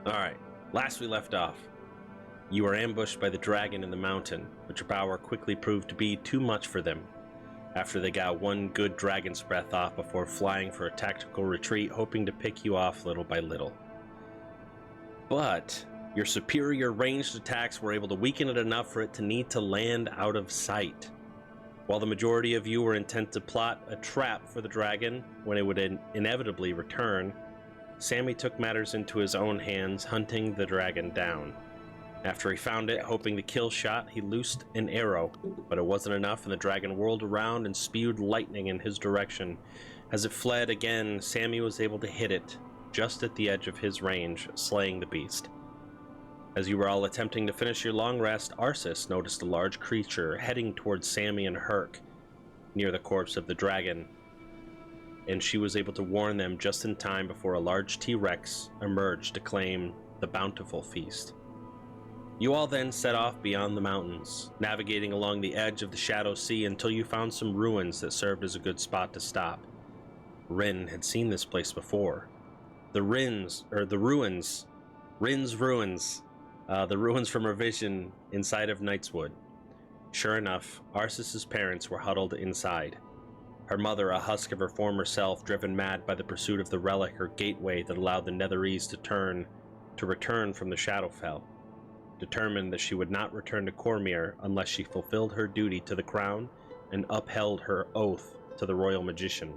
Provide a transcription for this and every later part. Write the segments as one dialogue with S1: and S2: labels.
S1: Alright, last we left off, you were ambushed by the dragon in the mountain, but your power quickly proved to be too much for them. After they got one good dragon's breath off before flying for a tactical retreat, hoping to pick you off little by little. But your superior ranged attacks were able to weaken it enough for it to need to land out of sight. While the majority of you were intent to plot a trap for the dragon when it would inevitably return, Sammy took matters into his own hands, hunting the dragon down. After he found it, hoping the kill shot, he loosed an arrow, but it wasn't enough, and the dragon whirled around and spewed lightning in his direction. As it fled again, Sammy was able to hit it just at the edge of his range, slaying the beast. As you were all attempting to finish your long rest, Arsis noticed a large creature heading towards Sammy and Herc near the corpse of the dragon, and she was able to warn them just in time before a large T-Rex emerged to claim the bountiful feast. You all then set off beyond the mountains, navigating along the edge of the Shadow Sea until you found some ruins that served as a good spot to stop. Rin had seen this place before. The ruins from her vision inside of Knightswood. Sure enough, Arsis's parents were huddled inside. Her mother, a husk of her former self, driven mad by the pursuit of the relic or gateway that allowed the Netherese to return from the Shadowfell, determined that she would not return to Cormyr unless she fulfilled her duty to the crown and upheld her oath to the royal magician.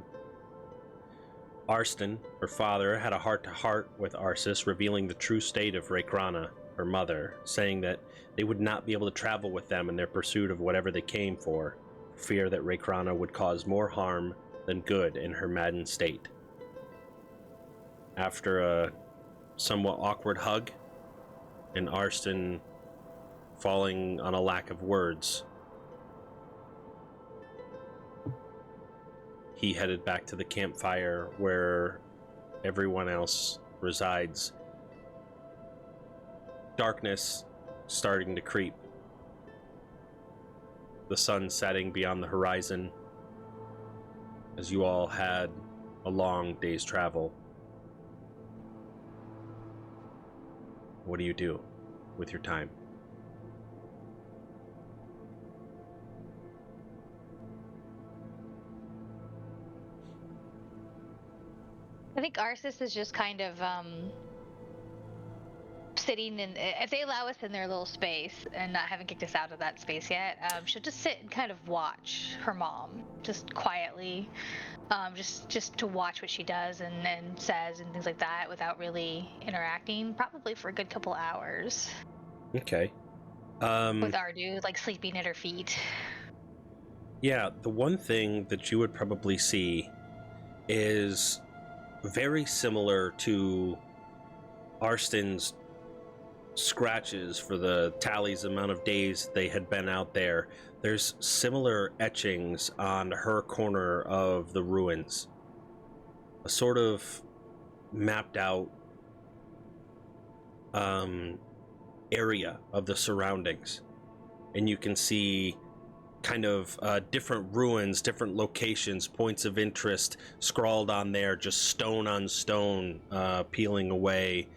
S1: Arston, her father, had a heart-to-heart with Arsis, revealing the true state of Raykrana, her mother, saying that they would not be able to travel with them in their pursuit of whatever they came for fear that Raykrana would cause more harm than good in her maddened state. After a somewhat awkward hug, and Arston falling on a lack of words, he headed back to the campfire where everyone else resides. Darkness starting to creep. The sun setting beyond the horizon as you all had a long day's travel. What do you do with your time?
S2: I think Arsis is just kind of sitting in, if they allow us in their little space and not haven't kicked us out of that space yet, she'll just sit and kind of watch her mom, just quietly, just to watch what she does and says and things like that without really interacting, probably for a good couple hours.
S1: Okay.
S2: With Ardu, like sleeping at her feet.
S1: Yeah, the one thing that you would probably see is very similar to Arston's scratches for the tallies amount of days they had been out there. There's similar etchings on her corner of the ruins, a sort of mapped out area of the surroundings, and you can see kind of different ruins, different locations, points of interest scrawled on there, just stone on stone, peeling away.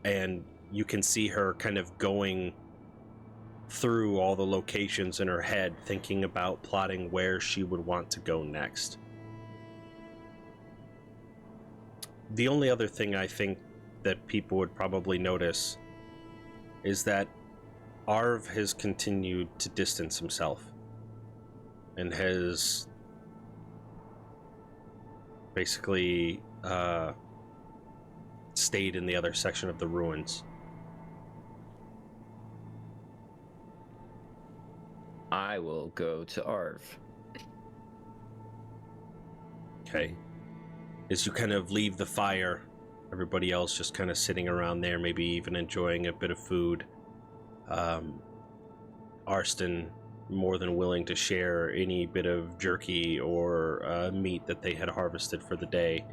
S1: And you can see her kind of going through all the locations in her head, thinking about plotting where she would want to go next. The only other thing I think that people would probably notice is that Arv has continued to distance himself and has basically stayed in the other section of the ruins.
S3: I will go to Arv.
S1: Okay. As you kind of leave the fire, everybody else just kind of sitting around there, maybe even enjoying a bit of food. Arston more than willing to share any bit of jerky or meat that they had harvested for the day.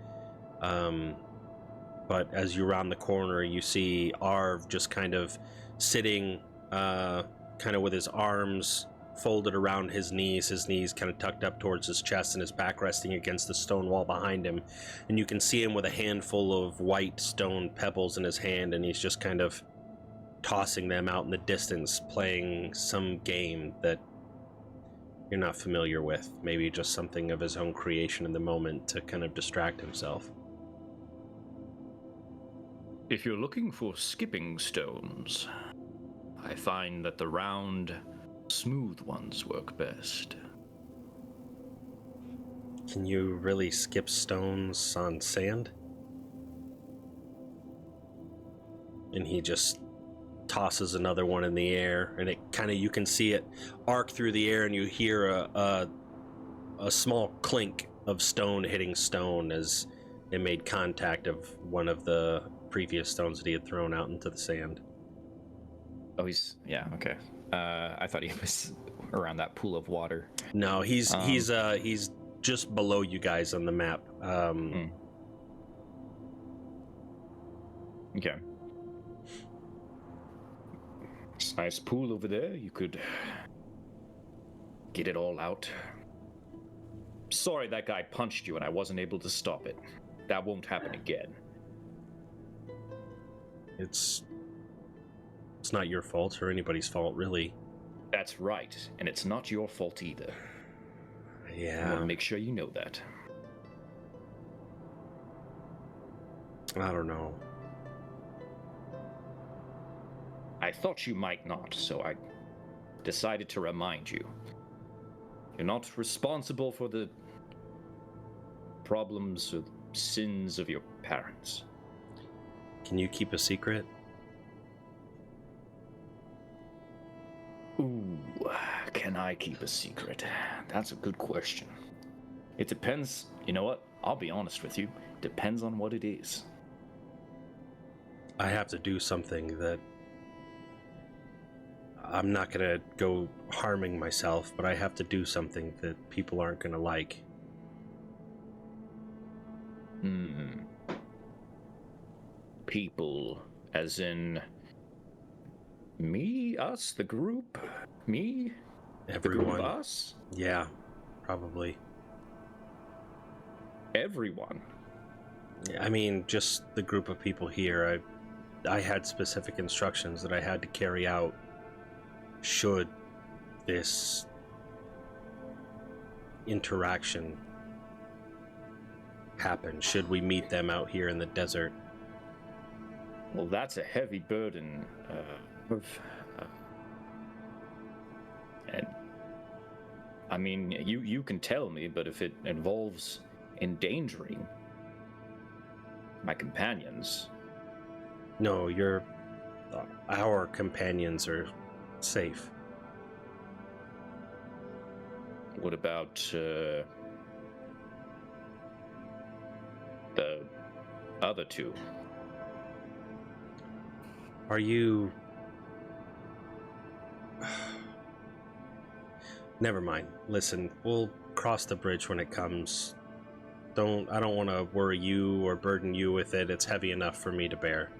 S1: But as you round the corner, you see Arv just kind of sitting, kind of with his arms folded around his knees kind of tucked up towards his chest and his back resting against the stone wall behind him. And you can see him with a handful of white stone pebbles in his hand, and he's just kind of tossing them out in the distance, playing some game that you're not familiar with. Maybe just something of his own creation in the moment to kind of distract himself.
S4: If you're looking for skipping stones, I find that the round, smooth ones work best.
S1: Can you really skip stones on sand? And he just tosses another one in the air, and it kind of, you can see it arc through the air, and you hear a small clink of stone hitting stone as it made contact of one of the previous stones that he had thrown out into the sand.
S3: Oh, yeah, okay. I thought he was around that pool of water.
S1: No, he's just below you guys on the map.
S4: Okay. It's a nice pool over there. You could get it all out. Sorry that guy punched you and I wasn't able to stop it. That won't happen again.
S1: It's not your fault or anybody's fault, really.
S4: That's right, and it's not your fault either. I
S1: Yeah.
S4: want to make sure you know that.
S1: I don't know.
S4: I thought you might not, so I decided to remind you. You're not responsible for the problems or sins of your parents.
S1: Can you keep a secret?
S4: Ooh, can I keep a secret? That's a good question. It depends. You know what? I'll be honest with you. Depends on what it is.
S1: I have to do something that I'm not gonna go harming myself, but I have to do something that people aren't gonna like.
S4: People, as in me, us, the group, me,
S1: Everyone.
S4: the group, us,
S1: Yeah, probably.
S4: everyone.
S1: I mean, just the group of people here. I had specific instructions that I had to carry out should this interaction happen, should we meet them out here in the desert.
S4: Well, that's a heavy burden. And I mean, you can tell me, but if it involves endangering my companions,
S1: No, our companions are safe.
S4: what about the other two?
S1: Are you... Never mind. Listen, we'll cross the bridge when it comes. I don't want to worry you or burden you with it. It's heavy enough for me to bear.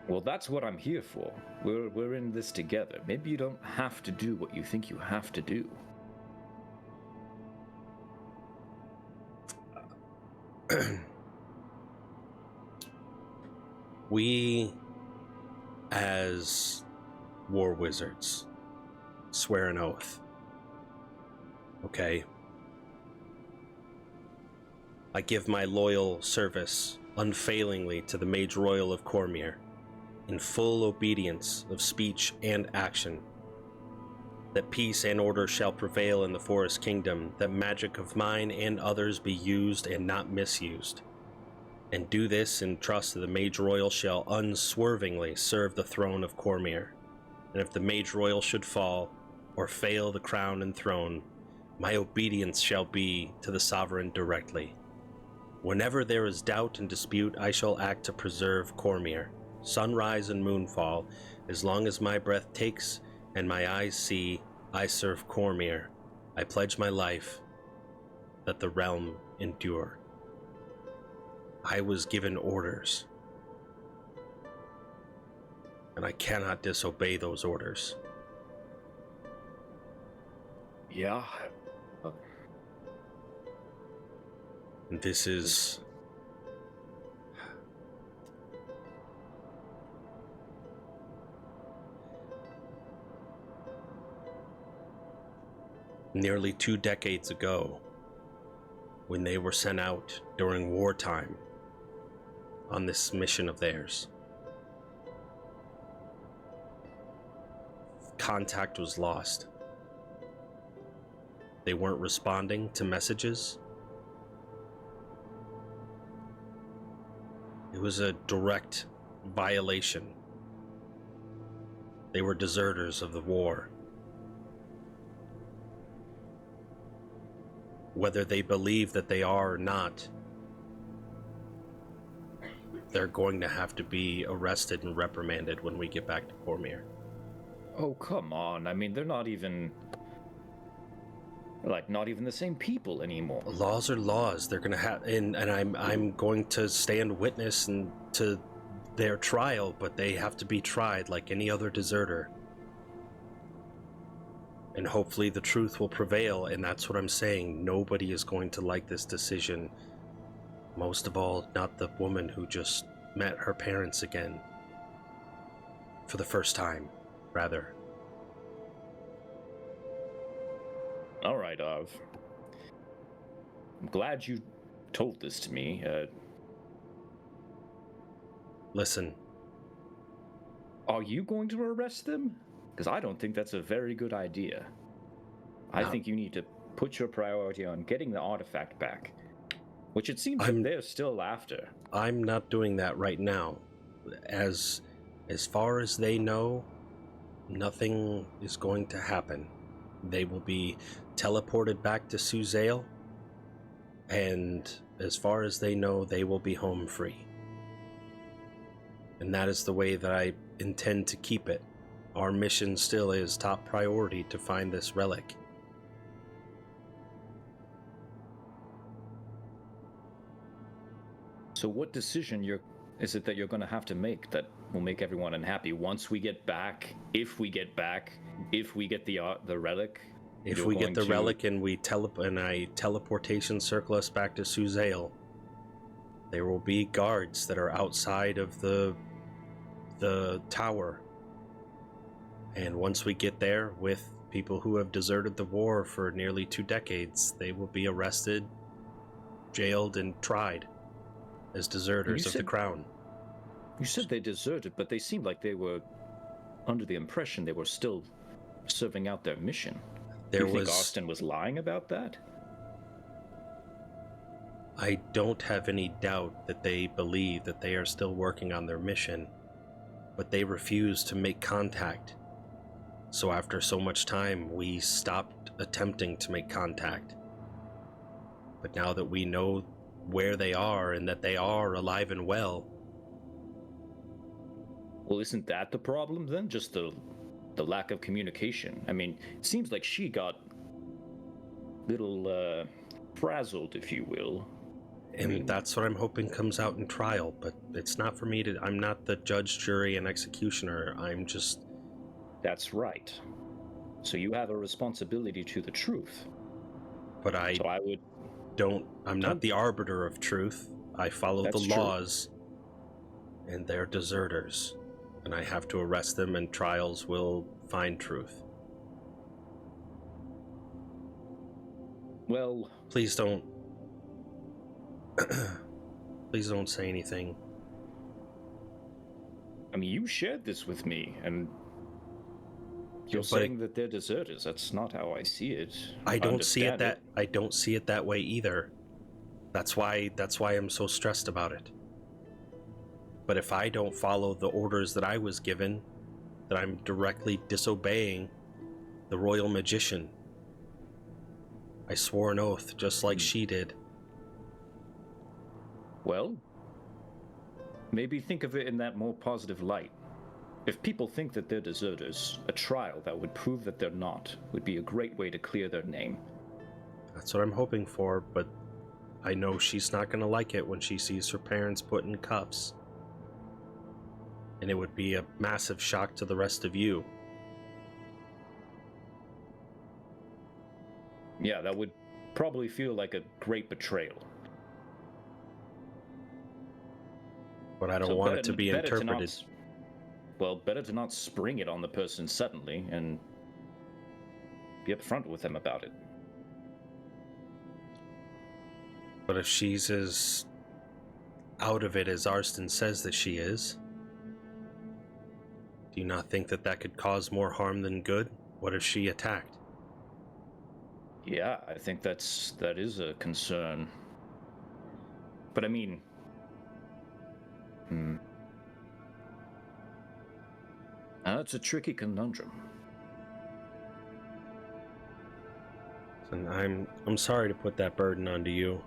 S4: Well, that's what I'm here for. We're in this together. Maybe you don't have to do what you think you have to do.
S1: We, as war wizards, swear an oath. Okay? I give my loyal service unfailingly to the Mage Royal of Cormyr, in full obedience of speech and action, that peace and order shall prevail in the Forest Kingdom, that magic of mine and others be used and not misused, and do this in trust that the Mage Royal shall unswervingly serve the throne of Cormyr, and if the Mage Royal should fall, or fail the crown and throne, my obedience shall be to the Sovereign directly. Whenever there is doubt and dispute, I shall act to preserve Cormyr, sunrise and moonfall, as long as my breath takes and my eyes see, I serve Cormyr. I pledge my life that the realm endure. I was given orders, and I cannot disobey those orders.
S4: Yeah.
S1: This is nearly 2 decades ago when they were sent out during wartime on this mission of theirs. Contact was lost. They weren't responding to messages. It was a direct violation. They were deserters of the war. Whether they believe that they are or not, they're going to have to be arrested and reprimanded when we get back to Cormyr.
S4: Oh, come on. I mean, they're not even the same people anymore.
S1: Laws are laws. They're going to have, and I'm going to stand witness and to their trial, but they have to be tried like any other deserter. And hopefully the truth will prevail, and that's what I'm saying. Nobody is going to like this decision. Most of all, not the woman who just met her parents again. For the first time, rather.
S4: All right, Arv. I'm glad you told this to me.
S1: Listen,
S4: Are you going to arrest them? Because I don't think that's a very good idea. I
S1: No.
S4: think you need to put your priority on getting the artifact back, which it seems
S1: I'm-
S4: that they're still after.
S1: I'm not doing that right now. As far as they know, nothing is going to happen. They will be teleported back to Suzale, and as far as they know, they will be home free. And that is the way that I intend to keep it. Our mission still is top priority to find this relic.
S4: So what decision is it that you're going to have to make that will make everyone unhappy once we get back, if we get back, if we get the relic?
S1: If
S4: you're
S1: we get
S4: going
S1: the
S4: to-
S1: relic and I teleportation circle us back to Suzale, there will be guards that are outside of the tower. And once we get there with people who have deserted the war for nearly 2 decades, they will be arrested, jailed, and tried as deserters of the crown.
S4: You said they deserted, but they seemed like they were under the impression they were still serving out their mission.
S1: There
S4: you think
S1: was
S4: Austin was lying about that?
S1: I don't have any doubt that they believe that they are still working on their mission, but they refuse to make contact. So after so much time, we stopped attempting to make contact. But now that we know where they are and that they are alive and well,
S4: Well, isn't that the problem then? Just the lack of communication. I mean, it seems like she got little frazzled, if you will.
S1: and that's what I'm hoping comes out in trial, but it's not for me to, I'm not the judge, jury, and executioner. I'm just,
S4: That's right. So you have a responsibility to the truth.
S1: but I
S4: So I would.
S1: I'm not the arbiter of truth. I follow the
S4: That's true.
S1: laws, and they're deserters, and I have to arrest them, and trials will find truth.
S4: Well,
S1: Please don't. Please don't say anything.
S4: I mean, you shared this with me, and you're
S1: But
S4: saying that they're deserters. That's not how I see it.
S1: I don't see it
S4: understand
S1: that I don't see it that way either. That's why I'm so stressed about it. But if I don't follow the orders that I was given, that I'm directly disobeying the royal magician. I swore an oath just like she did.
S4: Well, maybe think of it in that more positive light. If people think that they're deserters, a trial that would prove that they're not would be a great way to clear their name.
S1: That's what I'm hoping for, but I know she's not going to like it when she sees her parents put in cuffs. And it would be a massive shock to the rest of you.
S4: Yeah, that would probably feel like a great betrayal.
S1: But I don't
S4: So
S1: want
S4: better
S1: it to
S4: n-
S1: be
S4: better to not
S1: interpreted.
S4: s- Well, better to not spring it on the person suddenly and be upfront with them about it.
S1: But if she's as out of it as Arston says that she is, do you not think that that could cause more harm than good? What if she attacked?
S4: Yeah, I think that is a concern. But I mean, that's a tricky conundrum.
S1: And I'm sorry to put that burden onto you.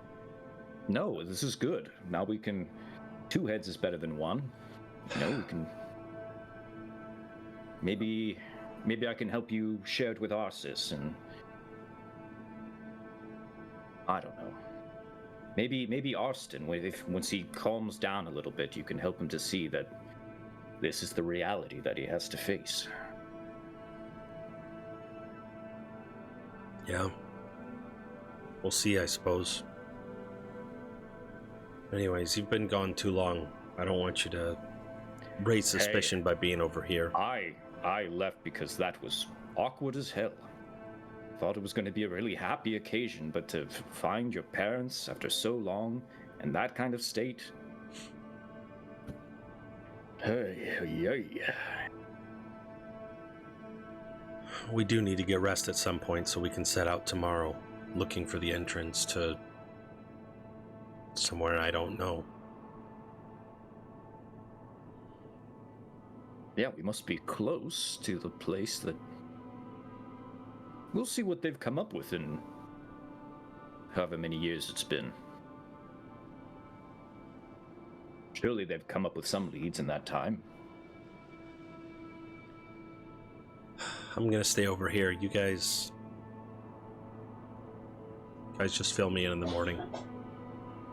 S4: No, this is good. Now we can. Two heads is better than one. We can. Maybe I can help you share it with Arsis, and I don't know. Maybe Arston, once he calms down a little bit, you can help him to see that this is the reality that he has to face.
S1: Yeah. We'll see, I suppose. Anyways, you've been gone too long. I don't want you to raise suspicion by being over here.
S4: I left because that was awkward as hell. Thought it was going to be a really happy occasion, but to find your parents after so long in that kind of state. Hey.
S1: We do need to get rest at some point so we can set out tomorrow, looking for the entrance to somewhere I don't know.
S4: Yeah, we must be close to the place that... We'll see what they've come up with in however many years it's been. Surely they've come up with some leads in that time.
S1: I'm gonna stay over here. You guys just fill me in the morning.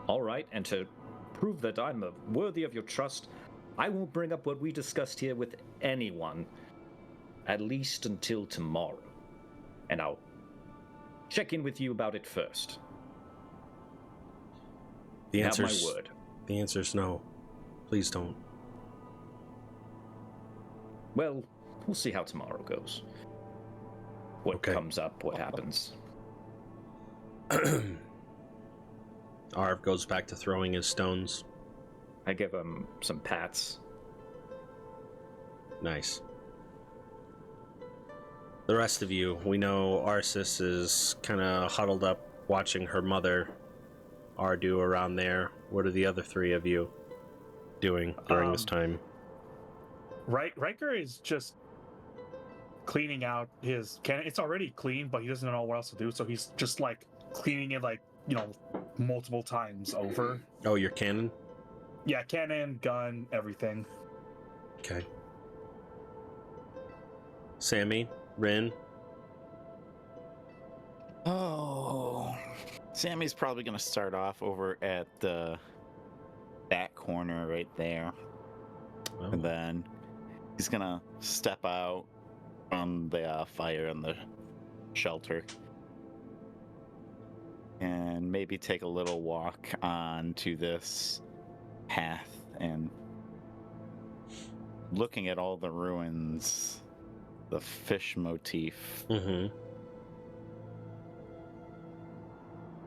S4: All right, and to prove that I'm worthy of your trust, I won't bring up what we discussed here with anyone, at least until tomorrow. And I'll check in with you about it first.
S1: The
S4: Have my
S1: answer's
S4: word.
S1: The answer's no. Please don't.
S4: Well, we'll see how tomorrow goes. What comes up, what happens.
S1: Arv goes back to throwing his stones.
S4: I give him some pats.
S1: Nice. The rest of you, we know Arsis is kind of huddled up watching her mother, Ardu, around there. What are the other three of you doing during this time?
S5: Riker is just cleaning out his cannon. It's already clean, but he doesn't know what else to do, so he's just like cleaning it, like, multiple times over.
S1: Oh, your cannon?
S5: Yeah, cannon, gun, everything.
S1: Okay. Sammy, Rin.
S6: Oh, Sammy's probably going to start off over at the back corner right there.
S1: Oh.
S6: And then he's going to step out from the fire and the shelter. And maybe take a little walk onto this path and looking at all the ruins, the fish motif.
S1: Mm-hmm.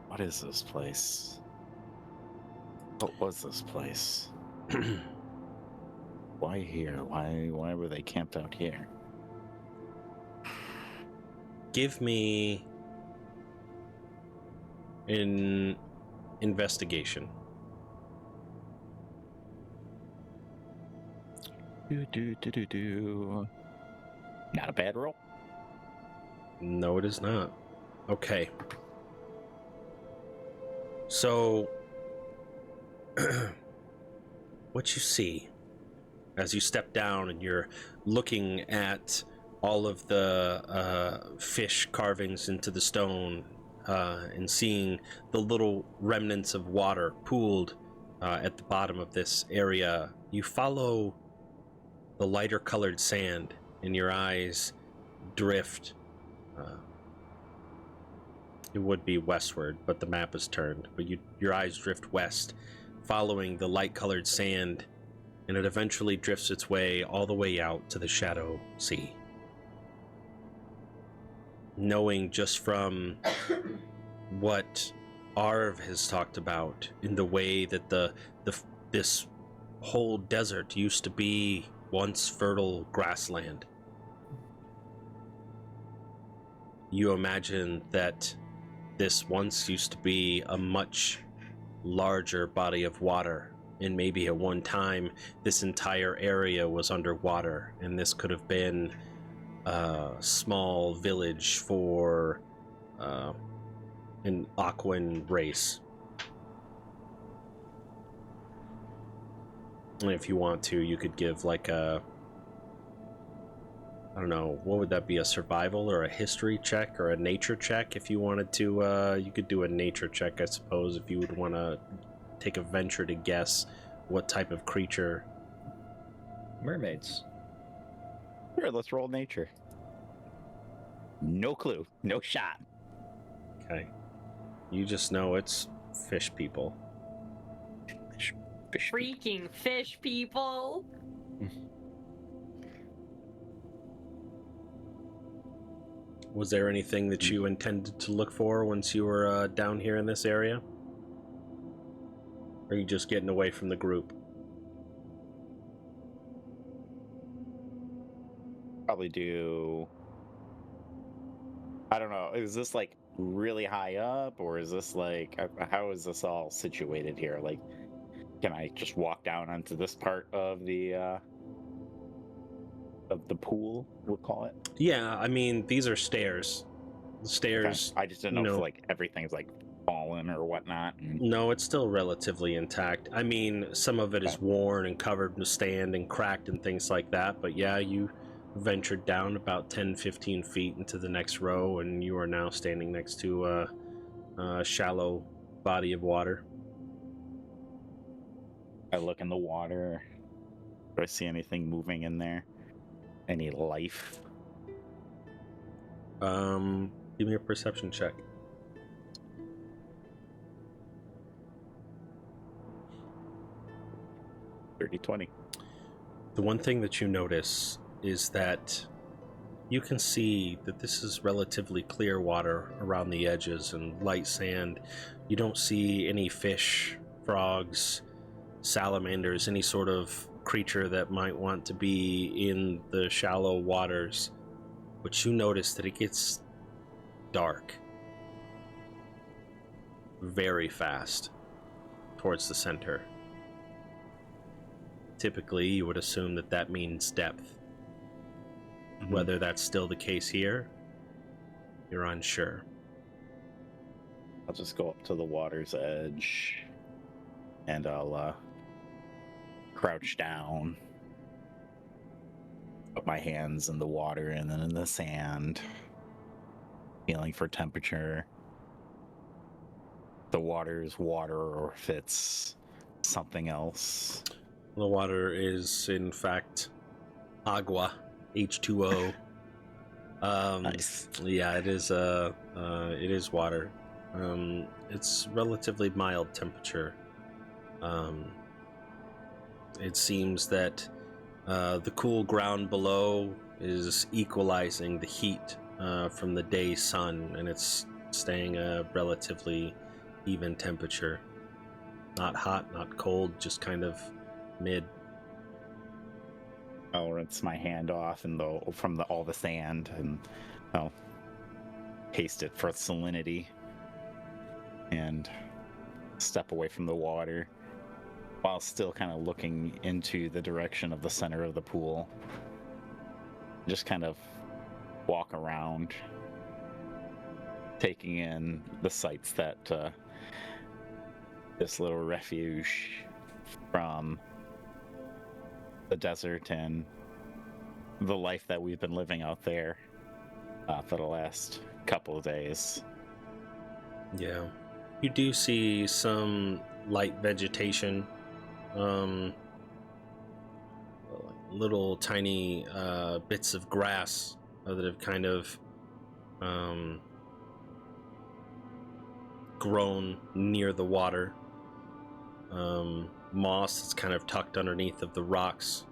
S6: What is this place? What was this place? Why here? Why were they camped out here?
S1: Give me an investigation.
S6: Not a bad roll.
S1: No, it is not. Okay. So, what you see as you step down and you're looking at all of the fish carvings into the stone and seeing the little remnants of water pooled at the bottom of this area, you follow the lighter colored sand and your eyes drift It would be westward, but the map is turned. But your eyes drift west, following the light-colored sand, and it eventually drifts its way all the way out to the Shadow Sea. Knowing just from what Arv has talked about in the way that this whole desert used to be once fertile grassland. You imagine that this once used to be a much larger body of water, and maybe at one time this entire area was underwater, and this could have been a small village for an Aquan race. And if you want to, you could give like a, I don't know, what would that be, a survival or a history check or a nature check? If you wanted to, you could do a nature check, I suppose, if you would want to take a venture to guess what type of creature.
S4: Mermaids.
S6: Sure, let's roll nature. No clue. No shot.
S1: Okay. You just know it's fish people.
S6: Fish.
S7: Freaking fish people.
S1: Was there anything that you intended to look for once you were down here in this area? Or are you just getting away from the group?
S6: Probably do. I don't know. Is this like really high up, or is this like, how is this all situated here? Like, can I just walk down onto this part of the pool, we'll call it?
S1: Yeah, I mean, these are stairs. The stairs.
S6: Okay. I just didn't know if like everything's like fallen or whatnot.
S1: No, it's still relatively intact. I mean, some of it is worn and covered with sand and cracked and things like that, but yeah, you ventured down about 10-15 feet into the next row, and you are now standing next to a shallow body of water.
S6: I look in the water. Do I see anything moving in there? Any life?
S1: Give me a perception check.
S6: $30-20.
S1: The one thing that you notice is that you can see that this is relatively clear water around the edges and light sand. You don't see any fish, frogs, salamanders, any sort of creature that might want to be in the shallow waters. But you notice that it gets dark very fast towards the center. Typically, you would assume that that means depth. Whether that's still the case here, you're unsure.
S6: I'll just go up to the water's edge and I'll crouch down, put my hands in the water and then in the sand, feeling for temperature. The water is water, or if it's something else.
S1: The water is, in fact, agua, H2O.
S6: Nice.
S1: Yeah, it is water. It's relatively mild temperature. It seems that the cool ground below is equalizing the heat from the day's sun, and it's staying a relatively even temperature. Not hot, not cold, just kind of mid.
S6: I'll rinse my hand off and from all the sand, and I'll taste it for salinity and step away from the water while still kind of looking into the direction of the center of the pool. Just kind of walk around, taking in the sights that this little refuge from the desert and the life that we've been living out there for the last couple of days.
S1: Yeah. You do see some light vegetation, little tiny bits of grass that have kind of grown near the water. Moss is kind of tucked underneath of the rocks.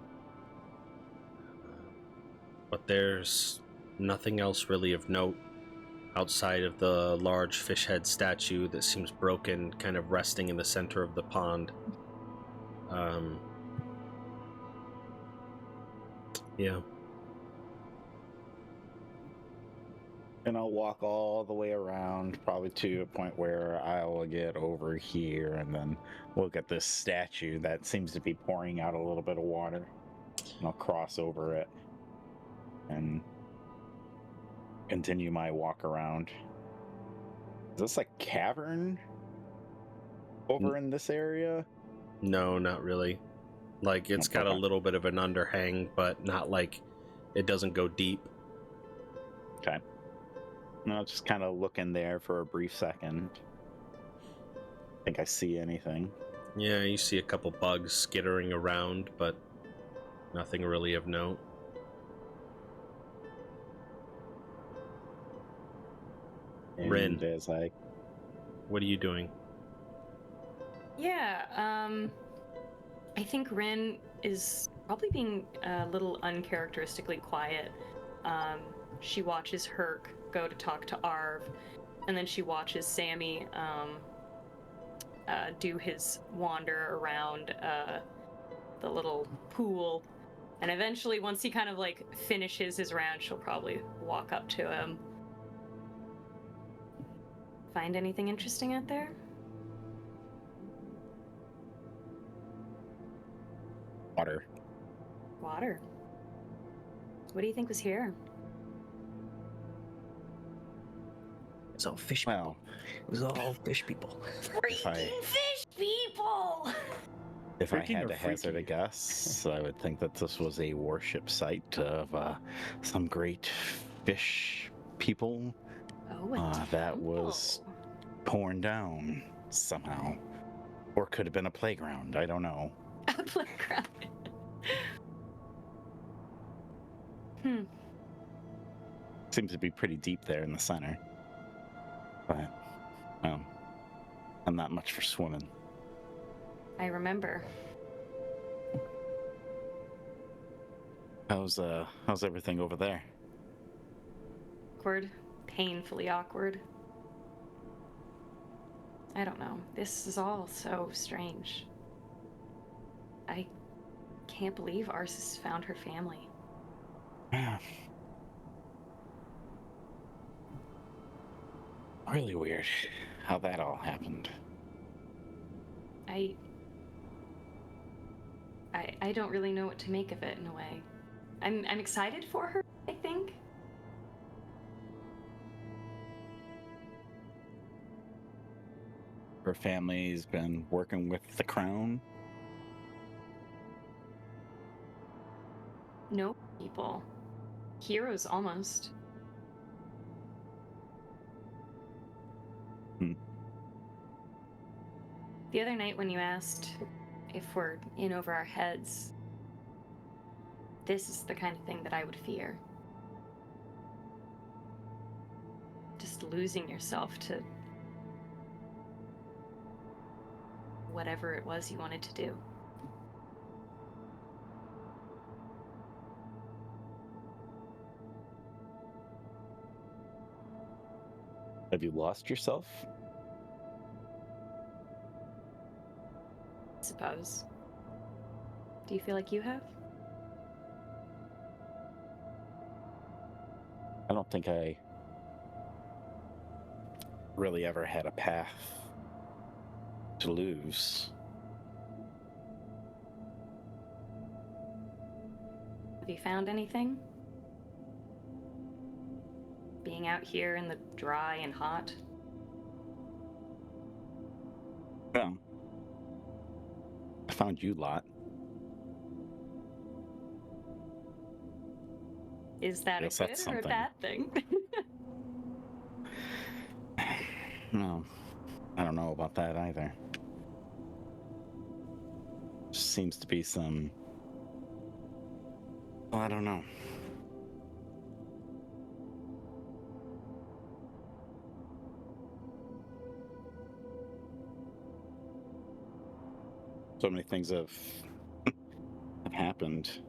S1: But there's nothing else really of note outside of the large fish head statue that seems broken, kind of resting in the center of the pond. Yeah.
S6: And I'll walk all the way around, probably to a point where I will get over here, and then look at this statue that seems to be pouring out a little bit of water. And I'll cross over it and continue my walk around. Is this a cavern over in this area?
S1: No, not really. Like, it's got a
S6: Okay.
S1: little bit of an underhang, but not like it doesn't go deep.
S6: Okay. And I'll just kind of look in there for a brief second. Think I see anything.
S1: Yeah, you see a couple bugs skittering around, but nothing really of note.
S6: And
S1: Rin.
S6: as I
S1: What are you doing?
S7: Yeah, I think Rin is probably being a little uncharacteristically quiet. She watches Herc go to talk to Arv, and then she watches Sammy do his wander around the little pool. And eventually, once he kind of like finishes his round, she'll probably walk up to him. Find anything interesting out there?
S6: water.
S7: Water. What do you think was here?
S4: It's all fish
S6: Well,
S4: people. It was all fish people.
S6: if I,
S7: Fish people!
S6: if I
S4: Freaking
S6: had
S4: or
S6: to hazard a
S4: freaky?
S6: guess, I would think that this was a worship site of some great fish people
S7: Oh, a
S6: that was
S7: temple.
S6: torn down somehow. Or could have been a playground. I don't know.
S7: A playground.
S6: Seems to be pretty deep there in the center. But, well, I'm not much for swimming.
S7: I remember.
S6: How's everything over there?
S7: Awkward. Painfully awkward. I don't know. This is all so strange. I can't believe Arsis found her family.
S6: Yeah. Really weird how that all happened.
S7: I don't really know what to make of it in a way. I'm excited for her, I think.
S6: Her family's been working with the crown.
S7: No people. Heroes almost. The other night when you asked if we're in over our heads, this is the kind of thing that I would fear. Just losing yourself to whatever it was you wanted to do.
S6: Have you lost yourself?
S7: I suppose. Do you feel like you have?
S6: I don't think I really ever had a path to lose.
S7: Have you found anything? Being out here in the dry and hot?
S6: Well, I found you lot.
S7: Is that
S6: Guess
S7: a good
S6: that's
S7: or a
S6: something.
S7: bad thing?
S6: No, I don't know about that either. Seems to be some. Well, I don't know. So many things have happened.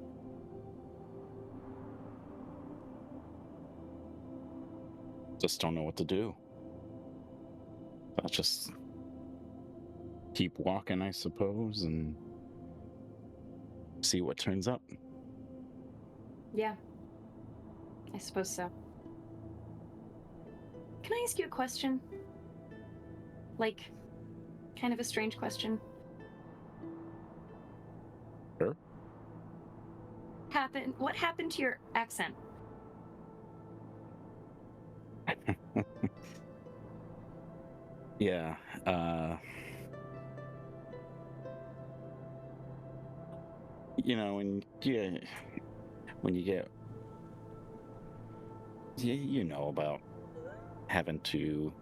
S6: Just don't know what to do. I'll just keep walking, I suppose, and see what turns up.
S7: Yeah, I suppose so. Can I ask you a question? Like, kind of a strange question.
S6: Sure.
S7: What happened to your accent?
S6: Yeah, you know, when you get, you know about having to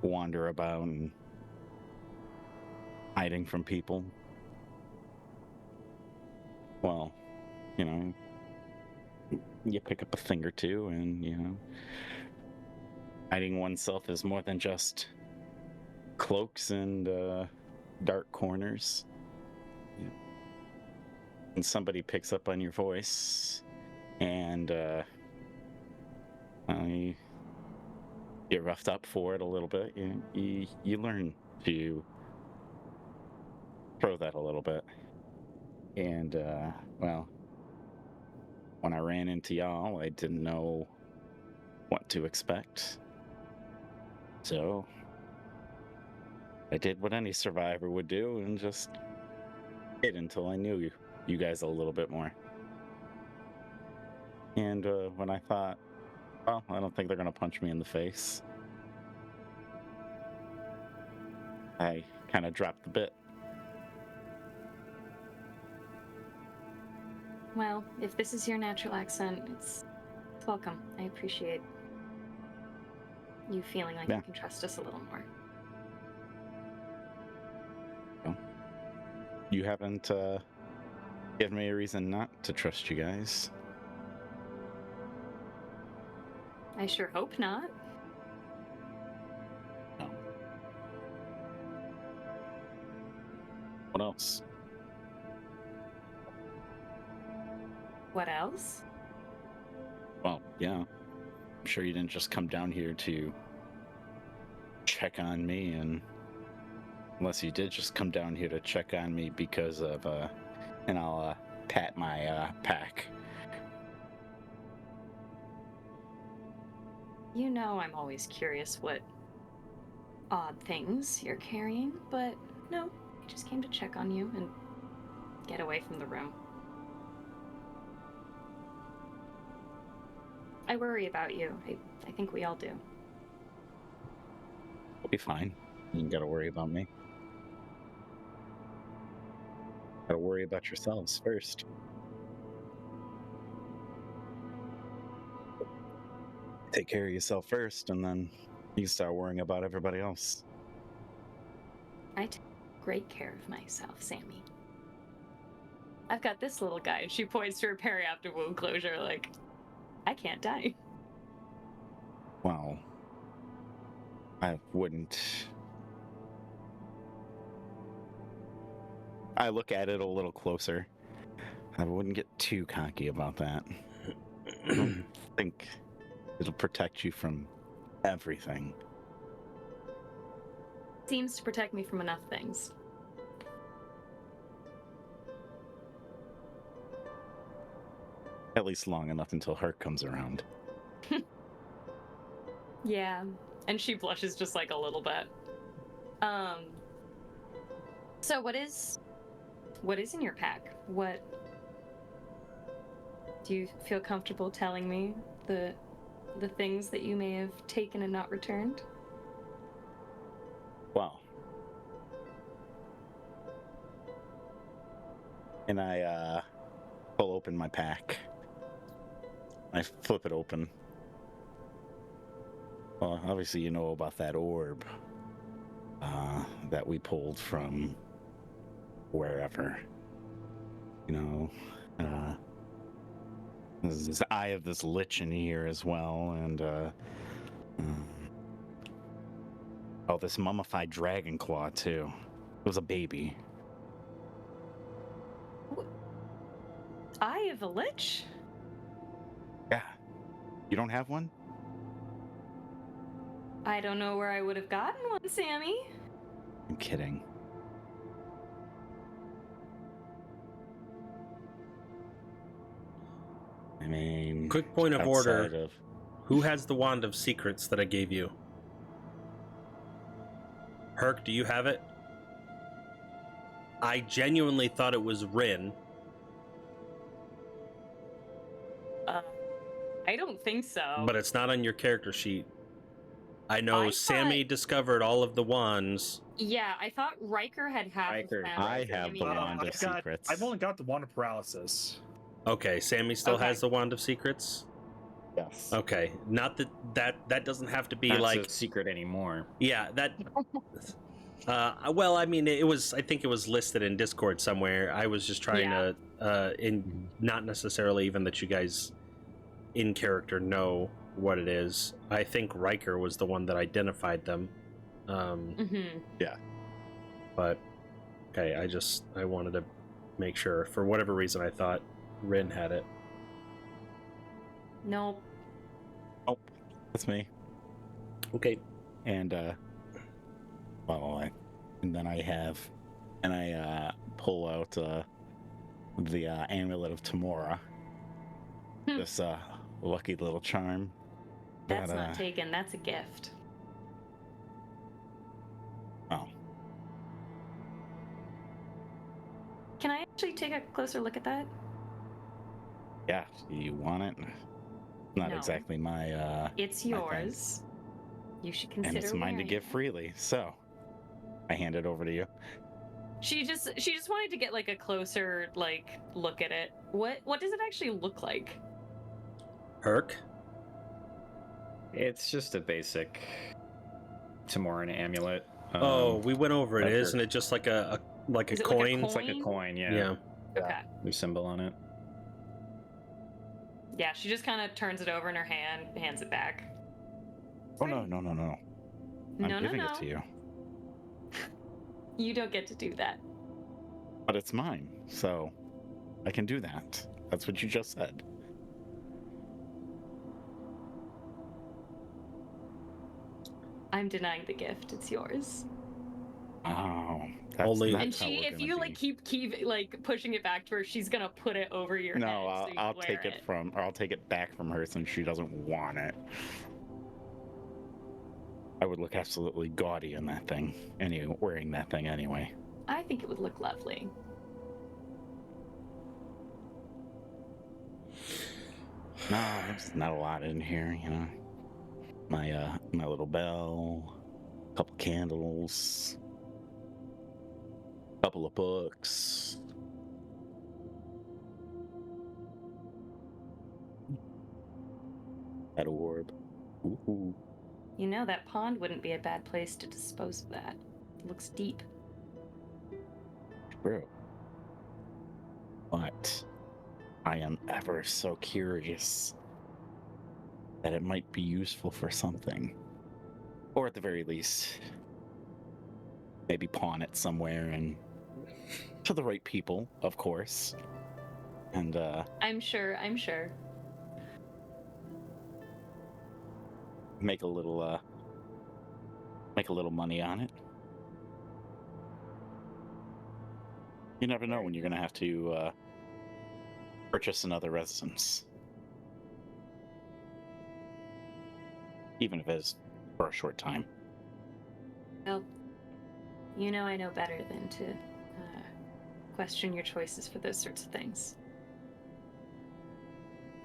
S6: wander about and hiding from people. Well, you know, you pick up a thing or two, and hiding oneself is more than just cloaks and dark corners. And somebody picks up on your voice, and you get roughed up for it a little bit. You learn to throw that a little bit. And well, when I ran into y'all, I didn't know what to expect. So I did what any survivor would do and just hid until I knew you guys a little bit more. And when I thought, well, I don't think they're going to punch me in the face, I kind of dropped the bit.
S7: Well, if this is your natural accent, it's welcome. I appreciate you feeling like you can trust us a little more.
S6: Well, you haven't given me a reason not to trust you guys.
S7: I sure hope not.
S6: No. What else?
S7: What else?
S6: Well, yeah. I'm sure you didn't just come down here to check on me, and unless you did just come down here to check on me because of, and I'll pat my pack.
S7: You know I'm always curious what odd things you're carrying, but no, I just came to check on you and get away from the room. I worry about you. I think we all do.
S6: We'll be fine. You ain't gotta worry about me. Gotta worry about yourselves first. Take care of yourself first, and then you can start worrying about everybody else.
S7: I take great care of myself, Sammy. I've got this little guy. She points to her peri-after wound closure, like, I can't die.
S6: Well, I wouldn't. I look at it a little closer. I wouldn't get too cocky about that. I don't think it'll protect you from everything.
S7: Seems to protect me from enough things.
S6: At least long enough until Herc comes around.
S7: Yeah, and she blushes just like a little bit. So what is in your pack? What do you feel comfortable telling me the things that you may have taken and not returned?
S6: Well, and I pull open my pack. I flip it open. Well, obviously you know about that orb that we pulled from wherever. You know, there's this eye of this lich in here as well, and this mummified dragon claw too. It was a baby.
S7: Eye of a Lich?
S6: Yeah. You don't have one?
S7: I don't know where I would have gotten one, Sammy.
S6: I'm kidding. I mean,
S1: Quick point of order.
S6: outside of-
S1: Who has the Wand of Secrets that I gave you? Herc, do you have it? I genuinely thought it was Rin.
S7: I don't think so.
S1: But it's not on your character sheet. I know
S7: I
S1: Sammy
S7: thought-
S1: discovered all of the wands.
S7: Yeah, I thought Riker had half
S4: Riker.
S7: of them.
S6: I
S7: and
S6: have
S7: Sammy
S6: the
S7: had
S6: wand
S7: half.
S6: of secrets.
S5: I've only got the wand of paralysis.
S1: Okay, Sammy still
S7: Okay.
S1: has the Wand of Secrets?
S6: Yes.
S1: Okay, not that doesn't have to be
S4: Not
S1: like...
S4: a secret anymore.
S1: Yeah, that... well, I mean, I think it was listed in Discord somewhere. I was just trying to... not necessarily even that you guys in character know what it is. I think Riker was the one that identified them. But, okay, I wanted to make sure. For whatever reason, I thought Rin had it.
S7: Nope.
S6: Oh, that's me.
S1: Okay.
S6: And and then I pull out the amulet of Tamora. This lucky little charm.
S7: That's
S6: that,
S7: not taken. That's a gift.
S6: Oh,
S7: Can I actually take a closer look at that?
S6: yeah. You want it? Not
S7: No.
S6: exactly my
S7: It's
S6: my thing.
S7: yours. You should consider.
S6: And it's mine to
S7: wearing
S6: give
S7: it.
S6: freely. So I hand it over to you.
S7: She just wanted to get like a closer look at it. What does it actually look like?
S1: Herc?
S4: It's just a basic Tamoran amulet.
S1: Oh, we went over it.
S4: I've heard-
S1: Isn't it just like a
S7: Is it like a
S1: coin?
S4: It's like a coin, yeah.
S1: Yeah.
S7: Okay.
S4: New symbol on it.
S7: Yeah, she just kind of turns it over in her hand, hands it back.
S6: Oh no. I'm
S7: No,
S6: giving
S7: no.
S6: it to you.
S7: You don't get to do that.
S6: But it's mine, so I can do that. That's what you just said.
S7: I'm denying the gift. It's yours.
S6: Oh, that's
S1: Only-
S6: that's
S7: And
S6: how
S7: she,
S6: we're
S7: if
S6: gonna
S7: you
S6: be.
S7: keep like pushing it back to her, she's gonna put it over your head.
S6: No,
S7: so you
S6: I'll
S7: wear
S6: take it from, or I'll take it back from her since she doesn't want it. I would look absolutely gaudy in that thing, wearing that thing anyway.
S7: I think it would look lovely.
S6: No, there's not a lot in here, you know. My little bell, a couple candles, a couple of books. That orb. Ooh.
S7: You know, that pond wouldn't be a bad place to dispose of that. It looks deep.
S6: True. But I am ever so curious that it might be useful for something. Or at the very least, maybe pawn it somewhere and to the right people, of course. And
S7: I'm sure.
S6: make a little money on it. You never know when you're gonna have to purchase another residence. Even if it's for a short time.
S7: Well, you know I know better than to question your choices for those sorts of things.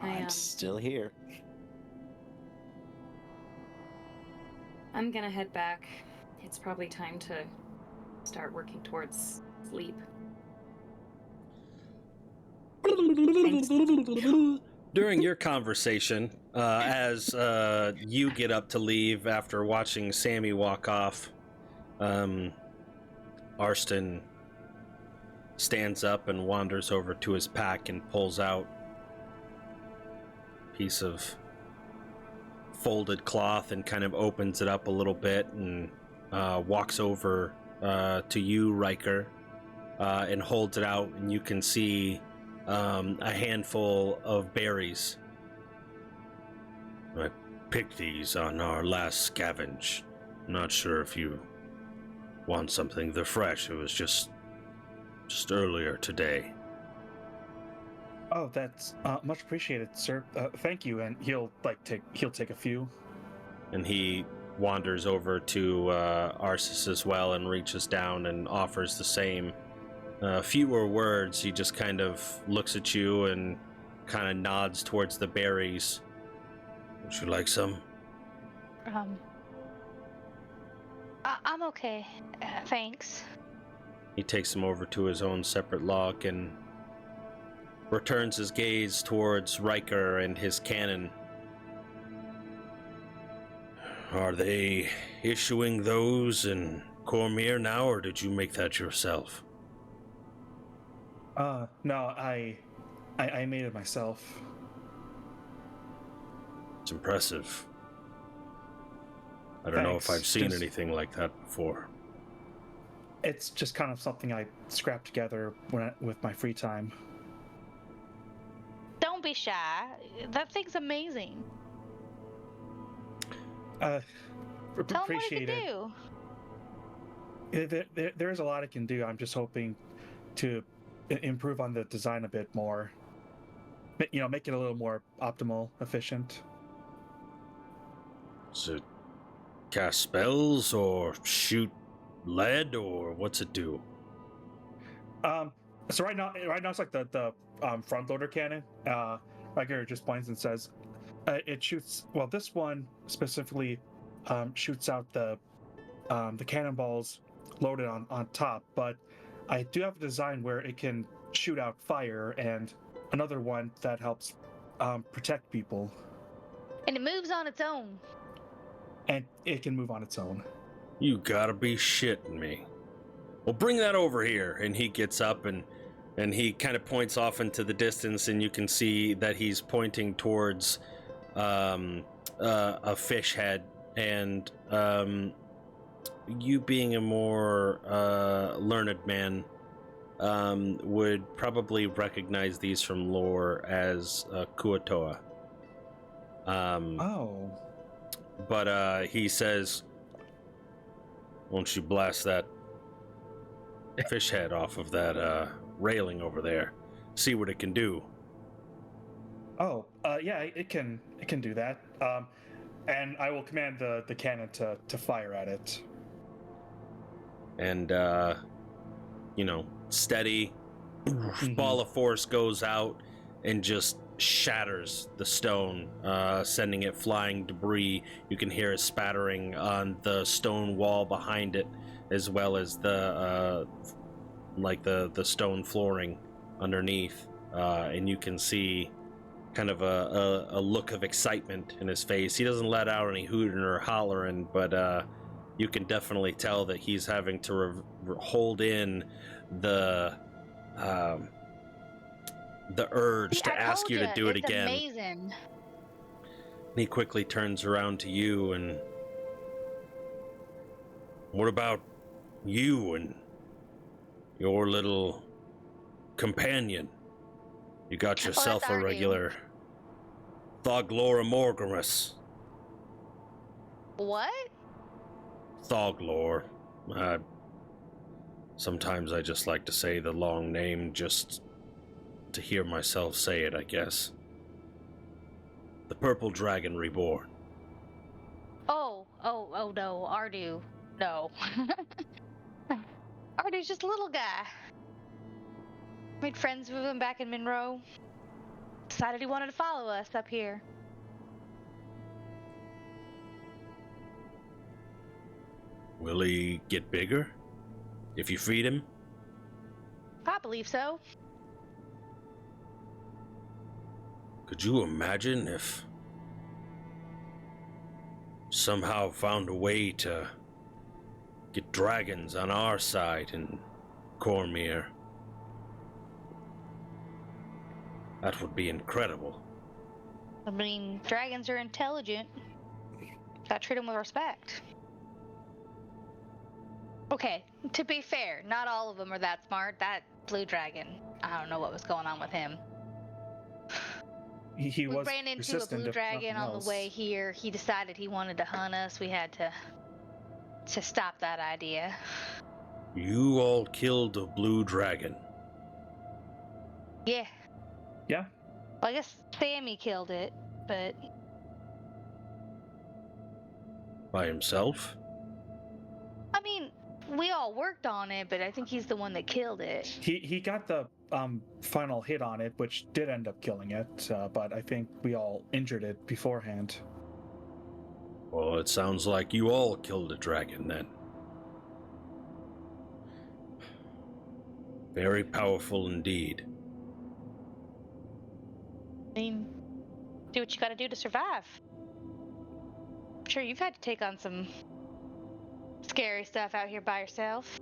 S6: I'm still here.
S7: I'm gonna head back. It's probably time to start working towards sleep.
S1: During your conversation, as you get up to leave after watching Sammy walk off, Arston stands up and wanders over to his pack and pulls out a piece of folded cloth and kind of opens it up a little bit and walks over to you, Riker, and holds it out, and you can see a handful of berries. I picked these on our last scavenge. Not sure if you want something. They're fresh. It was just earlier today.
S5: Oh, that's much appreciated, sir. Thank you. And he'll take a few.
S1: And he wanders over to Arsis as well and reaches down and offers the same. Fewer words. He just kind of looks at you and kind of nods towards the berries. Would you like some?
S2: I'm okay. Thanks.
S1: He takes them over to his own separate log and returns his gaze towards Riker and his cannon. Are they issuing those in Cormyr now, or did you make that yourself?
S5: No, I made it myself.
S1: It's impressive. I don't know if I've seen
S5: Just-
S1: anything like that before.
S5: It's just kind of something I scrapped together with my free time.
S2: Don't be shy. That thing's amazing. Tell him what it
S5: Appreciate
S2: can
S5: it.
S2: do.
S5: There is a lot it can do. I'm just hoping to improve on the design a bit more. Make it a little more optimal, efficient.
S1: Does it cast spells or shoot lead, or what's it do?
S5: So right now it's like the front loader cannon. Riker just points and says, it shoots. Well, this one specifically shoots out the cannonballs loaded on top, but I do have a design where it can shoot out fire, and another one that helps protect people,
S2: And it moves on its own.
S5: and it can move on its own.
S1: You gotta be shitting me. Well, bring that over here. And he gets up and he kind of points off into the distance, and you can see that he's pointing towards a fish head. And you being a more learned man would probably recognize these from lore as Kuatoa.
S5: Oh,
S1: But he says, won't you blast that fish head off of that railing over there? See what it can do.
S5: Yeah, it can do that. And I will command the cannon to fire at it.
S1: And, steady. Ball of force goes out and just shatters the stone, sending it flying debris. You can hear it spattering on the stone wall behind it, as well as the stone flooring underneath. And you can see kind of a look of excitement in his face. He doesn't let out any hooting or hollering, but you can definitely tell that he's having to hold in the urge to ask you to do it again.
S2: Amazing.
S1: And he quickly turns around to you and, what about you and your little companion? You got yourself
S2: that's
S1: a
S2: Ardu.
S1: regular Thoglora Morgamus.
S2: What?
S1: Thoglor. Sometimes I just like to say the long name just to hear myself say it, I guess. The Purple Dragon Reborn.
S2: Oh no, Ardu. No. Ardu's just a little guy. Made friends with him back in Monroe. Decided he wanted to follow us up here.
S1: Will he get bigger if you feed him?
S2: I believe so.
S1: Could you imagine if somehow found a way to get dragons on our side in Cormyr? That would be incredible.
S2: I mean, dragons are intelligent. Gotta treat them with respect. Okay, to be fair, not all of them are that smart. That blue dragon, I don't know what was going on with him.
S5: He
S2: We
S5: was
S2: ran into a
S5: persistent,
S2: blue
S5: if
S2: dragon
S5: nothing
S2: on the way
S5: else.
S2: here. He decided he wanted to hunt us. We had to stop that idea.
S1: You all killed a blue dragon.
S2: Yeah.
S5: Yeah.
S2: Well, I guess Sammy killed it, but
S1: By himself?
S2: I mean, we all worked on it, but I think he's the one that killed it.
S5: He got the final hit on it, which did end up killing it, but I think we all injured it beforehand.
S1: Well, it sounds like you all killed a dragon then. Very powerful indeed.
S2: I mean, do what you gotta do to survive. I'm sure you've had to take on some scary stuff out here by yourself.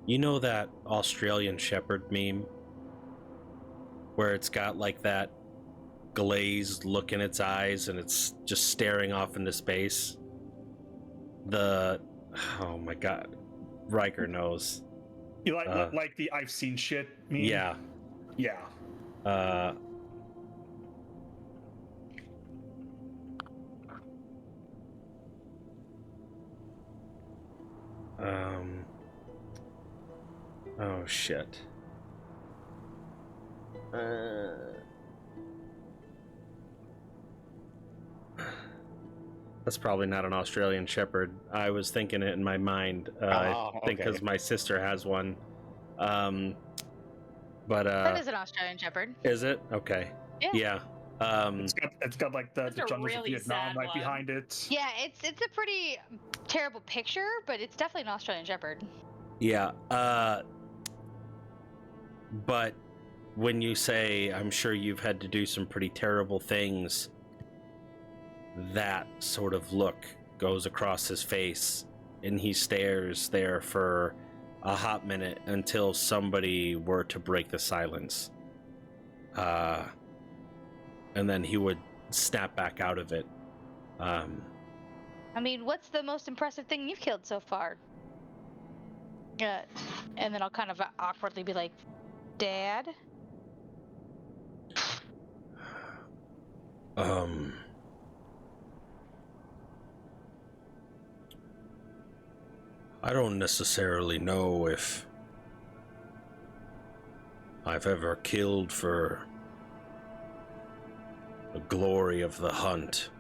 S1: You know that Australian Shepherd meme? Where it's got like that glazed look in its eyes and it's just staring off into space? Oh my god. Riker knows.
S5: You like the I've seen shit meme?
S1: Yeah.
S5: Yeah.
S1: Oh shit. That's probably not an Australian Shepherd. I was thinking it in my mind. I think
S6: okay.
S1: because my sister has one. But
S2: That is an Australian Shepherd.
S1: is it? Okay.
S2: Yeah.
S5: It's got like the
S7: That's a
S5: jungles of
S7: really
S5: Vietnam
S7: sad
S5: right
S7: one.
S5: behind it.
S2: Yeah, it's a pretty terrible picture, but it's definitely an Australian Shepherd.
S1: Yeah. But when you say, I'm sure you've had to do some pretty terrible things, that sort of look goes across his face, and he stares there for a hot minute until somebody were to break the silence. And then he would snap back out of it.
S2: I mean, what's the most impressive thing you've killed so far? And then I'll kind of awkwardly be like, Dad?
S1: I don't necessarily know if I've ever killed for the glory of the hunt.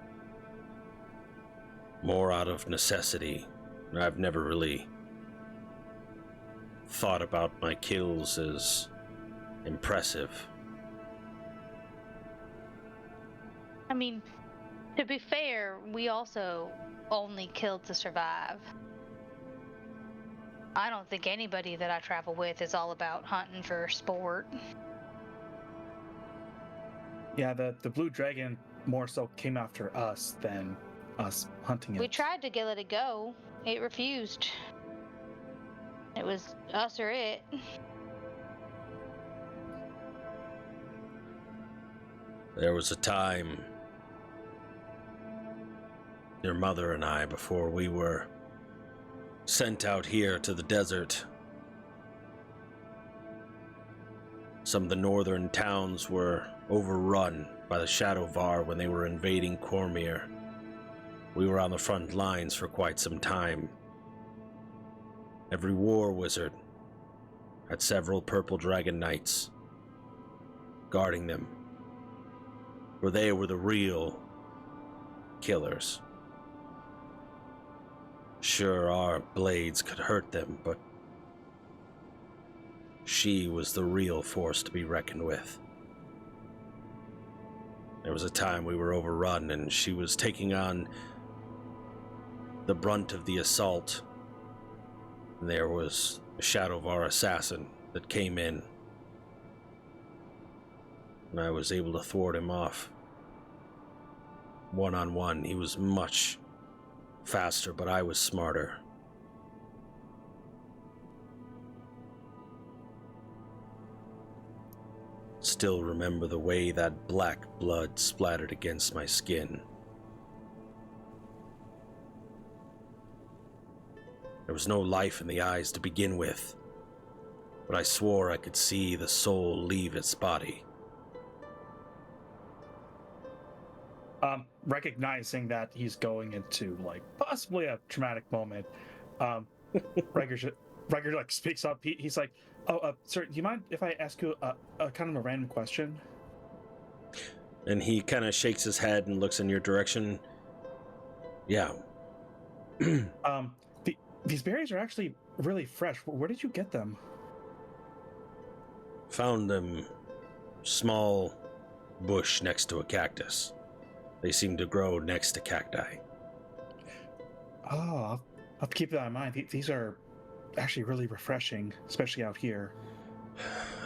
S1: More out of necessity. I've never really thought about my kills as impressive.
S2: I mean, to be fair, we also only killed to survive. I don't think anybody that I travel with is all about hunting for sport.
S5: Yeah, the blue dragon more so came after us than us hunting it.
S2: We tried to let it go. It refused. It was us or it.
S1: There was a time, your mother and I, before we were sent out here to the desert. Some of the northern towns were overrun by the Shadowvar when they were invading Cormyr. We were on the front lines for quite some time. Every war wizard had several purple dragon knights guarding them, for they were the real killers. Sure, our blades could hurt them, but she was the real force to be reckoned with. There was a time we were overrun and she was taking on the brunt of the assault. And there was a Shadowvar assassin that came in, and I was able to thwart him off. One-on-one, he was much faster, but I was smarter. Still remember the way that black blood splattered against my skin. There was no life in the eyes to begin with, but I swore I could see the soul leave its body.
S5: Recognizing that he's going into like possibly a traumatic moment, Riker like speaks up. He's like, "Oh, sir, do you mind if I ask you a kind of a random question?"
S1: And he kind of shakes his head and looks in your direction. Yeah.
S5: These berries are actually really fresh. Where did you get them?
S1: Found them small bush next to a cactus. They seem to grow next to cacti.
S5: Oh, I'll have to keep that in mind. These are actually really refreshing, especially out here.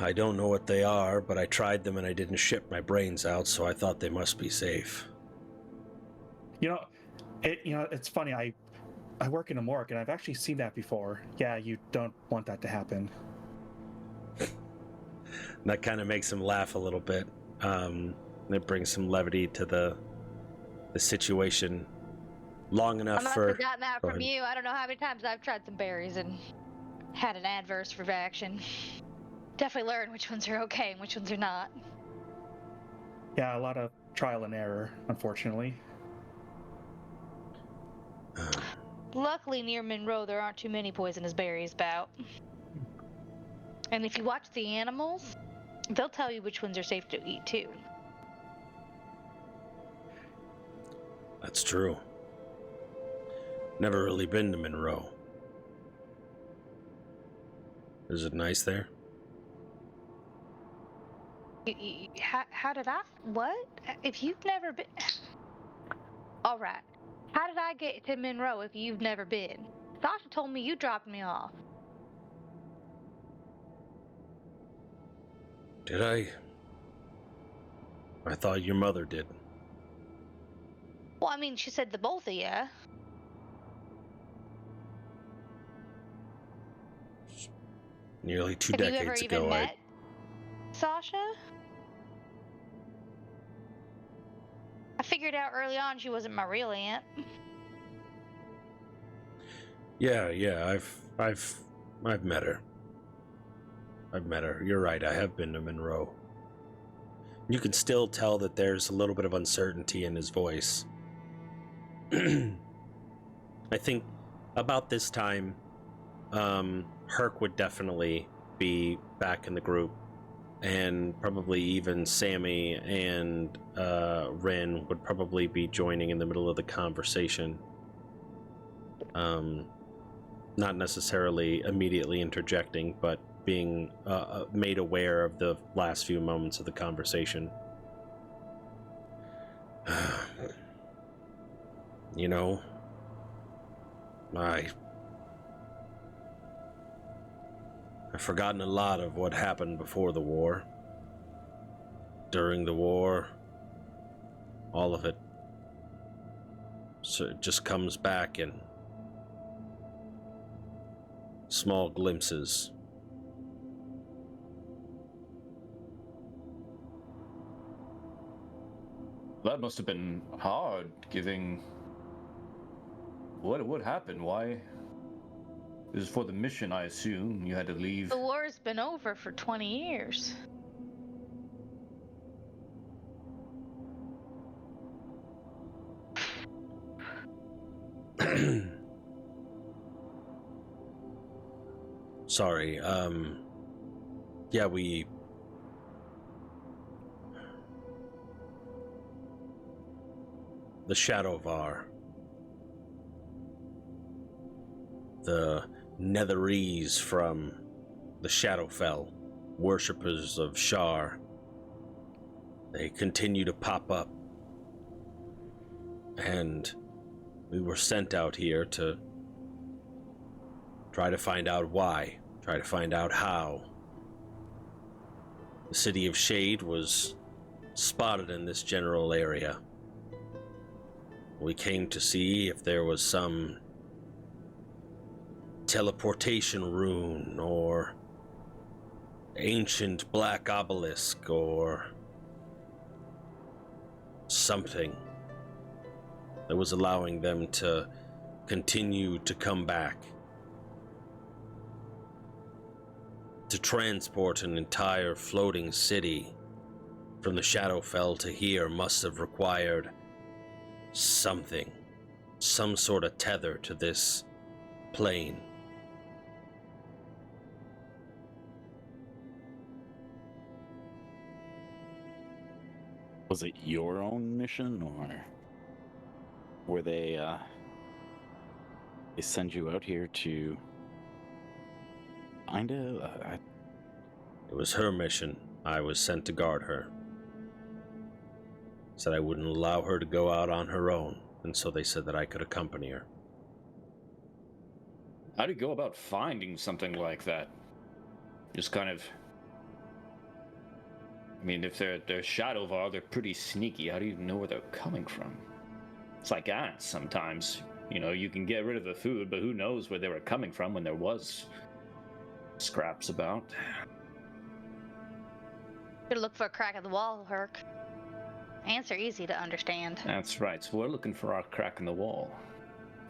S1: I don't know what they are, but I tried them and I didn't ship my brains out, so I thought they must be safe.
S5: It's funny. I work in a morgue, and I've actually seen that before. Yeah, you don't want that to happen.
S1: That kind of makes him laugh a little bit. It brings some levity to the situation. Long enough
S2: I must
S1: for...
S2: have gotten that
S1: Go
S2: from
S1: ahead.
S2: you. I don't know how many times I've tried some berries and had an adverse reaction. Definitely learn which ones are okay and which ones are not.
S5: Yeah, a lot of trial and error, unfortunately.
S2: Luckily, near Monroe, there aren't too many poisonous berries about. And if you watch the animals, they'll tell you which ones are safe to eat, too.
S1: That's true. Never really been to Monroe. Is it nice there?
S2: How did I... What? If you've never been... All right. How did I get to Monroe if you've never been? Sasha told me you dropped me off.
S1: Did I? I thought your mother did.
S2: Well, I mean, she said the both of you.
S1: Nearly two
S2: Have you ever
S1: decades
S2: even
S1: ago,
S2: met Sasha? I figured out early on she wasn't my real aunt.
S1: Yeah, I've met her. I've met her. You're right, I have been to Monroe. You can still tell that there's a little bit of uncertainty in his voice. I think about this time, Herc would definitely be back in the group, and probably even Sammy and Ren would probably be joining in the middle of the conversation. Not necessarily immediately interjecting, but being made aware of the last few moments of the conversation. You know, I've forgotten a lot of what happened before the war. During the war, all of it. So it just comes back in small glimpses.
S3: That must have been hard, giving... What happened? Why? This is for the mission, I assume. You had to leave.
S2: The war's been over for 20 years.
S1: Sorry, yeah, the Shadowvar, the Netherese from the Shadowfell, worshippers of Shar, they continue to pop up, and we were sent out here to try to find out why, try to find out how. The City of Shade was spotted in this general area. We came to see if there was some teleportation rune or ancient black obelisk or something that was allowing them to continue to come back To transport an entire floating city from the Shadowfell to here must have required something, some sort of tether to this plane.
S6: Was it your own mission, or were they send you out here to find a?
S1: It was her mission. I was sent to guard her. Said I wouldn't allow her to go out on her own, and so they said that I could accompany her.
S4: How do you go about finding something like that? Just kind of... I mean, if they're Shadowvar, they're pretty sneaky. How do you know where they're coming from? It's like ants sometimes. You know, you can get rid of the food, but who knows where they were coming from when there was scraps about.
S2: Could look for a crack in the wall, Herc. Ants are easy to understand.
S4: That's right. So we're looking for our crack in the wall.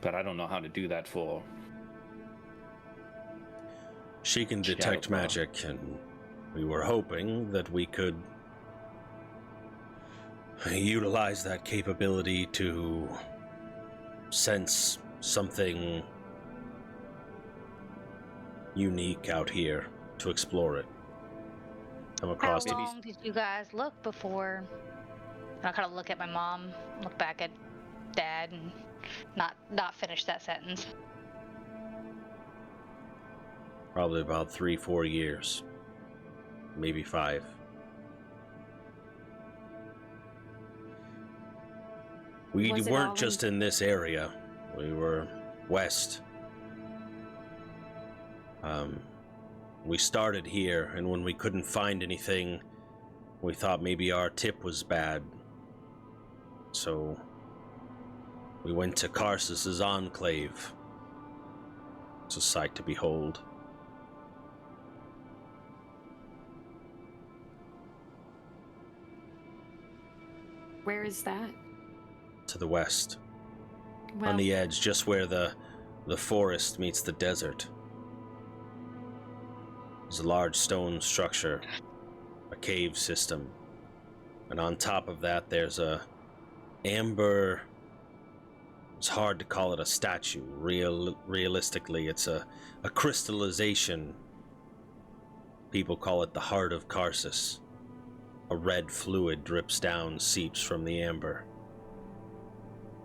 S4: But I don't know how to do that for...
S1: She can detect
S4: Shadowfell.
S1: magic, and we were hoping that we could utilize that capability to sense something unique out here, to explore it. Come
S2: How
S1: across
S2: long did you guys look before? And I kind of look at my mom, look back at Dad, and not finish that sentence.
S1: probably about 3-4 years, maybe 5. We
S7: Was it
S1: weren't
S7: all
S1: just in this area. We were west. We started here, and when we couldn't find anything, we thought maybe our tip was bad. So we went to Karsus's enclave. It's a sight to behold.
S7: Where is that?
S1: To the west.
S7: Well,
S1: On the edge, just where the forest meets the desert. There's a large stone structure, a cave system, and on top of that there's a amber... It's hard to call it a statue. Realistically, it's a crystallization. People call it the heart of Karsus. A red fluid drips down, seeps from the amber.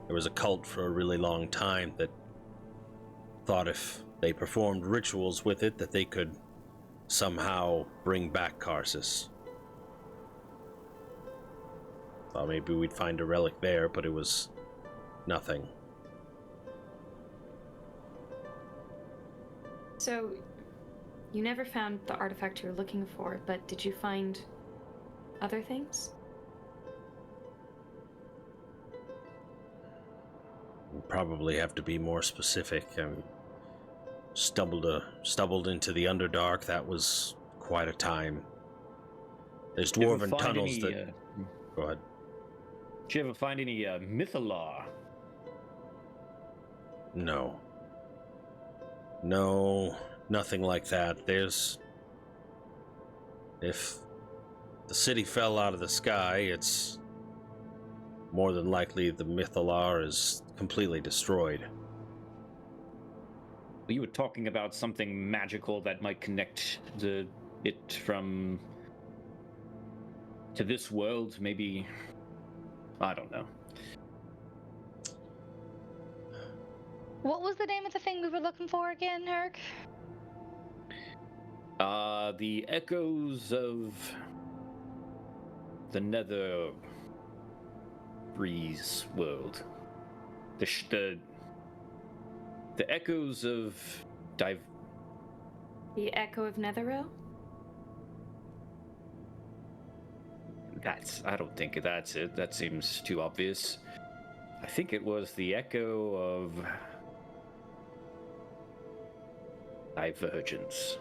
S1: There was a cult for a really long time that thought if they performed rituals with it that they could somehow bring back Karsus. Thought maybe we'd find a relic there, but it was nothing.
S7: so you never found the artifact you were looking for, but did you find other things?
S1: We'll probably have to be more specific. Stumbled into the Underdark. That was quite a time. There's
S4: Did you ever
S1: dwarven
S4: find
S1: tunnels
S4: any,
S1: that... Go ahead.
S4: Did you ever find any mythalar?
S1: No, nothing like that. If the city fell out of the sky, it's more than likely the mythalar is completely destroyed.
S4: You were talking about something magical that might connect it from to this world, maybe. I don't know.
S2: What was the name of the thing we were looking for again, Herc?
S4: The echoes of the Nether Breeze world. The echoes of
S7: The Echo of Netheril?
S4: I don't think that's it. That seems too obvious. I think it was the echo of Divergence.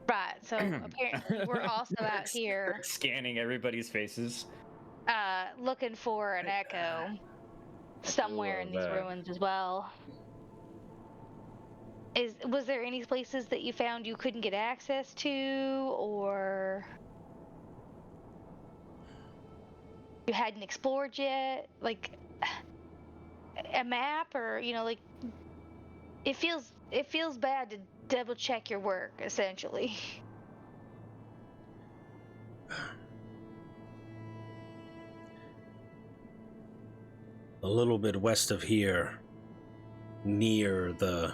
S2: Right, so apparently we're also out here
S4: Scanning everybody's faces.
S2: looking for an echo somewhere in these
S4: love that.
S2: ruins as well. Was there any places that you found you couldn't get access to, or you hadn't explored yet? Like a map, or like it feels bad to double check your work, essentially.
S1: A little bit west of here, near the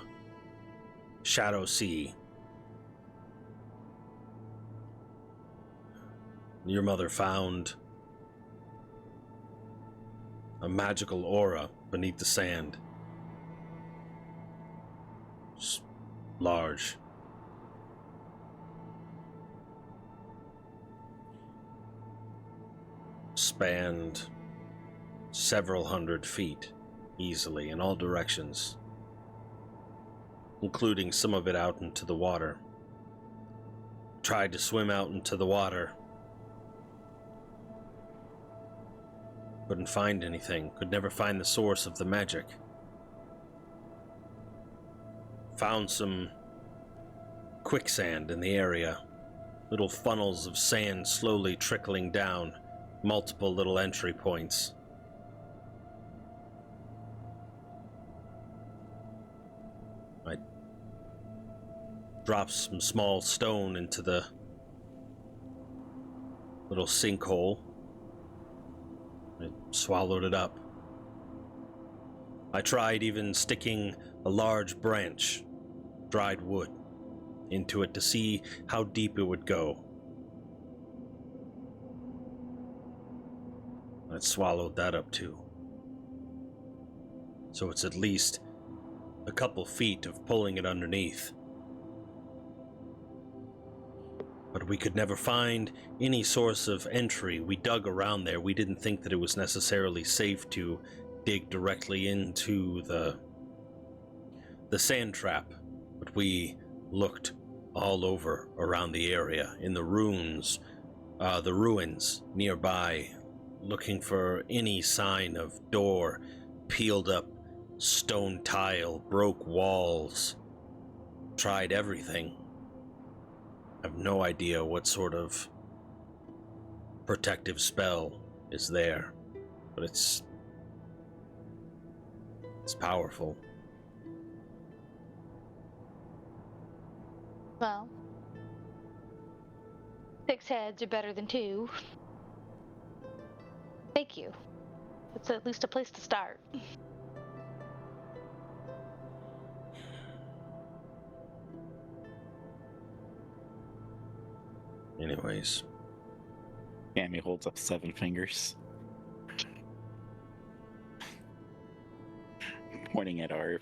S1: Shadow Sea, your mother found a magical aura beneath the sand. Just large. Spanned several hundred feet easily in all directions, including some of it out into the water. Tried to swim out into the water. Couldn't find anything. Could never find the source of the magic. Found some quicksand in the area. Little funnels of sand slowly trickling down. Multiple little entry points. I dropped some small stone into the little sinkhole. I swallowed it up. I tried even sticking a large branch, dried wood, into it to see how deep it would go. I swallowed that up too. So it's at least a couple feet of pulling it underneath. But we could never find any source of entry. We dug around there. We didn't think that it was necessarily safe to dig directly into the sand trap, but we looked all over around the area, in the ruins nearby, looking for any sign of door, peeled up stone tile, broke walls. Tried everything. I have no idea what sort of protective spell is there, but it's powerful.
S2: Well, 6 heads are better than 2. Thank you. It's at least a place to start.
S1: Anyways.
S6: Cammy holds up 7 fingers. Pointing at Arv.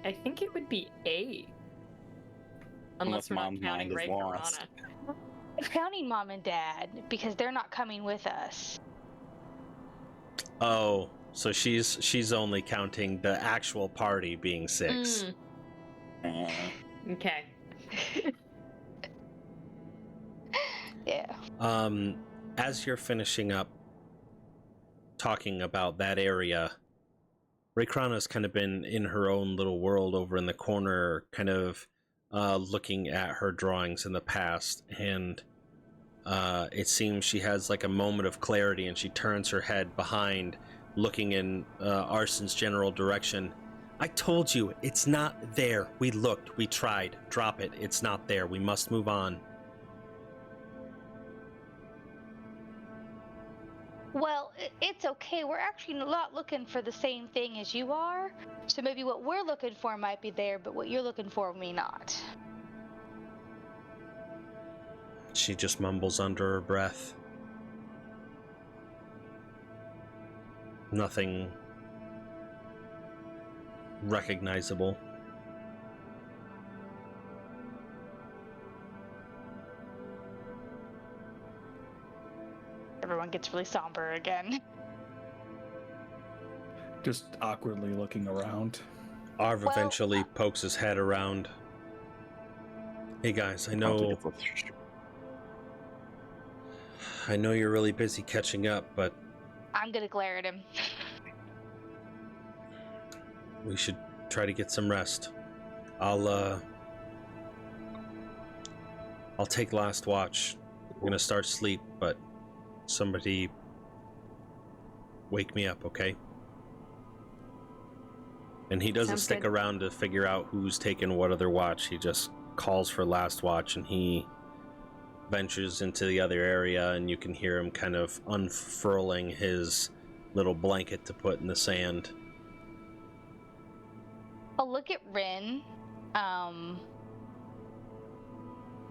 S7: I think it would be 8. Unless we're not
S6: Mom's
S7: counting
S6: mind is
S7: Ray
S6: lost.
S7: Corona.
S2: I'm counting Mom and Dad because they're not coming with us.
S1: Oh, so she's only counting the actual party being 6.
S7: Okay.
S2: Yeah.
S1: As you're finishing up talking about that area, Raykrana's kind of been in her own little world over in the corner, kind of looking at her drawings in the past, and it seems she has like a moment of clarity, and she turns her head behind, looking in Arson's general direction. I told you, it's not there. We looked, we tried. Drop it. It's not there. We must move on.
S2: Well, it's okay. We're actually not looking for the same thing as you are. So maybe what we're looking for might be there, but what you're looking for may not.
S1: She just mumbles under her breath. Nothing recognizable.
S2: Everyone gets really somber again.
S5: Just awkwardly looking around.
S1: Arv
S2: Well,
S1: eventually pokes his head around. Hey guys, I know you're really busy catching up, but
S2: I'm gonna glare at him.
S1: We should try to get some rest. I'll take last watch. I'm gonna start sleep, but somebody wake me up, okay? And he doesn't
S7: Sounds
S1: stick
S7: good.
S1: around to figure out who's taken what other watch. He just calls for last watch, and he ventures into the other area, and you can hear him kind of unfurling his little blanket to put in the sand.
S2: I'll look at Rin, and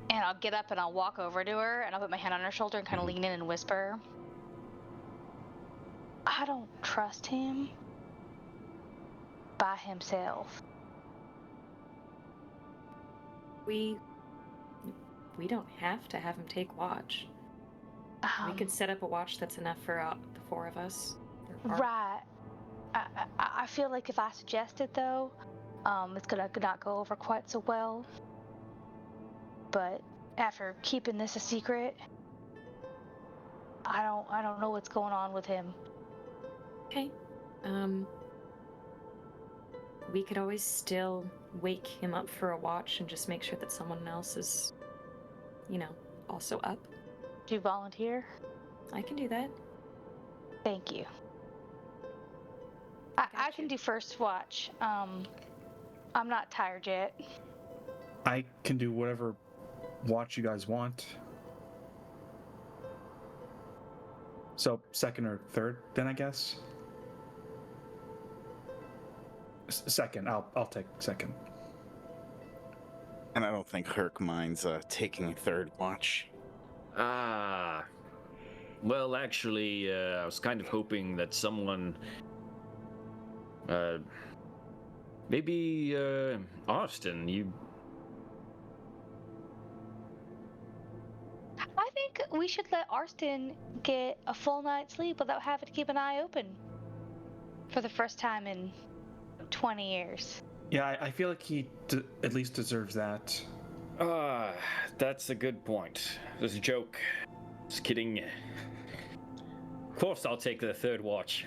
S2: I'll get up and I'll walk over to her and I'll put my hand on her shoulder and kind of lean in and whisper, I don't trust him by himself.
S7: We don't have to have him take watch. We could set up a watch that's enough for the four of us.
S2: Right. I feel like if I suggest it though, it's gonna not go over quite so well. But after keeping this a secret, I don't know what's going on with him.
S7: Okay. We could always still wake him up for a watch and just make sure that someone else is, also up.
S2: Do you volunteer?
S7: I can do that.
S2: Thank you. I can do first watch. I'm not tired yet.
S5: I can do whatever watch you guys want. So second or third, then I guess. Second. I'll take second.
S6: And I don't think Herc minds taking third watch.
S4: Ah. Well, actually, I was kind of hoping that someone... maybe, Austin, you...
S2: I think we should let Arston get a full night's sleep without having to keep an eye open for the first time in 20 years.
S5: Yeah, I feel like he at least deserves that.
S4: Ah, that's a good point. It was a joke. Just kidding. Of course I'll take the third watch.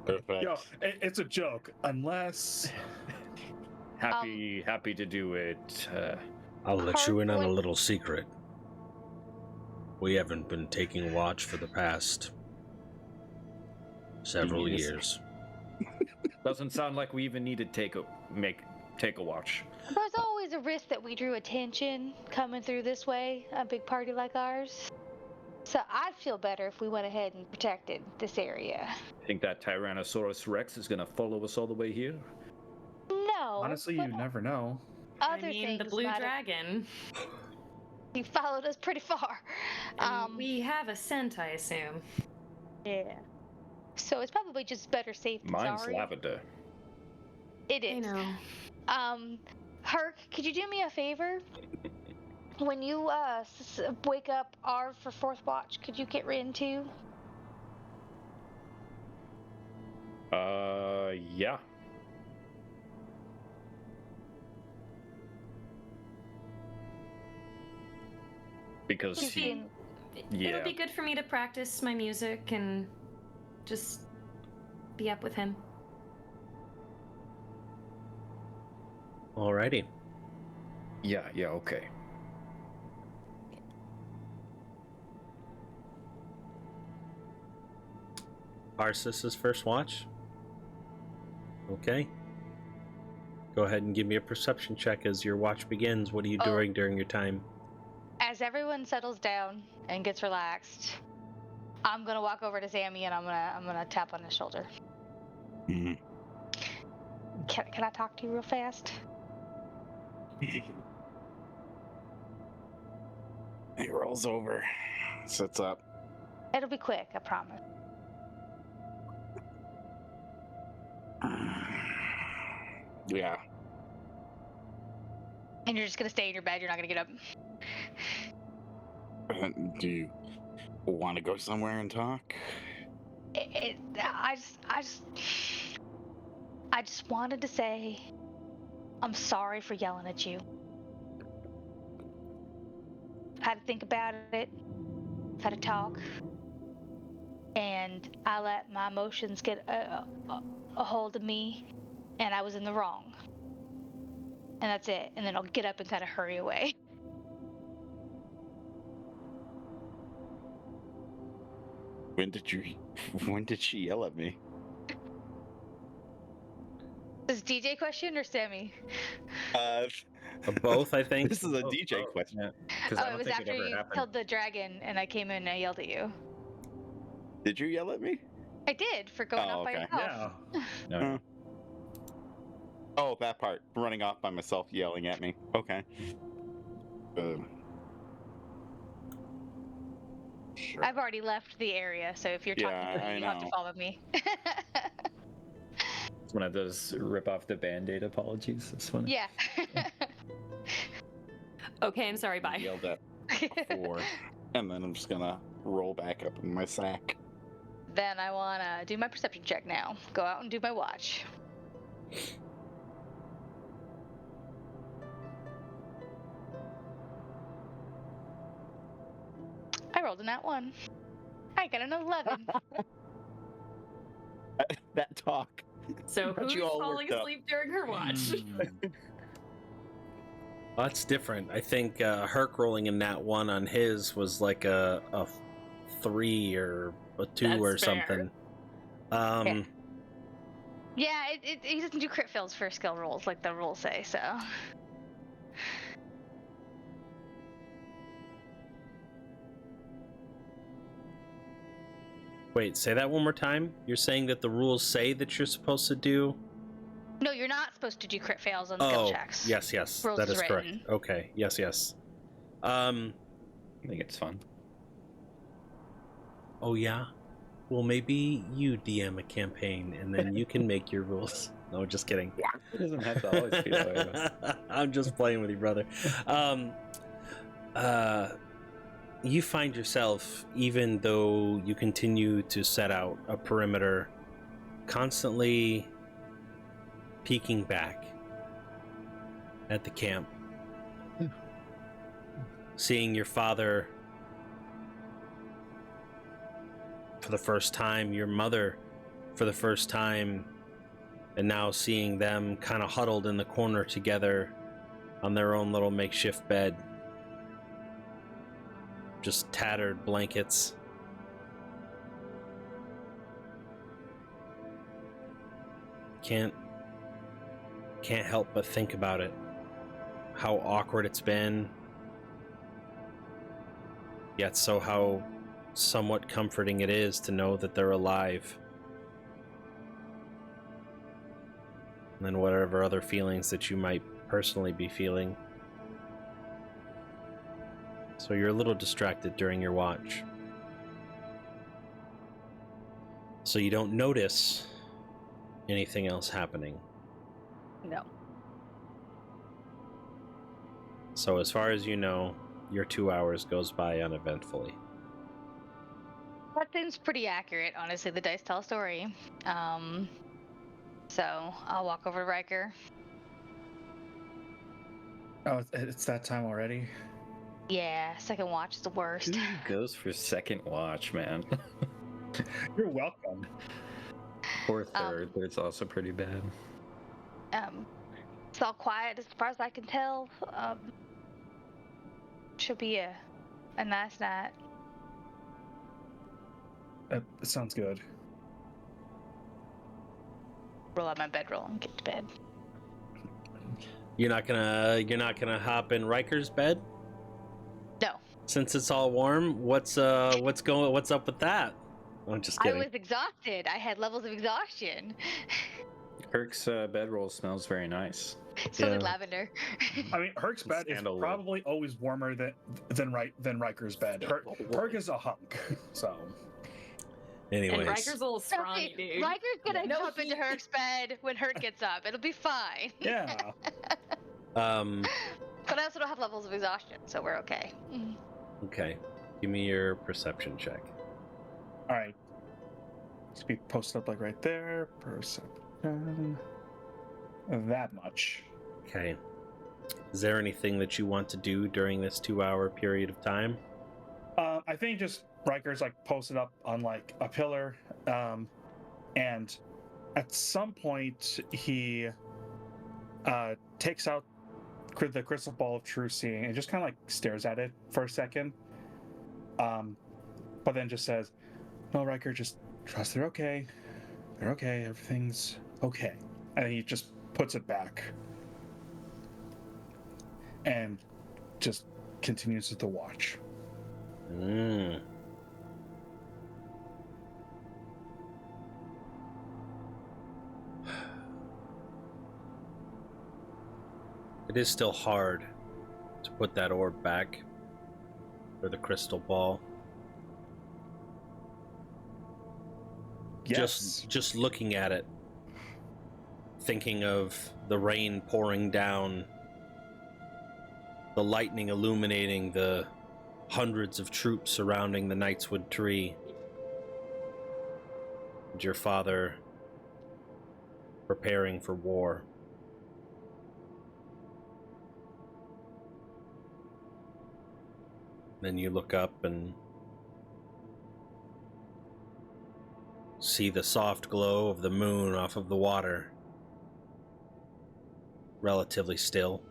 S6: Perfect.
S5: Yo, it's a joke, unless...
S4: Happy to do it.
S1: I'll let you in on a
S2: Hardwood-
S1: little secret. We haven't been taking watch for the past several years.
S4: Doesn't sound like we even need to take a watch.
S2: There's always a risk that we drew attention coming through this way, a big party like ours. So I'd feel better if we went ahead and protected this area.
S4: Think that Tyrannosaurus Rex is gonna follow us all the way here?
S2: No.
S5: Honestly, you never know.
S2: Other
S7: I mean,
S2: things
S7: the blue
S2: might have-
S7: dragon.
S2: He followed us pretty far.
S7: And we have a scent, I assume.
S2: Yeah. So it's probably just better safe than
S4: Mine's
S2: sorry.
S4: lavender.
S2: It
S7: I
S2: is.
S7: know.
S2: Herc, could you do me a favor? When you wake up Arv for fourth watch, could you get Rin too?
S4: Yeah. Because
S2: He's
S4: he...
S2: being-
S4: Yeah.
S7: It'll be good for me to practice my music and just be up with him.
S1: Alrighty.
S4: Yeah, okay.
S1: Arcis's first watch. Okay. Go ahead and give me a perception check as your watch begins. What are you
S2: Oh.
S1: doing during your time?
S2: As everyone settles down and gets relaxed, I'm gonna walk over to Sammy and I'm gonna tap on his shoulder.
S6: Mhm.
S2: Can I talk to you real fast?
S6: He rolls over, sits up.
S2: It'll be quick, I promise.
S6: Yeah.
S2: And you're just gonna stay in your bed. You're not gonna get up.
S6: Do you want to go somewhere and talk?
S2: I just wanted to say, I'm sorry for yelling at you. I had to think about it. Had to talk. And I let my emotions get a hold of me. and I was in the wrong. And that's it. And then I'll get up and kind of hurry away.
S6: When did she yell at me?
S2: Is DJ question or Sammy?
S1: Both, I think.
S6: This is a DJ question.
S4: Yeah, because
S2: Oh,
S4: I
S2: it
S4: don't
S2: was
S4: think
S2: after
S4: it ever
S2: you
S4: happened.
S2: killed the dragon and I came in and I yelled at you.
S6: Did you yell at me?
S2: I did, for going
S6: Oh,
S2: off by
S6: okay.
S2: yourself.
S5: Yeah.
S4: No.
S6: Oh, that part. Running off by myself, yelling at me. Okay. Sure.
S2: I've already left the area, so if you're talking
S6: Yeah,
S2: to me,
S6: I
S2: you have to
S6: know.
S2: follow me.
S4: It's one of those rip off the band-aid apologies. It's funny.
S2: Yeah.
S7: Okay, I'm sorry, bye.
S6: Yelled at before, and then I'm just gonna roll back up in my sack.
S2: Then I want to do my perception check now. Go out and do my watch. I rolled a nat 1. I got an 11.
S6: That talk.
S7: So
S6: Got
S7: who's
S6: you all
S7: falling
S6: worked up.
S7: asleep during her watch?
S1: Well, that's different. I think Herc rolling in that one on his was like a 3 or a 2
S7: That's
S1: or
S7: fair.
S1: something.
S2: Okay. Yeah, he doesn't do crit fails for skill rolls like the rules say, so.
S1: Wait, say that one more time. You're saying that the rules say that you're supposed to do.
S2: No, you're not supposed to do crit fails on skill
S1: Oh,
S2: checks.
S1: yes,
S2: Rules
S1: that
S2: is
S1: is correct.
S2: written.
S1: Okay, yes.
S4: I think it's fun.
S1: Oh yeah. Well, maybe you DM a campaign and then you can make your rules. No, just kidding.
S4: It doesn't have to always be like that.
S1: I'm just playing with you, brother. You find yourself, even though you continue to set out a perimeter, constantly peeking back at the camp, seeing your father for the first time, your mother for the first time, and now seeing them kind of huddled in the corner together on their own little makeshift bed. Just tattered blankets. Can't help but think about it. How awkward it's been. Yet so how somewhat comforting it is to know that they're alive. And whatever other feelings that you might personally be feeling. So you're a little distracted during your watch. So you don't notice anything else happening.
S2: No.
S1: So as far as you know, your 2 hours goes by uneventfully.
S2: That seems pretty accurate, honestly. The dice tell a story. So I'll walk over to Riker.
S5: Oh, it's that time already.
S2: Yeah, second watch is the worst.
S4: Who goes for second watch, man?
S5: You're welcome.
S4: Or third. Third's also pretty bad.
S2: It's all quiet as far as I can tell. Should be a nice night.
S5: It sounds good.
S2: Roll out my bedroll and get to bed.
S1: You're not gonna hop in Riker's bed?
S2: No.
S1: Since it's all warm, what's up with that? I'm just
S2: I
S1: kidding.
S2: was exhausted. I had levels of exhaustion.
S4: Herc's bedroll smells very nice.
S2: So
S1: Yeah.
S2: did lavender.
S5: I mean, Herc's bed is
S4: Sandalwood.
S5: probably always warmer than Riker's bed. Herc is a hunk, so.
S1: Anyways,
S7: And Riker's a little scrawny, dude.
S2: Riker's gonna
S7: No
S2: jump into
S7: heat.
S2: Herc's bed when Herc gets up. It'll be fine.
S5: Yeah.
S2: But I also don't have levels of exhaustion, so we're okay.
S1: okay. Give me your perception check.
S5: All right. Let's be posted up like right there. Perception. That much.
S1: Okay. Is there anything that you want to do during this 2-hour period of time?
S5: I think just Riker's like posted up on like a pillar, and At some point, he takes out the crystal ball of true seeing and just kind of like stares at it for a second. But then just says, "No, Riker, just trust they're okay. They're okay. Everything's okay." And he just puts it back and just continues with the watch.
S1: Mm. It is still hard to put that orb back, or the crystal ball.
S5: Yes.
S1: Just looking at it, thinking of the rain pouring down, the lightning illuminating the hundreds of troops surrounding the Knightswood tree, and your father preparing for war. Then you look up and see the soft glow of the moon off of the water. Relatively still.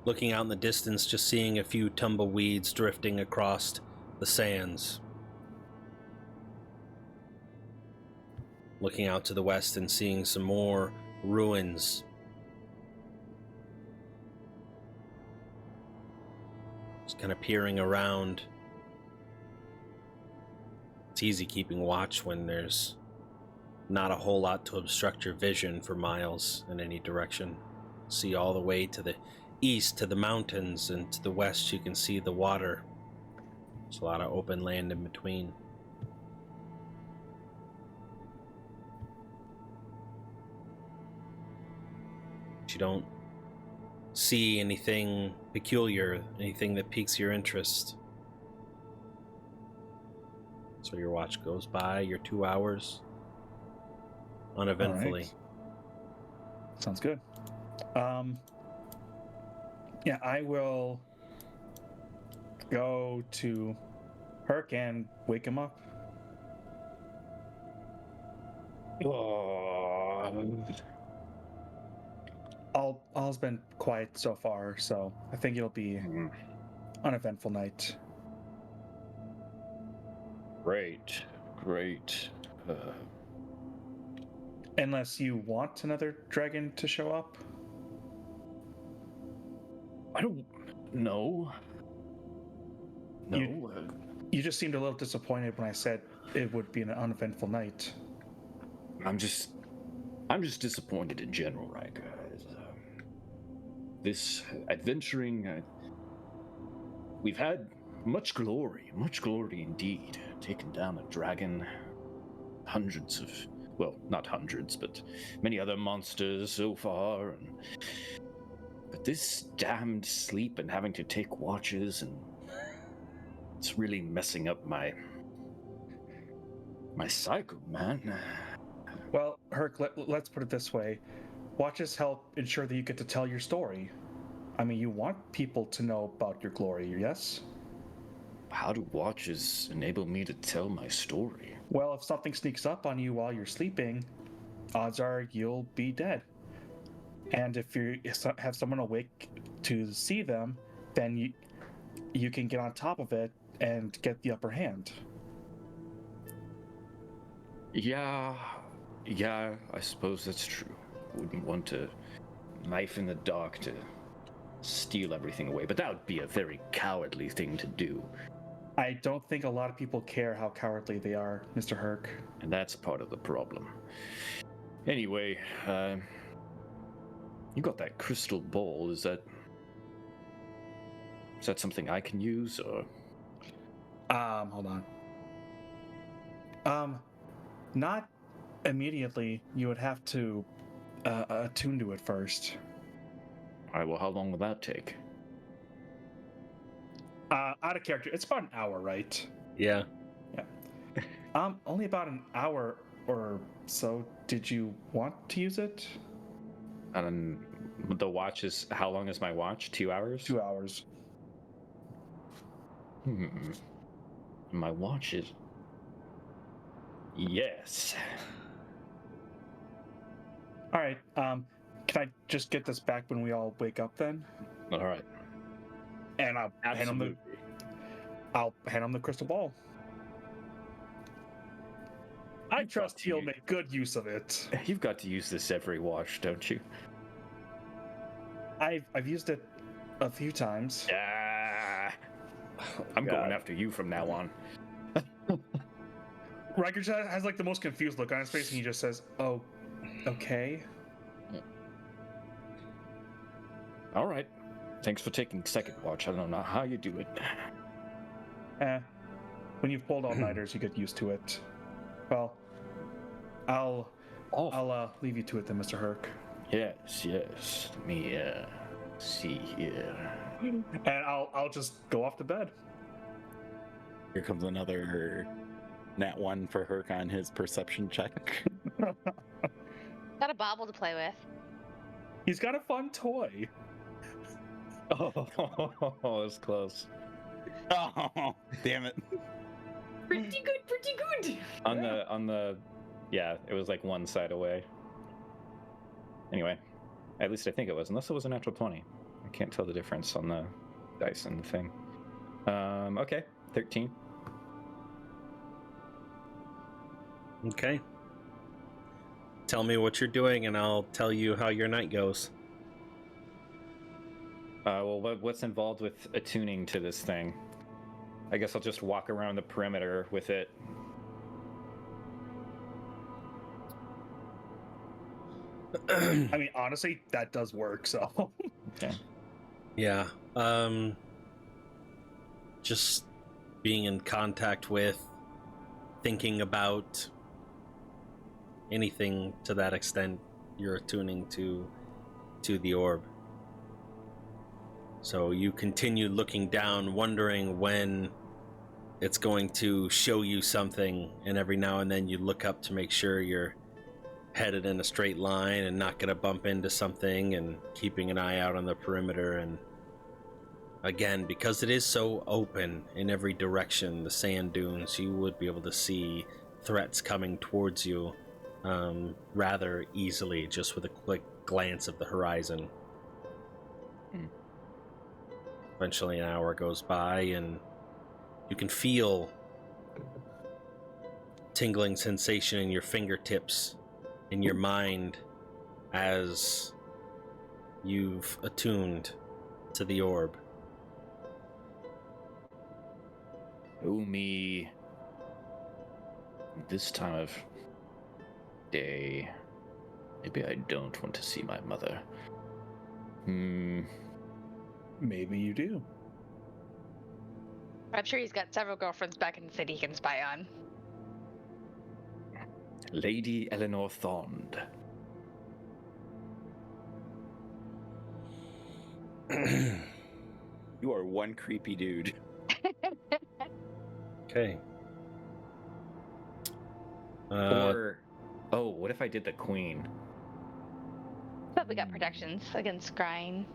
S1: Looking out in the distance, just seeing a few tumbleweeds drifting across the sands. Looking out to the west and seeing some more ruins. Just kind of peering around. It's easy keeping watch when there's not a whole lot to obstruct your vision for miles in any direction. See all the way to the east, to the mountains, and to the west you can see the water. There's a lot of open land in between. But you don't see anything peculiar, anything that piques your interest. So your watch goes by, your 2 hours, uneventfully.
S5: Right. Sounds good. Yeah, I will go to Herc and wake him up. All's been quiet so far, so I think it'll be an uneventful night.
S4: Great.
S5: Unless you want another dragon to show up.
S4: I don't know. No.
S5: You just seemed a little disappointed when I said it would be an uneventful night.
S4: I'm just disappointed in general, right, guys? This adventuring, we've had much glory indeed. Taken down a dragon, hundreds of, well, not hundreds, but many other monsters so far, but this damned sleep and having to take watches, and it's really messing up my cycle, man.
S5: Well, Herc, let's put it this way. Watches help ensure that you get to tell your story. I mean, you want people to know about your glory, yes?
S4: How do watches enable me to tell my story?
S5: Well, if something sneaks up on you while you're sleeping, odds are you'll be dead. And if you have someone awake to see them, then you can get on top of it and get the upper hand.
S4: Yeah, I suppose that's true. Wouldn't want to knife in the dark to steal everything away, but that would be a very cowardly thing to do.
S5: I don't think a lot of people care how cowardly they are, Mr. Herc.
S4: And that's part of the problem. Anyway, you got that crystal ball. Is that something I can use, or?
S5: Hold on. Not immediately. You would have to attune to it first.
S4: All right, well, how long will that take?
S5: Out of character, it's about an hour, right?
S1: Yeah.
S5: Only about an hour or so. Did you want to use it?
S3: And the watch is, how long is my watch? 2 hours?
S5: 2 hours.
S4: My watch is... Yes.
S5: All right. Can I just get this back when we all wake up then?
S4: All right.
S5: And I'll hand him the crystal ball. I trust he'll make good use of it.
S4: You've got to use this every watch, don't you?
S5: I've used it a few times.
S4: I'm going after you from now on.
S5: Riker just has like the most confused look on his face, and he just says, "Oh, okay."
S4: All right. Thanks for taking second watch. I don't know how you do it.
S5: When you've pulled all-nighters, you get used to it. Well, I'll leave you to it then, Mr. Herc.
S4: Yes. Let me see here.
S5: And I'll just go off to bed.
S6: Here comes another nat 1 for Herc on his perception check.
S2: Got a bauble to play with.
S5: He's got a fun toy.
S4: Oh, it's close.
S6: Oh, damn it.
S7: Pretty good.
S4: On the yeah, it was like one side away. Anyway, at least I think it was, unless it was a natural 20. I can't tell the difference on the dice and the thing. Okay, 13.
S1: Okay. Tell me what you're doing, and I'll tell you how your night goes.
S4: Well, what's involved with attuning to this thing? I guess I'll just walk around the perimeter with it.
S5: I mean, honestly, that does work, so.
S4: Okay.
S1: Yeah. Just being in contact with, thinking about anything to that extent, you're attuning to the orb. So you continue looking down, wondering when it's going to show you something, and every now and then you look up to make sure you're headed in a straight line and not going to bump into something, and keeping an eye out on the perimeter. And again, because it is so open in every direction, the sand dunes, you would be able to see threats coming towards you rather easily just with a quick glance of the horizon. Eventually an hour goes by and you can feel tingling sensation in your fingertips, in your mind, as you've attuned to the orb.
S4: Oh me. This time of day. Maybe I don't want to see my mother.
S5: Maybe you do.
S2: I'm sure he's got several girlfriends back in the city he can spy on.
S4: Lady Eleanor Thond.
S6: You are one creepy dude.
S1: Okay.
S4: Or, what if I did the queen?
S2: But we got protections against scrying.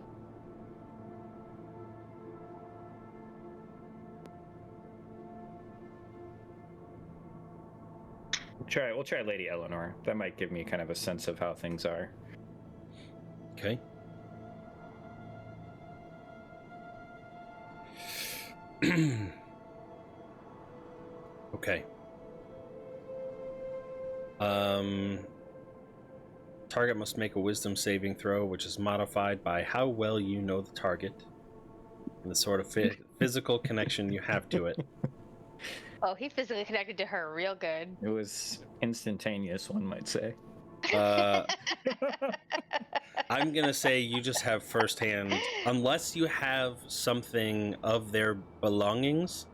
S4: We'll try Lady Eleanor. That might give me kind of a sense of how things are.
S1: Okay. Okay. Target must make a wisdom saving throw, which is modified by how well you know the target and the sort of physical connection you have to it.
S2: Oh, he physically connected to her real good.
S4: It was instantaneous, one might say.
S1: I'm gonna say you just have firsthand, unless you have something of their belongings.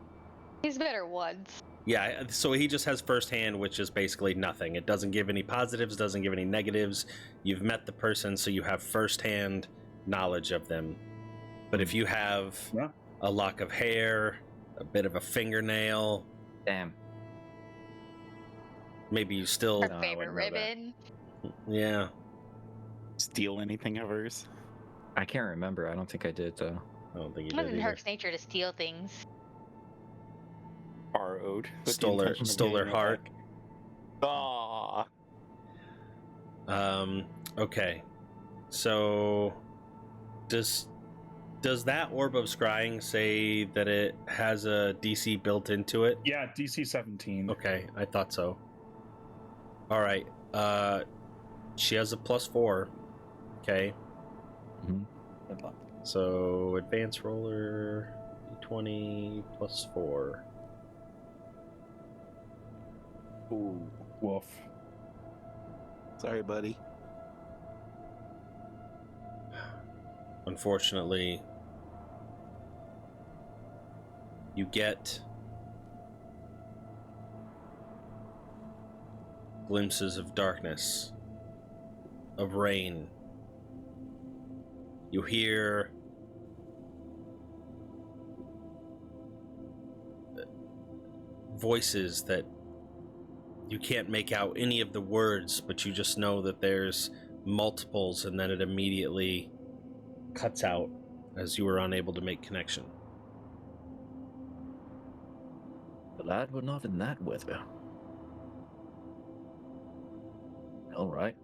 S2: He's better once.
S1: Yeah, so he just has firsthand, which is basically nothing. It doesn't give any positives, doesn't give any negatives. You've met the person, so you have firsthand knowledge of them. But if you have a lock of hair, a bit of a fingernail,
S3: Damn.
S1: maybe you still...
S2: Her favorite ribbon.
S1: Yeah.
S6: Steal anything of hers?
S3: I can't remember. I don't think I did, though.
S1: I don't think
S2: It
S1: you
S2: wasn't
S1: did
S2: in
S1: either.
S2: Herc's nature to steal things.
S6: Borrowed. with the
S1: Stole
S6: intention of
S1: her
S6: getting it
S1: heart.
S6: back. Aw.
S1: Okay. So does that orb of scrying say that it has a DC built into it?
S5: Yeah, DC 17.
S1: Okay, I thought so. All right. She has a +4. Okay. So advanced roller d20 +4.
S5: Ooh, woof.
S6: Sorry, buddy.
S1: Unfortunately, you get glimpses of darkness, of rain. You hear voices that you can't make out any of the words, but you just know that there's multiples, and then it immediately cuts out as you were unable to make connection.
S4: Glad we're not in that weather. All right.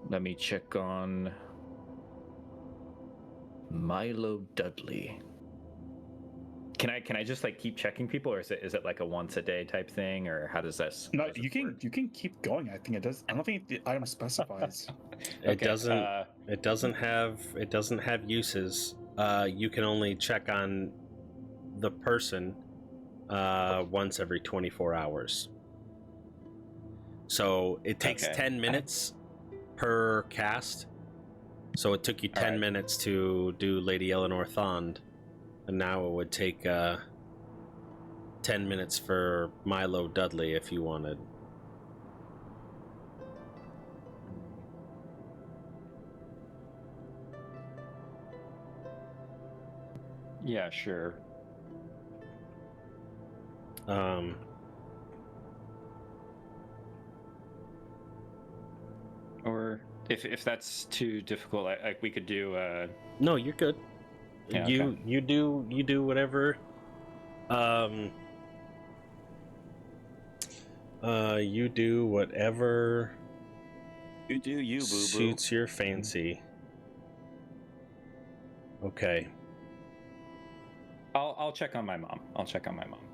S4: Let me check on Milo Dudley. Can I just like keep checking people, or is it like a once a day type thing, or how does this?
S5: No,
S4: how does
S5: you
S4: this work?
S5: can keep going. I think it does. I don't think the item specifies.
S1: It
S4: Okay,
S1: doesn't. It doesn't have uses. You can only check on the person once every 24 hours. So it takes
S3: Okay.
S1: 10 minutes per cast. So it took you 10
S3: Alright.
S1: minutes to do Lady Eleanor Thond, and now it would take 10 minutes for Milo Dudley if you wanted.
S3: Yeah, sure.
S1: Um,
S3: Or if that's too difficult, we could do.
S1: no, you're good.
S3: Yeah,
S1: You do whatever. You do whatever
S6: You do you, boo boo.
S1: suits your fancy. Okay.
S3: I'll check on my mom.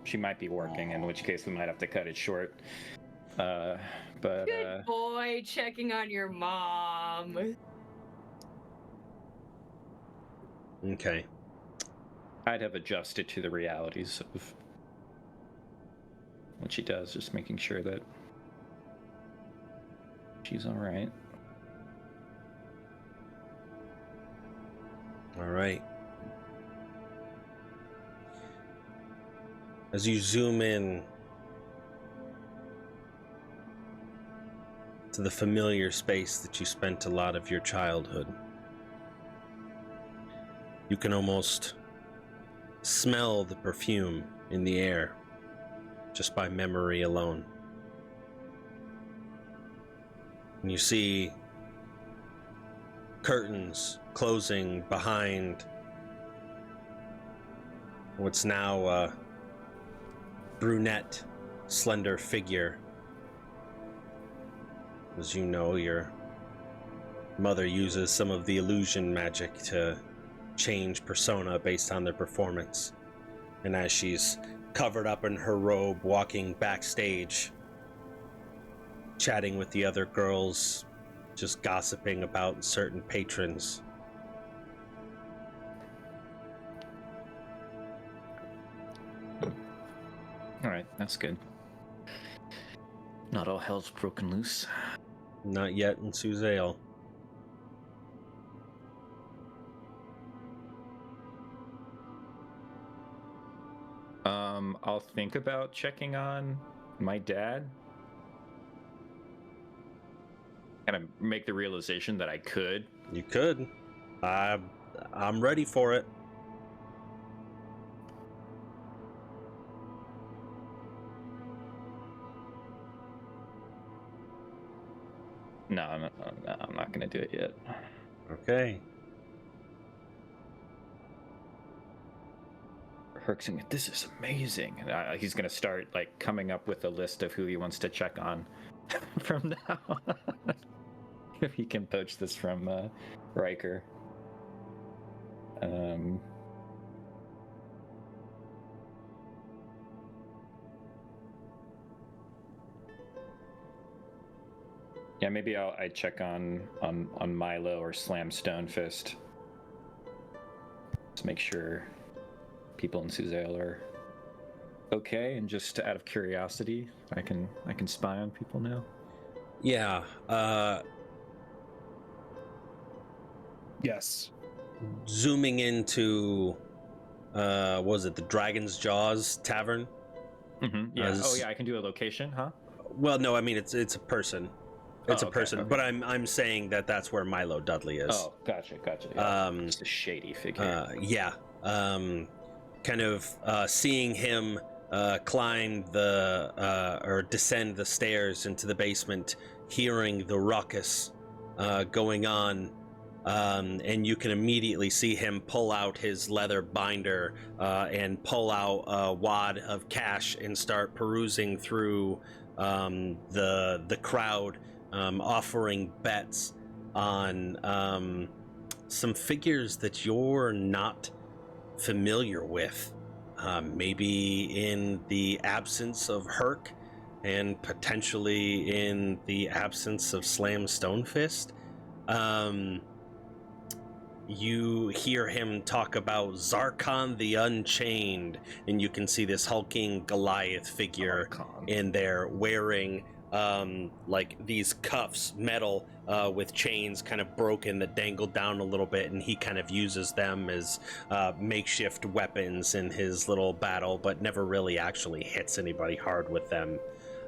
S3: She might be working, in which case we might have to cut it short. But
S7: Good boy, checking on your mom.
S1: Okay.
S3: I'd have adjusted to the realities of what she does, just making sure that she's all right.
S1: All right. As you zoom in to the familiar space that you spent a lot of your childhood, you can almost smell the perfume in the air just by memory alone. And you see curtains closing behind what's now a brunette, slender figure. As you know, your mother uses some of the illusion magic to change persona based on their performance. And as she's covered up in her robe, walking backstage, chatting with the other girls, just gossiping about certain patrons.
S3: All right, that's good.
S4: Not all hell's broken loose.
S1: Not yet in Suzale.
S3: I'll think about checking on my dad. And I make the realization that I could.
S1: You could. I'm ready for it.
S3: No, I'm not gonna do it yet.
S1: Okay.
S4: Herc's gonna, this is amazing. And he's gonna start like coming up with a list of who he wants to check on from now on. If he can poach this from Riker. Yeah, maybe I check on Milo or Slam Stonefist. Just make sure people in Suzale are okay, and just out of curiosity, I can spy on people now.
S1: Yeah.
S5: Yes.
S1: Zooming into, was it the Dragon's Jaws Tavern?
S4: Mm-hmm. Yeah.
S1: this-
S4: Oh yeah, I can do a location, huh?
S1: Well, no, I mean it's a person. It's
S4: Oh,
S1: a
S4: okay,
S1: person,
S4: okay.
S1: but I'm saying that's where Milo Dudley is.
S4: Oh, gotcha. Yeah.
S1: Um,
S4: It's a shady figure.
S1: Yeah. Kind of seeing him climb or descend the stairs into the basement, hearing the ruckus going on, and you can immediately see him pull out his leather binder and pull out a wad of cash and start perusing through the crowd, offering bets on some figures that you're not familiar with. Maybe in the absence of Herc, and potentially in the absence of Slam Stonefist. You hear him talk about Zarkon the Unchained, and you can see this hulking Goliath figure
S4: Zarkon.
S1: in there wearing like these cuffs, metal with chains kind of broken that dangle down a little bit, and he kind of uses them as makeshift weapons in his little battle, but never really actually hits anybody hard with them.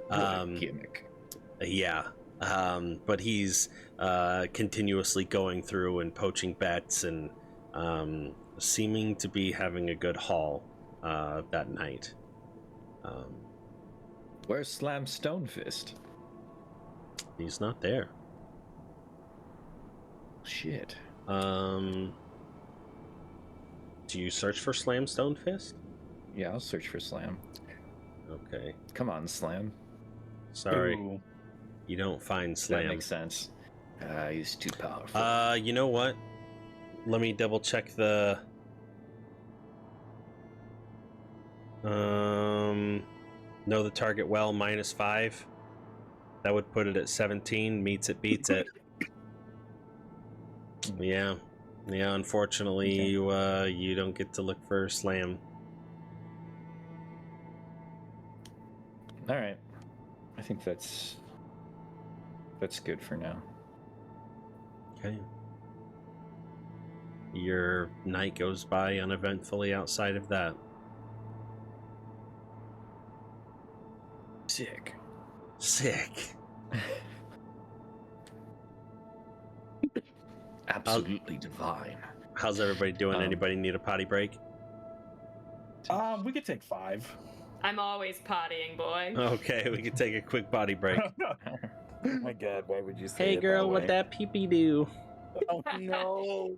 S4: What a gimmick.
S1: Yeah. But he's continuously going through and poaching bets and seeming to be having a good haul that night.
S4: Where's Slam Stonefist?
S1: He's not there.
S4: Shit.
S1: Do you search for Slam Stonefist?
S4: Yeah, I'll search for Slam.
S1: Okay.
S4: Come on, Slam.
S1: Sorry.
S5: Ooh.
S1: You don't find
S4: That
S1: Slam.
S4: makes sense. He's too powerful.
S1: You know what? Let me double check the know the target well, -5. That would put it at 17. Meets it, beats it. Yeah. Unfortunately,
S4: Okay.
S1: you don't get to look for Slam.
S4: All right. I think that's good for now.
S1: Okay. Your night goes by uneventfully outside of that.
S4: Sick. Absolutely divine.
S1: How's everybody doing? Anybody need a potty break?
S5: We could take 5.
S7: I'm always pottying, boy.
S1: Okay, we can take a quick potty break.
S6: Oh my god, why would you say
S1: Hey
S6: it
S1: girl,
S6: that
S1: what
S6: way?
S1: that pee-pee do?
S6: Oh no.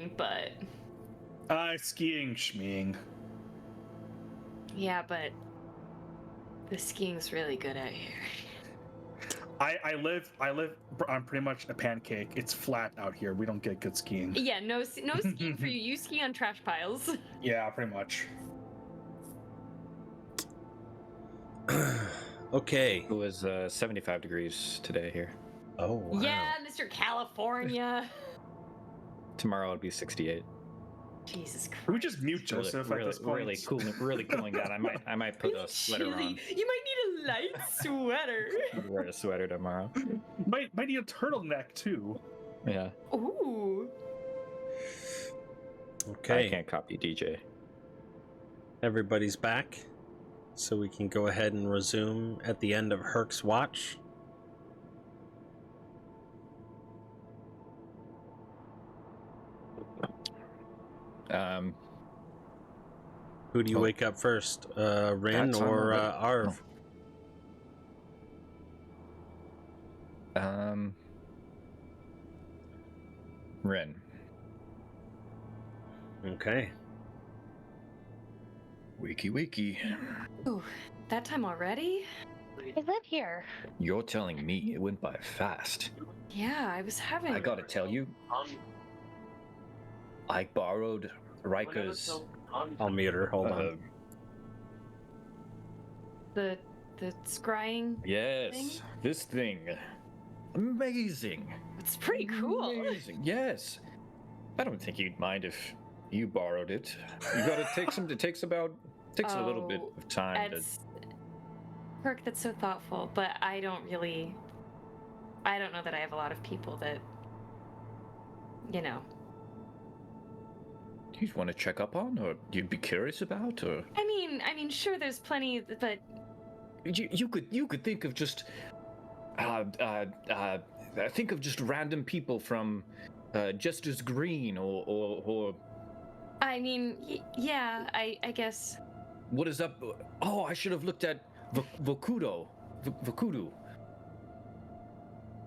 S7: skiing, but
S5: Skiing, schmeeing.
S7: yeah, but the skiing's really good out here.
S5: I live on pretty much a pancake. It's flat out here. We don't get good skiing.
S7: Yeah, no skiing for you. You ski on trash piles.
S5: Yeah, pretty much.
S1: Okay.
S3: It was 75 degrees today here.
S1: Oh, wow.
S7: Yeah, Mr. California.
S3: Tomorrow it'll be 68.
S7: Jesus Christ.
S5: Can we just mute Joseph at this point?
S3: Really cooling down. I might put a sweater on.
S7: You might need a light sweater.
S3: Wear a sweater tomorrow.
S5: Might need a turtleneck too.
S3: Yeah.
S7: Ooh.
S1: Okay.
S3: I can't copy DJ.
S1: Everybody's back. So we can go ahead and resume at the end of Herc's watch. Who do you wake up first? Rin
S3: That's
S1: or
S3: on
S1: Arv?
S3: Ren.
S1: Okay.
S3: Wakey.
S7: Ooh, that time already?
S2: I live here.
S3: You're telling me it went by fast.
S7: Yeah, I was having.
S3: I gotta tell you, I borrowed Riker's.
S1: I'll mute her. Hold on.
S7: the scrying.
S3: Yes,
S7: thing?
S3: this thing. Amazing.
S7: It's pretty cool.
S3: Amazing. Yes. I don't think you'd mind if you borrowed it. You gotta take some. It takes a little bit of time to.
S7: Herc, that's so thoughtful, but I don't know that I have a lot of people that, you know.
S3: Do you want to check up on, or you'd be curious about, or?
S7: I mean, sure, there's plenty, but
S3: You could think of just think of just random people from Jester's Green or
S7: I mean, yeah, I guess.
S3: what is up? Oh, I should have looked at Vokudo. Vokudu.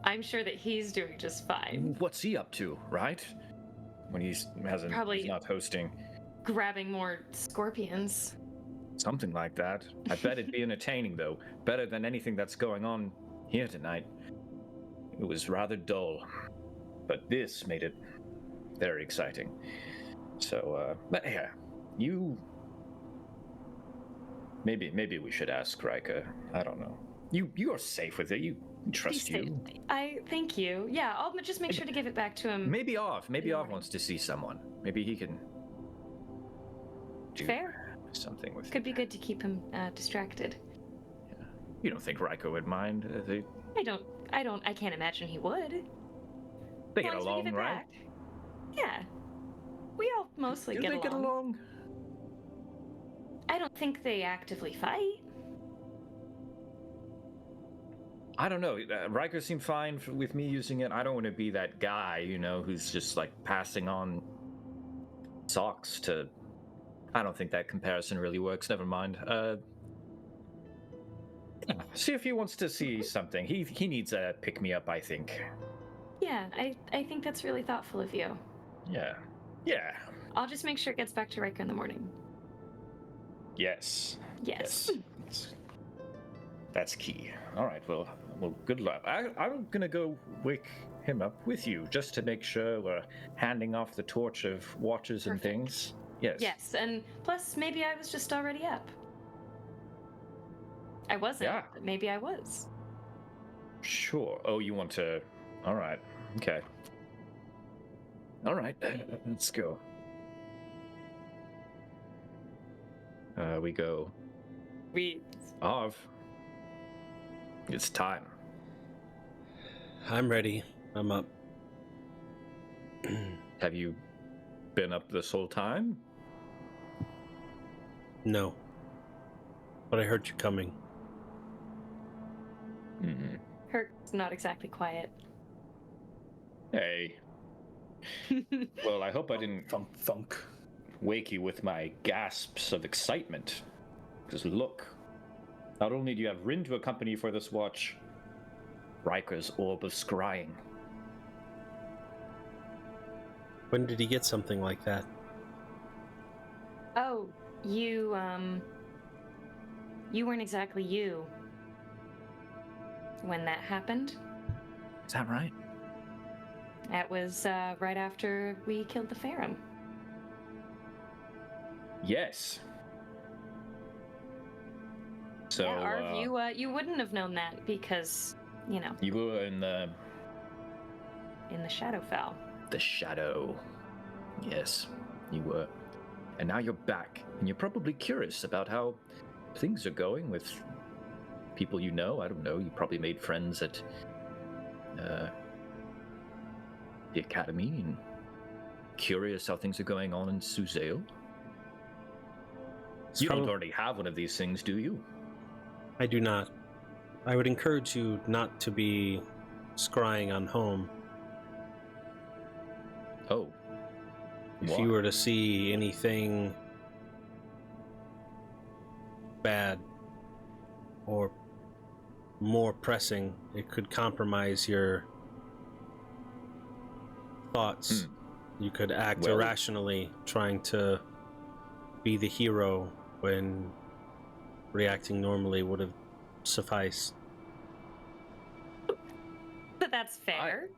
S7: I'm sure that he's doing just fine.
S3: What's he up to, right? When he's not hosting.
S7: Grabbing more scorpions.
S3: Something like that. I bet it'd be entertaining, though. Better than anything that's going on here tonight. It was rather dull, but this made it very exciting. So, but yeah, maybe we should ask Riker. I don't know. You are safe with it. You trust you.
S7: I thank you. Yeah, I'll just make sure to give it back to him.
S3: Maybe Arv wants to see someone. Maybe he can do
S7: Fair.
S3: something with.
S7: Could be good to keep him distracted.
S3: Yeah. You don't think Riker would mind?
S7: I can't imagine he would.
S3: They
S7: As
S3: get
S7: long as we
S3: along,
S7: give it
S3: right?
S7: back. Yeah. We all mostly
S3: Do
S7: get
S3: they
S7: along.
S3: get along?
S7: I don't think they actively fight.
S3: I don't know. Riker seemed fine with me using it. I don't want to be that guy, who's just like passing on socks to. I don't think that comparison really works. Never mind. See if he wants to see something. He needs a pick me up, I think.
S7: Yeah, I think that's really thoughtful of you.
S3: Yeah.
S7: I'll just make sure it gets back to Riker in the morning.
S3: Yes.
S7: Yes.
S3: That's key. All right. Well, good luck. I'm gonna go wake him up with you just to make sure we're handing off the torch of watches and
S7: Perfect.
S3: things. Yes.
S7: Yes, and plus maybe I was just already up. I wasn't,
S3: Yeah.
S7: but maybe I was.
S3: Sure. Oh, you want to? All right. Okay. All right. Let's go. We go. Arv. It's time.
S1: I'm ready. I'm up.
S3: Have you been up this whole time?
S1: No. But I heard you coming.
S3: Mm-hmm.
S7: Herc's not exactly quiet.
S3: Hey. Well, I hope I didn't
S5: Thunk.
S3: wake you with my gasps of excitement. Because look, not only do you have Rin to accompany you for this watch, Riker's orb of scrying.
S1: When did he get something like that?
S7: Oh, you weren't exactly you when that happened.
S3: Is that right?
S7: That was right after we killed the Farron.
S3: Yes. So,
S7: yeah, Arv, you wouldn't have known that because, you know,
S3: you were in the
S7: Shadowfell.
S3: the shadow. Yes, you were. And now you're back, and you're probably curious about how things are going with people you know. I don't know. You probably made friends at the academy, and curious how things are going on in Suzale. You don't already have one of these things, do you?
S1: I do not. I would encourage you not to be scrying on home.
S3: Oh.
S1: If
S3: Why?
S1: you were to see anything bad or more pressing, it could compromise your thoughts. You could act
S3: Well-
S1: irrationally, trying to be the hero when reacting normally would have sufficed.
S7: But that's fair.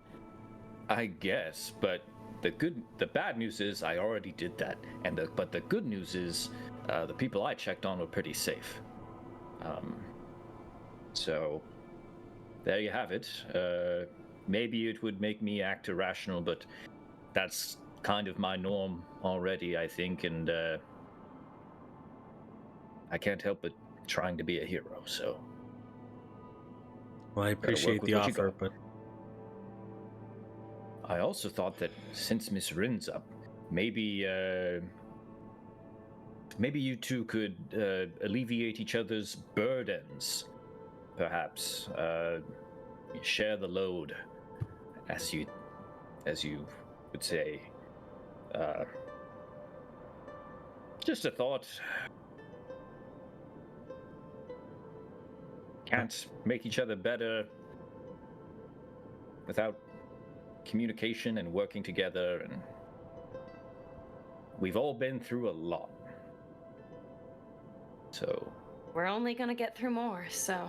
S3: I guess, but the bad news is I already did that, but the good news is the people I checked on were pretty safe. So there you have it. Maybe it would make me act irrational, but that's kind of my norm already, I think, and I can't help but trying to be a hero. So
S1: Well, I appreciate
S3: with
S1: the
S3: what you
S1: offer,
S3: got.
S1: but
S3: I also thought that since Miss Rin's up, maybe you two could alleviate each other's burdens. Perhaps share the load, as you would say. Just a thought. Can't make each other better without communication and working together, and we've all been through a lot. So
S7: We're only gonna get through more, so.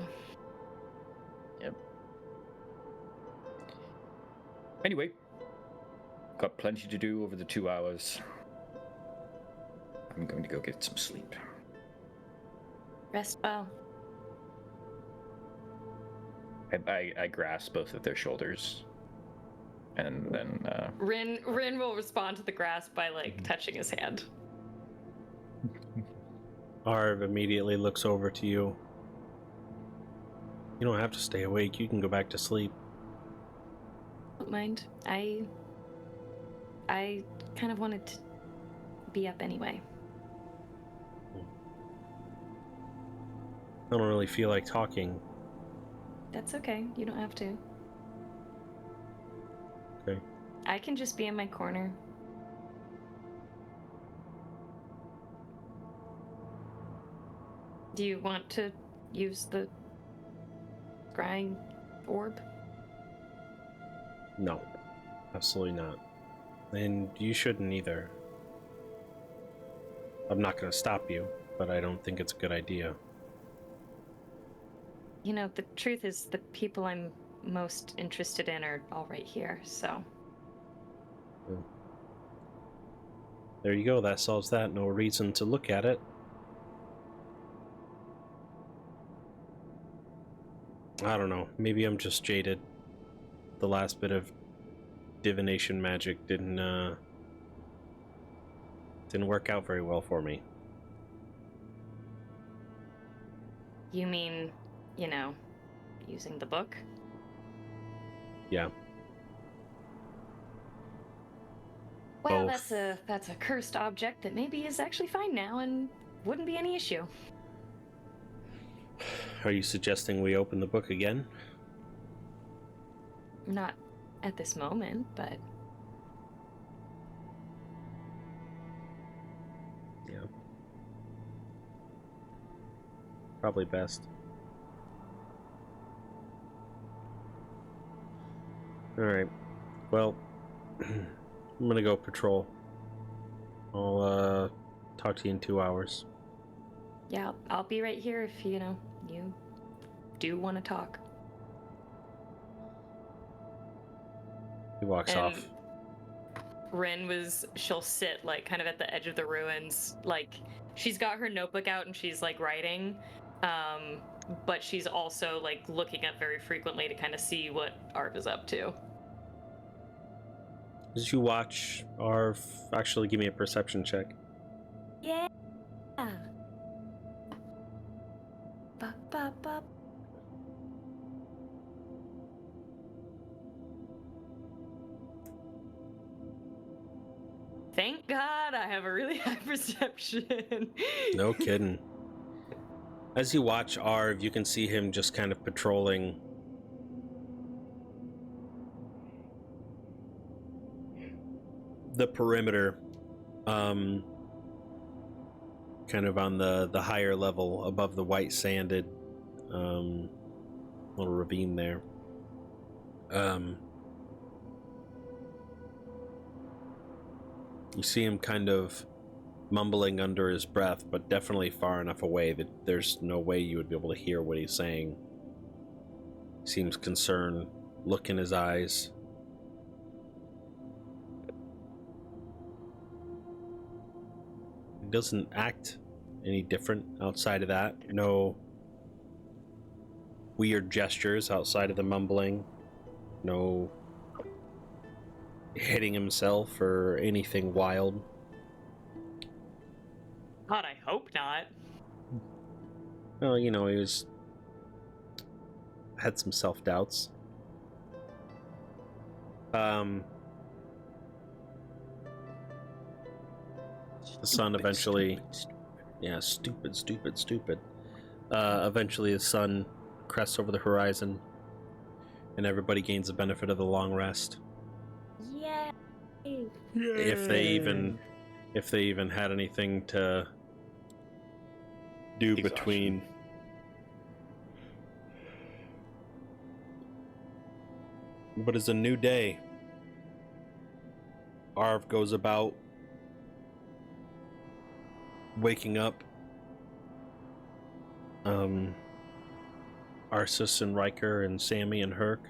S3: yep. Anyway, got plenty to do over the 2 hours. I'm going to go get some sleep.
S7: Rest well.
S3: I grasp both of their shoulders, and then
S7: Rin will respond to the grasp by touching his hand.
S1: Arv immediately looks over to you. You don't have to stay awake. You can go back to sleep.
S7: Don't mind. I kind of wanted to be up anyway.
S1: I don't really feel like talking.
S7: That's okay. You don't have to.
S1: Okay.
S7: I can just be in my corner. Do you want to use the scrying orb?
S1: No, absolutely not. And you shouldn't either. I'm not going to stop you, but I don't think it's a good idea.
S7: You know, the truth is the people I'm most interested in are all right here, so.
S1: There you go, that solves that. No reason to look at it. I don't know, maybe I'm just jaded. The last bit of divination magic didn't work out very well for me.
S7: You mean, you know, using the book?
S1: Yeah.
S7: Well,
S1: Both.
S7: that's a cursed object that maybe is actually fine now and wouldn't be any issue.
S1: Are you suggesting we open the book again?
S7: Not at this moment, but
S1: Yeah. Probably best. Alright. Well, I'm gonna go patrol. I'll talk to you in 2 hours.
S7: Yeah, I'll be right here if, you do want to talk.
S1: He walks
S7: And
S1: off.
S7: she'll sit, like, kind of at the edge of the ruins. Like, she's got her notebook out and she's, like, writing. But she's also, like, looking up very frequently to kind of see what Arv is up to.
S1: As you watch Arv, actually give me a perception check.
S7: Yeah. Ba, ba, ba. Thank God I have a really high perception.
S1: No kidding. As you watch Arv, you can see him just kind of patrolling the perimeter, kind of on the higher level above the white sanded little ravine there. You see him kind of mumbling under his breath, but definitely far enough away that there's no way you would be able to hear what he's saying. He seems concerned, look in his eyes. He doesn't act any different outside of that. No weird gestures outside of the mumbling. No hitting himself or anything wild.
S7: God, I hope not.
S1: Well, he had some self-doubts. The sun eventually... Yeah, stupid. Eventually the sun crests over the horizon, and everybody gains the benefit of the long rest.
S7: Yay!
S1: If they even had anything to do
S6: Exhaustion.
S1: between... But it's a new day. Arv goes about waking up Arsus and Riker and Sammy and Herc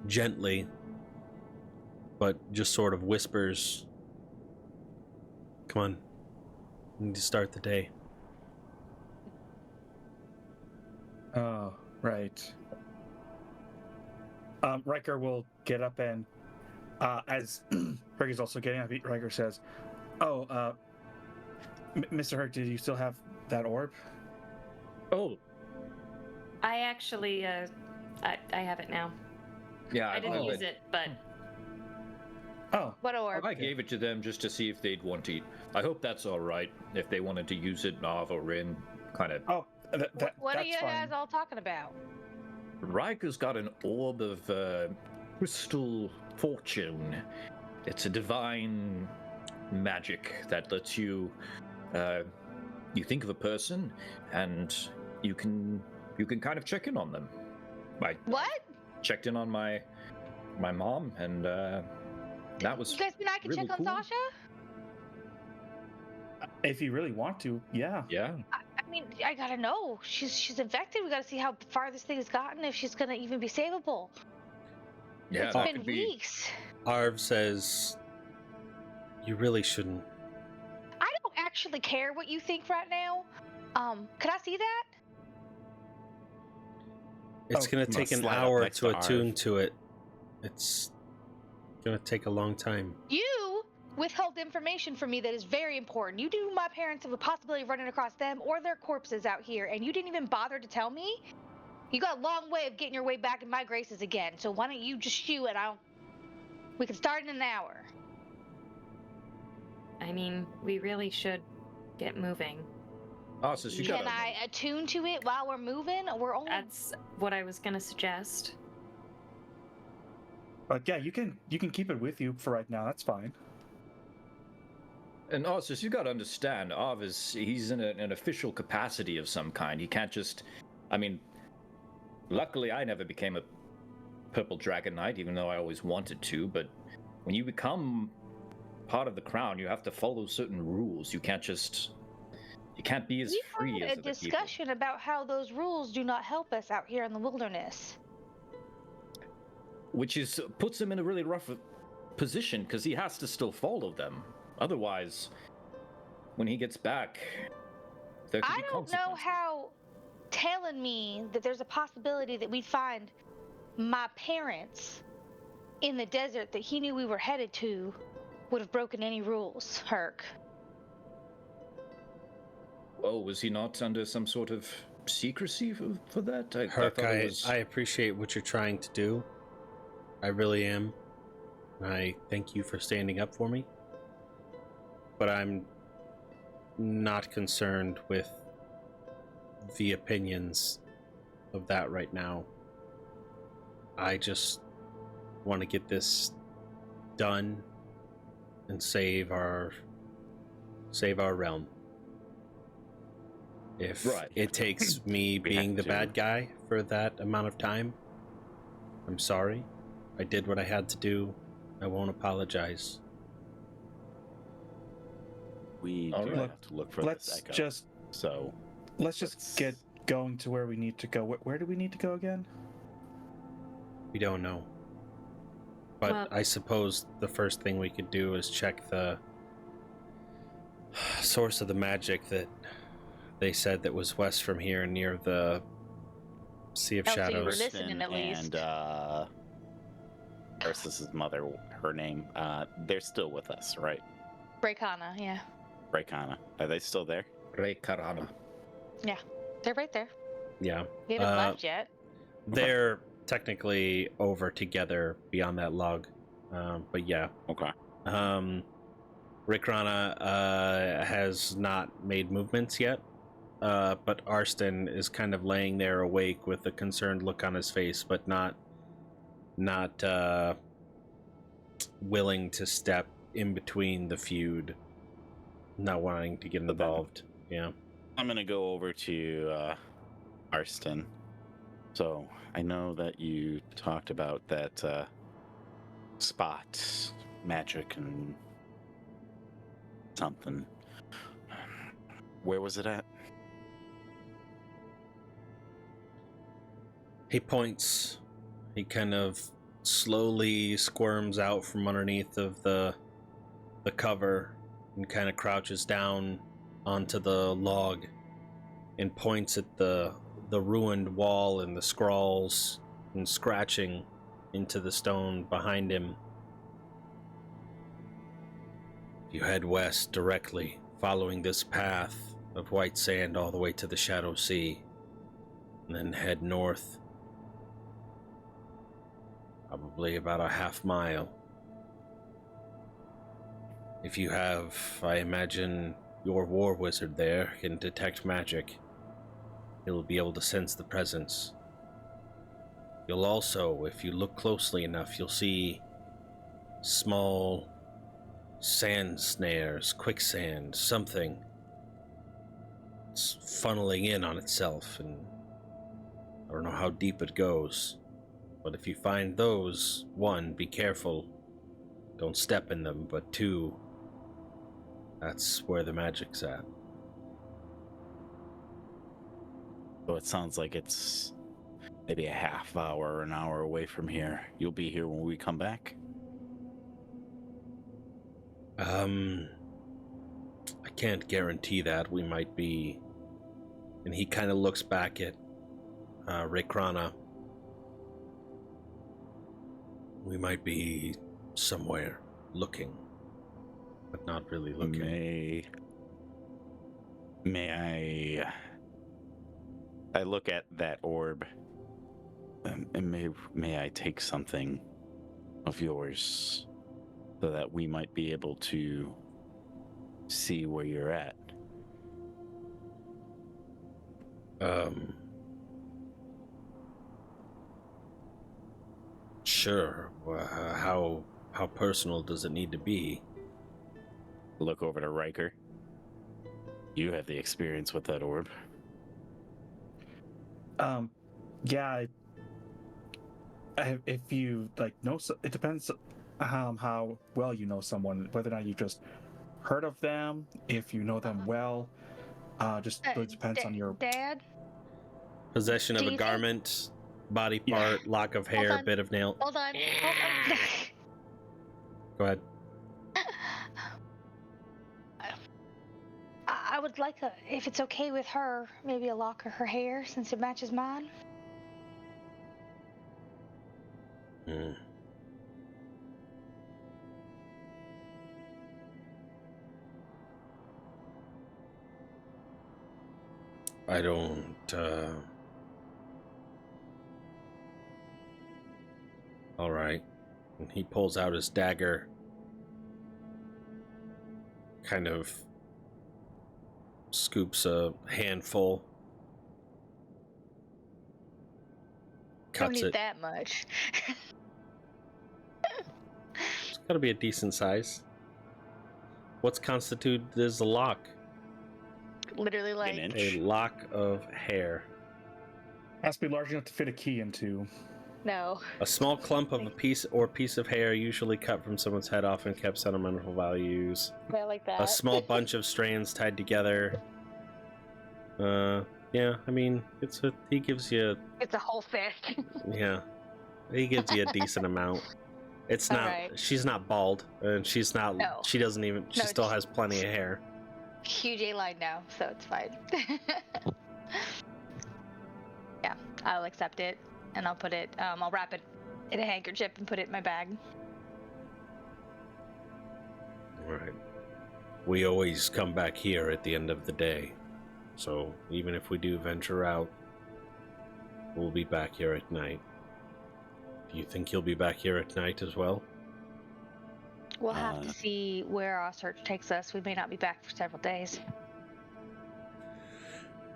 S1: gently, but just sort of whispers, "Come on, we need to start the day."
S5: Oh, right. Riker will get up and, as Herc is also getting up, Riker says, "Oh, Mr. Herc, did you still have that orb?"
S3: Oh,
S7: I actually, I have it now.
S3: yeah.
S7: I didn't use it, but
S5: Oh,
S2: What orb?
S3: I gave it to them just to see if they'd want it. I hope that's all right. If they wanted to use it, Nav or Rin, kind of.
S5: oh,
S2: What are
S5: that's
S2: you guys
S5: fine.
S2: all talking about?
S3: Riker's got an orb of crystal fortune. It's a divine magic that lets you you think of a person and you can kind of check in on them. I
S2: What?
S3: checked in on my mom, and that was
S2: You guys think I can
S3: really
S2: check on
S3: cool.
S2: Sasha?
S5: If you really want to, yeah.
S3: Yeah.
S2: I mean, I gotta know. She's infected. We gotta see how far this thing has gotten, if she's gonna even be savable.
S3: Yeah,
S2: It's
S3: that
S2: been
S3: could be.
S2: weeks.
S1: Arv says, "You really shouldn't."
S2: I don't actually care what you think right now. Could I see that?
S1: It's
S5: Oh,
S1: gonna
S6: I'm
S1: take
S6: gonna
S1: an
S6: slide up
S1: hour
S6: next
S1: to
S6: to
S1: attune
S6: Arv.
S1: to it. It's gonna take a long time.
S2: You withheld information from me that is very important. You knew my parents have a possibility of running across them or their corpses out here, and you didn't even bother to tell me? You got a long way of getting your way back in my graces again, so why don't you just shoo it? We can start in an hour.
S7: I mean, we really should get moving.
S3: Oh, so she got
S2: Can I attune to it while we're moving? We're only...
S7: That's what I was gonna suggest.
S5: But yeah, you can keep it with you for right now. That's fine.
S3: And also, you got to understand, Arv he's in an official capacity of some kind. He can't just. I mean, luckily I never became a Purple Dragon Knight, even though I always wanted to. But when you become part of the crown, you have to follow certain rules. You can't be as
S2: We
S3: free
S2: had
S3: as
S2: a
S3: other people.
S2: discussion about how those rules do not help us out here in the wilderness.
S3: Which puts him in a really rough position because he has to still follow them. Otherwise, when he gets back, there could
S2: I
S3: be
S2: don't know
S3: consequences.
S2: how telling me that there's a possibility that we'd find my parents in the desert that he knew we were headed to would have broken any rules, Herc.
S3: Oh, was he not under some sort of secrecy for that?
S1: Herc,
S3: thought it was...
S1: I appreciate what you're trying to do. I really am. I thank you for standing up for me. But I'm not concerned with the opinions of that right now. I just want to get this done and save our realm. If it takes me being the bad guy for that amount of time, I'm sorry. I did what I had to do. I won't apologize.
S6: We
S3: All
S6: do
S3: right.
S6: have to look for
S5: Let's
S6: this echo.
S5: just
S6: So
S5: let's just get going to where we need to go. Where do we need to go again?
S1: We don't know. But
S7: Well-
S1: I suppose the first thing we could do is check the source of the magic that they said that was west from here near the Sea of
S2: Oh, so you were
S1: Shadows.
S2: listening at least.
S6: And Ursus's mother, her name, they're still with us, right?
S2: Braykana, yeah.
S6: Raikana. Are they still there?
S3: Rey Karana.
S2: They're right there.
S1: Yeah.
S2: We haven't left yet.
S1: They're technically over together beyond that log. But yeah.
S6: Okay.
S1: Rikrana has not made movements yet. But Arston is kind of laying there awake with a concerned look on his face, but not willing to step in between the feud, not wanting to get involved. Yeah.
S6: I'm gonna go over to Arston. So I know that you talked about that spot magic and something. Where was it at?
S1: He points. He kind of slowly squirms out from underneath of the cover and kind of crouches down onto the log and points at the ruined wall and the scrawls and scratching into the stone behind him. If you head west directly, following this path of white sand all the way to the Shadow Sea, and then head north, probably about a half mile. If you have, I imagine, your war wizard there can detect magic, he'll be able to sense the presence. You'll also, if you look closely enough, you'll see small sand snares, quicksand, something. It's funneling in on itself, and I don't know how deep it goes. But if you find those, 1, be careful. Don't step in them, but 2, that's where the magic's at.
S6: So it sounds like it's maybe a half hour or an hour away from here. You'll be here when we come back?
S1: I can't guarantee that. We might be... And he kind of looks back at Rikrana. We might be somewhere looking, but not really looking.
S6: May I look at that orb, and may I take something of yours so that we might be able to see where you're at?
S1: Sure. How personal does it need to be?
S6: Look over to Riker. You have the experience with that orb.
S5: Yeah. If you like know, it depends how well you know someone, whether or not you just heard of them, if you know them well. Just really depends on your.
S2: Dad.
S1: Possession of
S2: Do
S1: a
S2: you think-
S1: garment, body
S5: Yeah.
S1: part, lock of hair,
S2: on.
S1: bit of nail.
S2: Hold on. Hold on.
S1: Go ahead.
S2: I would like if it's okay with her, maybe a lock of her hair since it matches mine.
S1: Hmm. I don't. All right. And he pulls out his dagger, kind of scoops a handful,
S2: Don't
S1: cuts
S2: need
S1: it.
S2: that much.
S1: It's got to be a decent size. What's constituted as a lock?
S2: Literally,
S6: An
S2: like
S6: inch.
S1: A lock of hair.
S5: Has to be large enough to fit a key into.
S2: no.
S1: A small clump of a piece of hair, usually cut from someone's head, often kept sentimental values.
S2: I like that.
S1: A small bunch of strands tied together. Yeah, I mean, he gives you,
S2: It's a whole fist.
S1: yeah, he gives you a decent amount. It's
S2: All
S1: not,
S2: right.
S1: she's not bald, and she's not,
S2: No.
S1: she doesn't even, she
S2: No,
S1: still
S2: it's-
S1: has plenty of hair.
S2: Huge A line now, so it's fine. Yeah, I'll accept it, and I'll put it. I'll wrap it in a handkerchief and put it in my bag.
S1: All right. We always come back here at the end of the day, so even if we do venture out, we'll be back here at night. Do you think you'll be back here at night as well?
S2: We'll have to see where our search takes us. We may not be back for several days.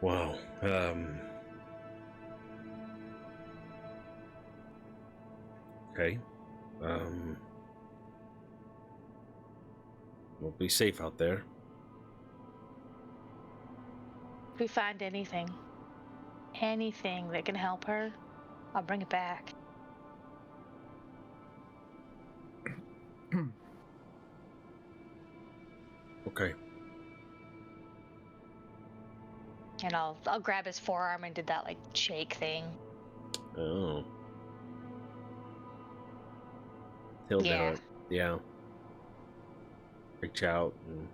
S1: Wow. Okay. We'll be safe out there.
S2: If we find anything that can help her, I'll bring it back.
S1: Okay.
S2: And I'll grab his forearm and did that like shake thing.
S1: Oh. He'll do
S2: Yeah.
S1: it. Yeah. Reach out and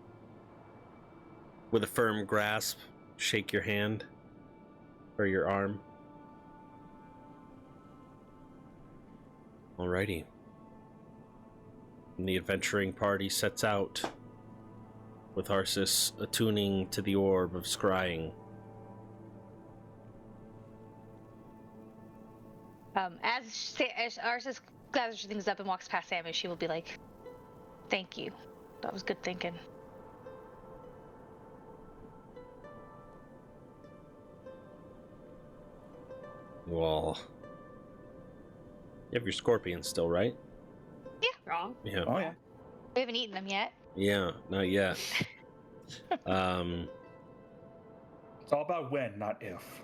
S1: with a firm grasp, shake your hand or your arm. Alrighty. And the adventuring party sets out with Arceus attuning to the orb of scrying.
S2: As Arceus gathers things up and walks past Sammy, she will be like, "Thank you. That was good thinking."
S1: Well, you have your scorpions still, right?
S7: Wrong.
S1: Yeah.
S5: Oh yeah.
S2: We haven't eaten them yet.
S1: Yeah, not yet.
S5: It's all about when, not if.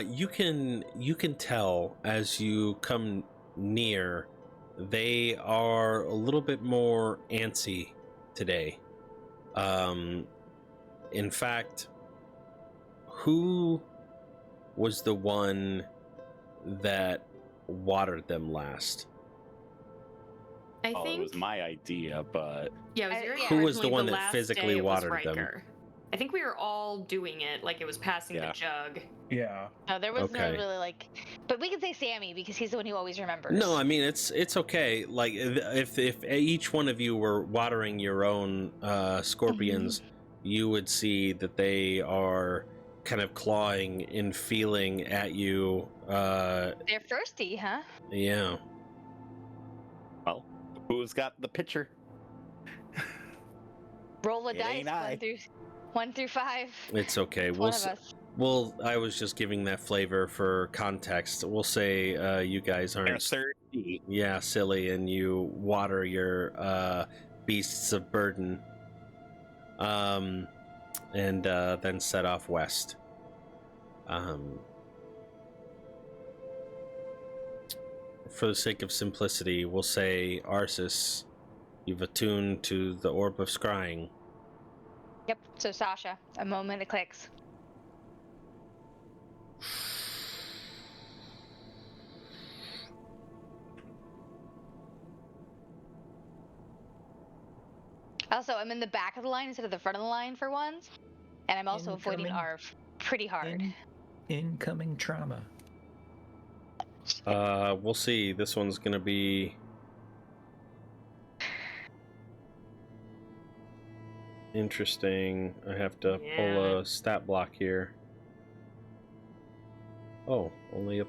S1: You can tell as you come near, they are a little bit more antsy today. In fact, who was the one that watered them last?
S7: I
S6: Oh,
S7: think
S6: it was my idea, but
S7: yeah, it was your
S2: Who
S7: idea
S1: was the
S7: originally.
S1: one
S7: The
S1: that
S7: last
S1: physically
S7: day it was
S1: watered them?
S7: Riker. I think we were all doing it like it was passing
S6: Yeah.
S7: the jug.
S5: Yeah.
S2: No, there was
S1: Okay.
S2: no really like, but we can say Sammy because he's the one who always remembers.
S1: No, I mean it's okay. Like if each one of you were watering your own scorpions, you would see that they are kind of clawing and feeling at you.
S2: They're thirsty, huh?
S1: Yeah.
S6: well, who's got the picture?
S2: Roll a
S6: It
S2: dice,
S6: ain't I.
S2: 1 through 5.
S1: It's okay.
S2: It's
S1: We'll
S2: one of us.
S1: well, I was just giving that flavor for context. We'll say you guys
S6: They're
S1: aren't
S6: thirsty.
S1: silly, and you water your beasts of burden, and then set off west. for the sake of simplicity, we'll say, Arsis, you've attuned to the Orb of Scrying.
S2: Yep. So Sasha, a moment it clicks. Also, I'm in the back of the line instead of the front of the line for once, and I'm also avoiding
S3: Incoming.
S2: Arv pretty hard.
S3: Incoming trauma.
S1: We'll see. This one's gonna be interesting. I have to pull a stat block here. Oh, only a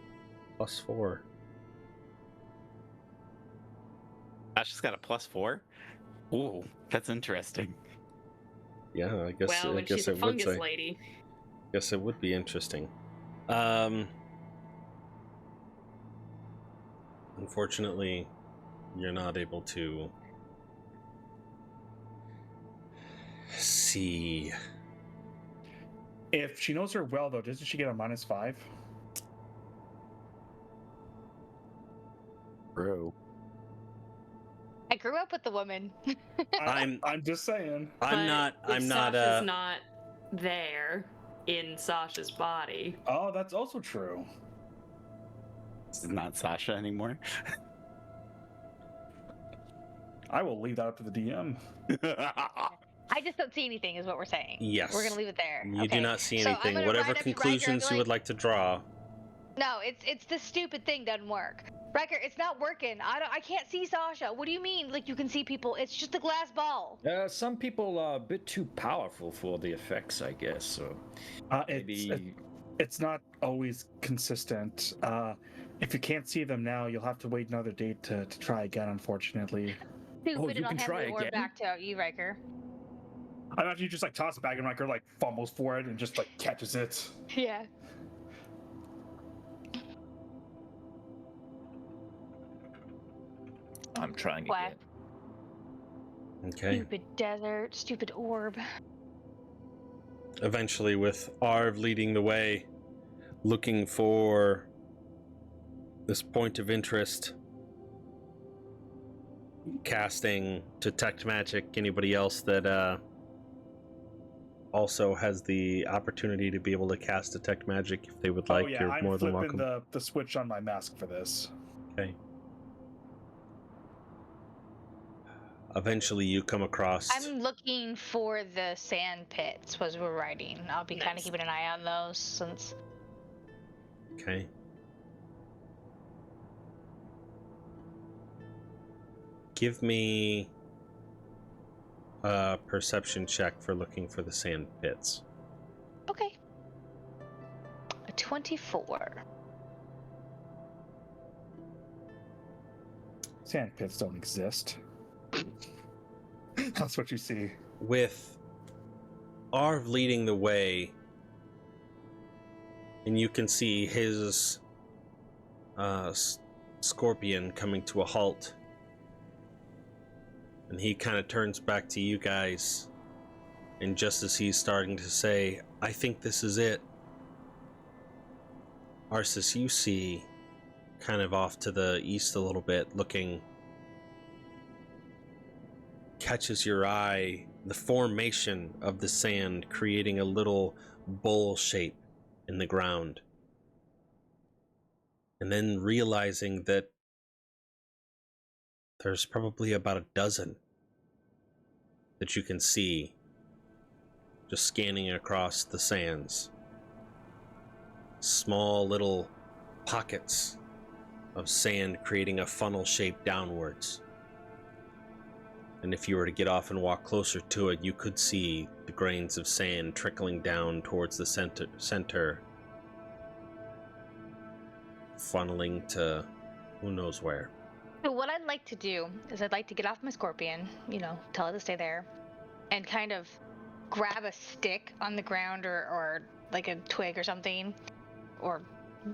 S1: +4.
S6: Ash just got a +4. Ooh, that's interesting.
S1: Yeah, I guess.
S7: Well,
S1: I
S7: when
S1: guess
S7: she's a
S1: it would
S7: fungus
S1: say.
S7: lady.
S1: Guess it would be interesting. Unfortunately, you're not able to see.
S5: If she knows her well, though, doesn't she get a -5?
S6: Bro.
S2: I grew up with the woman.
S1: I'm
S5: just saying.
S1: I'm not.
S7: Sasha's not there in Sasha's body.
S5: Oh, that's also true.
S6: This is not Sasha anymore.
S5: I will leave that up to the DM.
S2: I just don't see anything, is what we're saying.
S1: Yes.
S2: We're gonna leave it there.
S1: You
S2: okay.
S1: do not see
S2: So I'm
S1: anything.
S2: gonna
S1: Whatever
S2: ride up to Riker,
S1: conclusions
S2: I'll be
S1: you would like to draw.
S2: No, it's the stupid thing doesn't work. Riker, it's not working. I can't see Sasha. What do you mean? Like you can see people? It's just a glass ball.
S3: Some people are a bit too powerful for the effects, I guess. So maybe
S5: It's not always consistent. If you can't see them now, you'll have to wait another date to try again, unfortunately.
S2: Stupid,
S3: you
S2: and I'll
S3: can
S2: hand
S3: try
S2: the orb
S3: again?
S2: back to you, Riker.
S5: I imagine you just like toss it back and Riker like fumbles for it and just like catches it.
S2: Yeah.
S3: I'm trying
S2: What?
S3: again.
S1: Okay.
S2: Stupid desert, stupid orb.
S1: Eventually, with Arv leading the way, looking for this point of interest, casting Detect Magic. Anybody else that also has the opportunity to be able to cast Detect Magic if they would like,
S5: oh yeah,
S1: you're
S5: I'm
S1: more than
S5: flipping
S1: welcome.
S5: the switch on my mask for this.
S1: Okay. Eventually, you come across.
S2: I'm looking for the sand pits as we're riding. I'll be kind of
S7: Nice.
S2: keeping an eye on those since.
S1: Okay. Give me a perception check for looking for the sand pits.
S2: Okay. A 24.
S5: Sand pits don't exist. That's what you see.
S1: With Arv leading the way, and you can see his scorpion coming to a halt, and he kind of turns back to you guys, and just as he's starting to say, I think this is it, Arsis, you see kind of off to the east a little bit, looking, catches your eye the formation of the sand creating a little bowl shape in the ground, and then realizing that there's probably about a dozen that you can see just scanning across the sands. Small little pockets of sand creating a funnel shape downwards. And if you were to get off and walk closer to it, you could see the grains of sand trickling down towards the center, funneling to who knows where.
S2: So what I'd like to do is I'd like to get off my scorpion, tell it to stay there, and kind of grab a stick on the ground or like a twig or something, or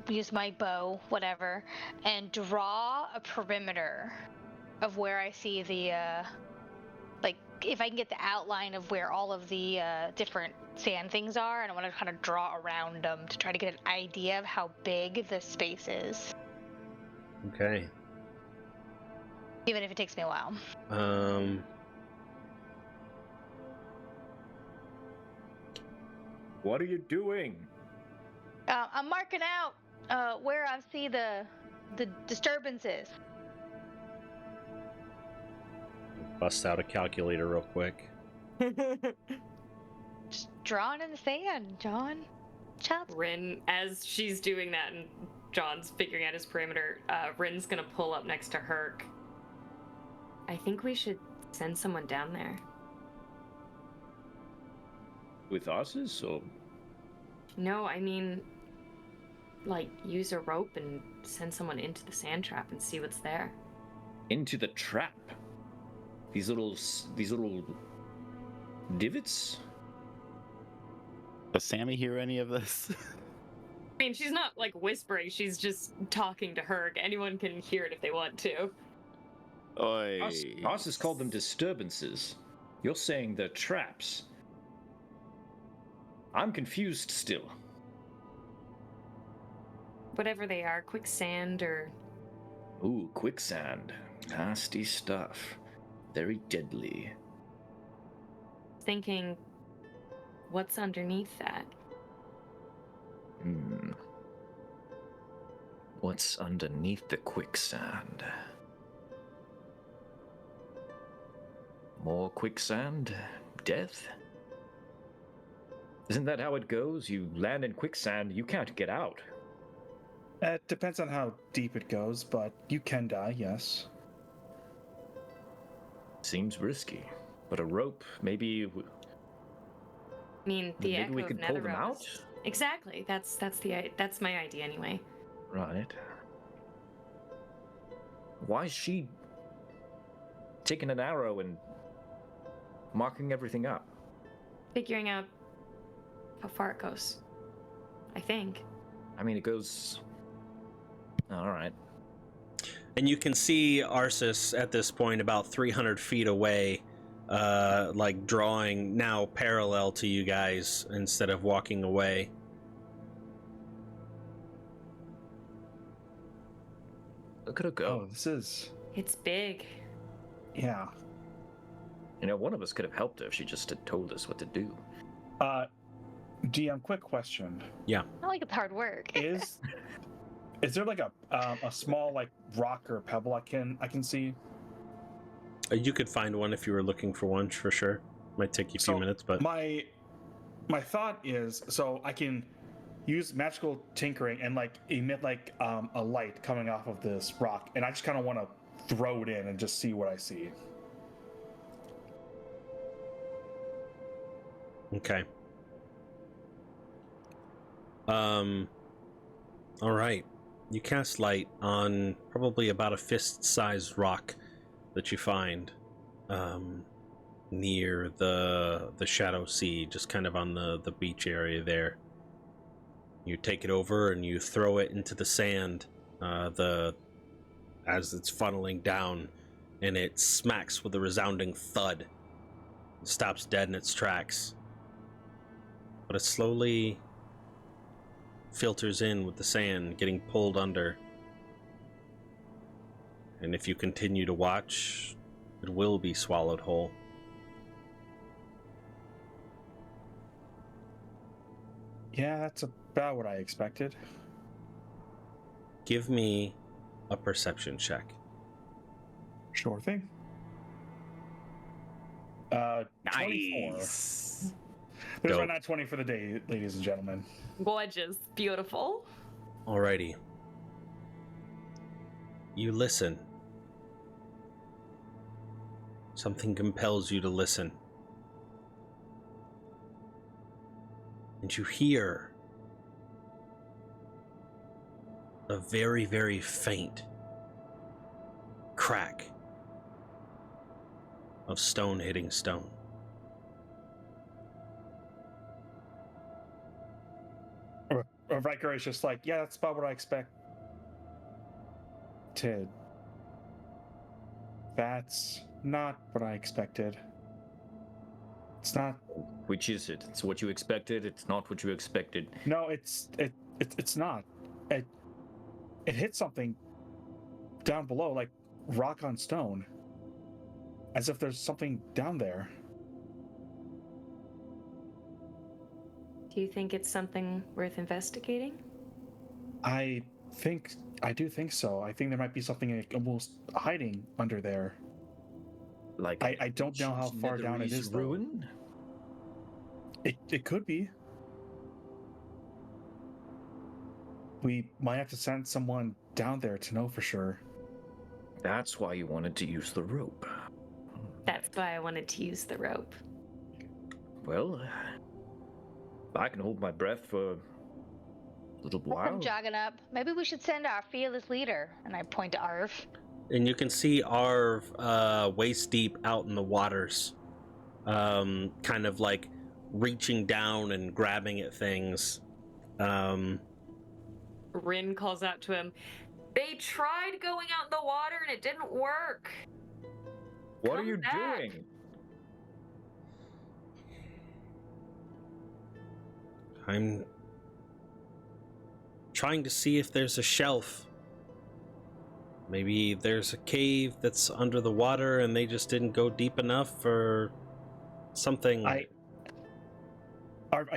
S2: use my bow, whatever, and draw a perimeter of where I see the, if I can get the outline of where all of the different sand things are, and I want to kind of draw around them to try to get an idea of how big the space is.
S1: Okay.
S2: Even if it takes me a while.
S3: What are you doing?
S2: I'm marking out where I see the disturbances.
S1: Bust out a calculator real quick.
S2: Just drawing in the sand, John. Child.
S7: Rin, as she's doing that and John's figuring out his perimeter, Rin's gonna pull up next to Herc. I think we should send someone down there.
S3: With horses, or
S7: No, I mean, like, use a rope and send someone into the sand trap and see what's there.
S3: into the trap? These little divots?
S6: Does Sammy hear any of this?
S7: I mean, she's not, like, whispering, she's just talking to Herc. Anyone can hear it if they want to.
S6: Oi.
S3: Us called them disturbances. You're saying they're traps. I'm confused still.
S7: Whatever they are, quicksand or...
S3: Ooh, quicksand. Nasty stuff. Very deadly.
S7: Thinking, what's underneath that?
S3: What's underneath the quicksand? More quicksand? Death? Isn't that how it goes? You land in quicksand, you can't get out.
S5: It depends on how deep it goes, but you can die, yes.
S3: Seems risky. But a rope, maybe...
S7: I mean, the
S3: Maybe
S7: echo
S3: we
S7: of
S3: could pull them
S7: Netherose.
S3: out?
S7: Exactly. That's my idea anyway.
S3: Right. Why is she taking an arrow and marking everything up?
S7: Figuring out how far it goes. I think.
S3: I mean, it goes... All right.
S1: And you can see Arsis at this point about 300 feet away, like drawing now parallel to you guys instead of walking away.
S3: Look at her go.
S5: Oh, this is...
S7: It's big.
S5: Yeah.
S3: You know, one of us could have helped her if she just had told us what to do.
S5: DM, quick question.
S1: Yeah.
S2: Not like it's hard work.
S5: Is there like a small like rock or pebble I can see?
S1: You could find one if you were looking for one, for sure. Might take you a few minutes, but
S5: my thought is, so I can use magical tinkering and like emit like a light coming off of this rock, and I just kind of want to throw it in and just see what I see.
S1: okay. All right. You cast light on probably about a fist-sized rock that you find near the Shadow Sea, just kind of on the beach area there. You take it over and you throw it into the sand as it's funneling down, and it smacks with a resounding thud. It stops dead in its tracks. But it slowly filters in with the sand, getting pulled under. And if you continue to watch, it will be swallowed whole.
S5: Yeah, that's about what I expected.
S1: Give me a perception check.
S5: Sure thing. 24.
S6: Nice.
S5: There's
S1: Dope.
S5: my nat 20 for the day, ladies and gentlemen.
S7: Gorgeous. Beautiful.
S1: Alrighty. You listen. Something compels you to listen. And you hear a very, very faint crack of stone hitting stone.
S5: Riker is just like, yeah, that's about what I expected. That's not what I expected. It's not.
S3: Which is it? It's what you expected. It's not what you expected.
S5: No, it's not. It hit something down below, like rock on stone, as if there's something down there.
S7: Do you think it's something worth investigating?
S5: I do think so. I think there might be something like almost hiding under there.
S3: Like
S5: I don't know how far down it is, though.
S3: ruin.
S5: It could be. We might have to send someone down there to know for sure.
S3: That's why you wanted to use the rope.
S7: That's why I wanted to use the rope.
S3: Well, I can hold my breath for a little while.
S2: I'm jogging up. Maybe we should send our fearless leader. And I point to Arv.
S1: And you can see Arv waist deep out in the waters, kind of like reaching down and grabbing at things.
S7: Rin calls out to him, "They tried going out in the water and it didn't work.
S3: What are
S7: Come
S3: you
S7: back."
S3: doing?
S1: I'm trying to see if there's a shelf. Maybe there's a cave that's under the water and they just didn't go deep enough or something.
S5: I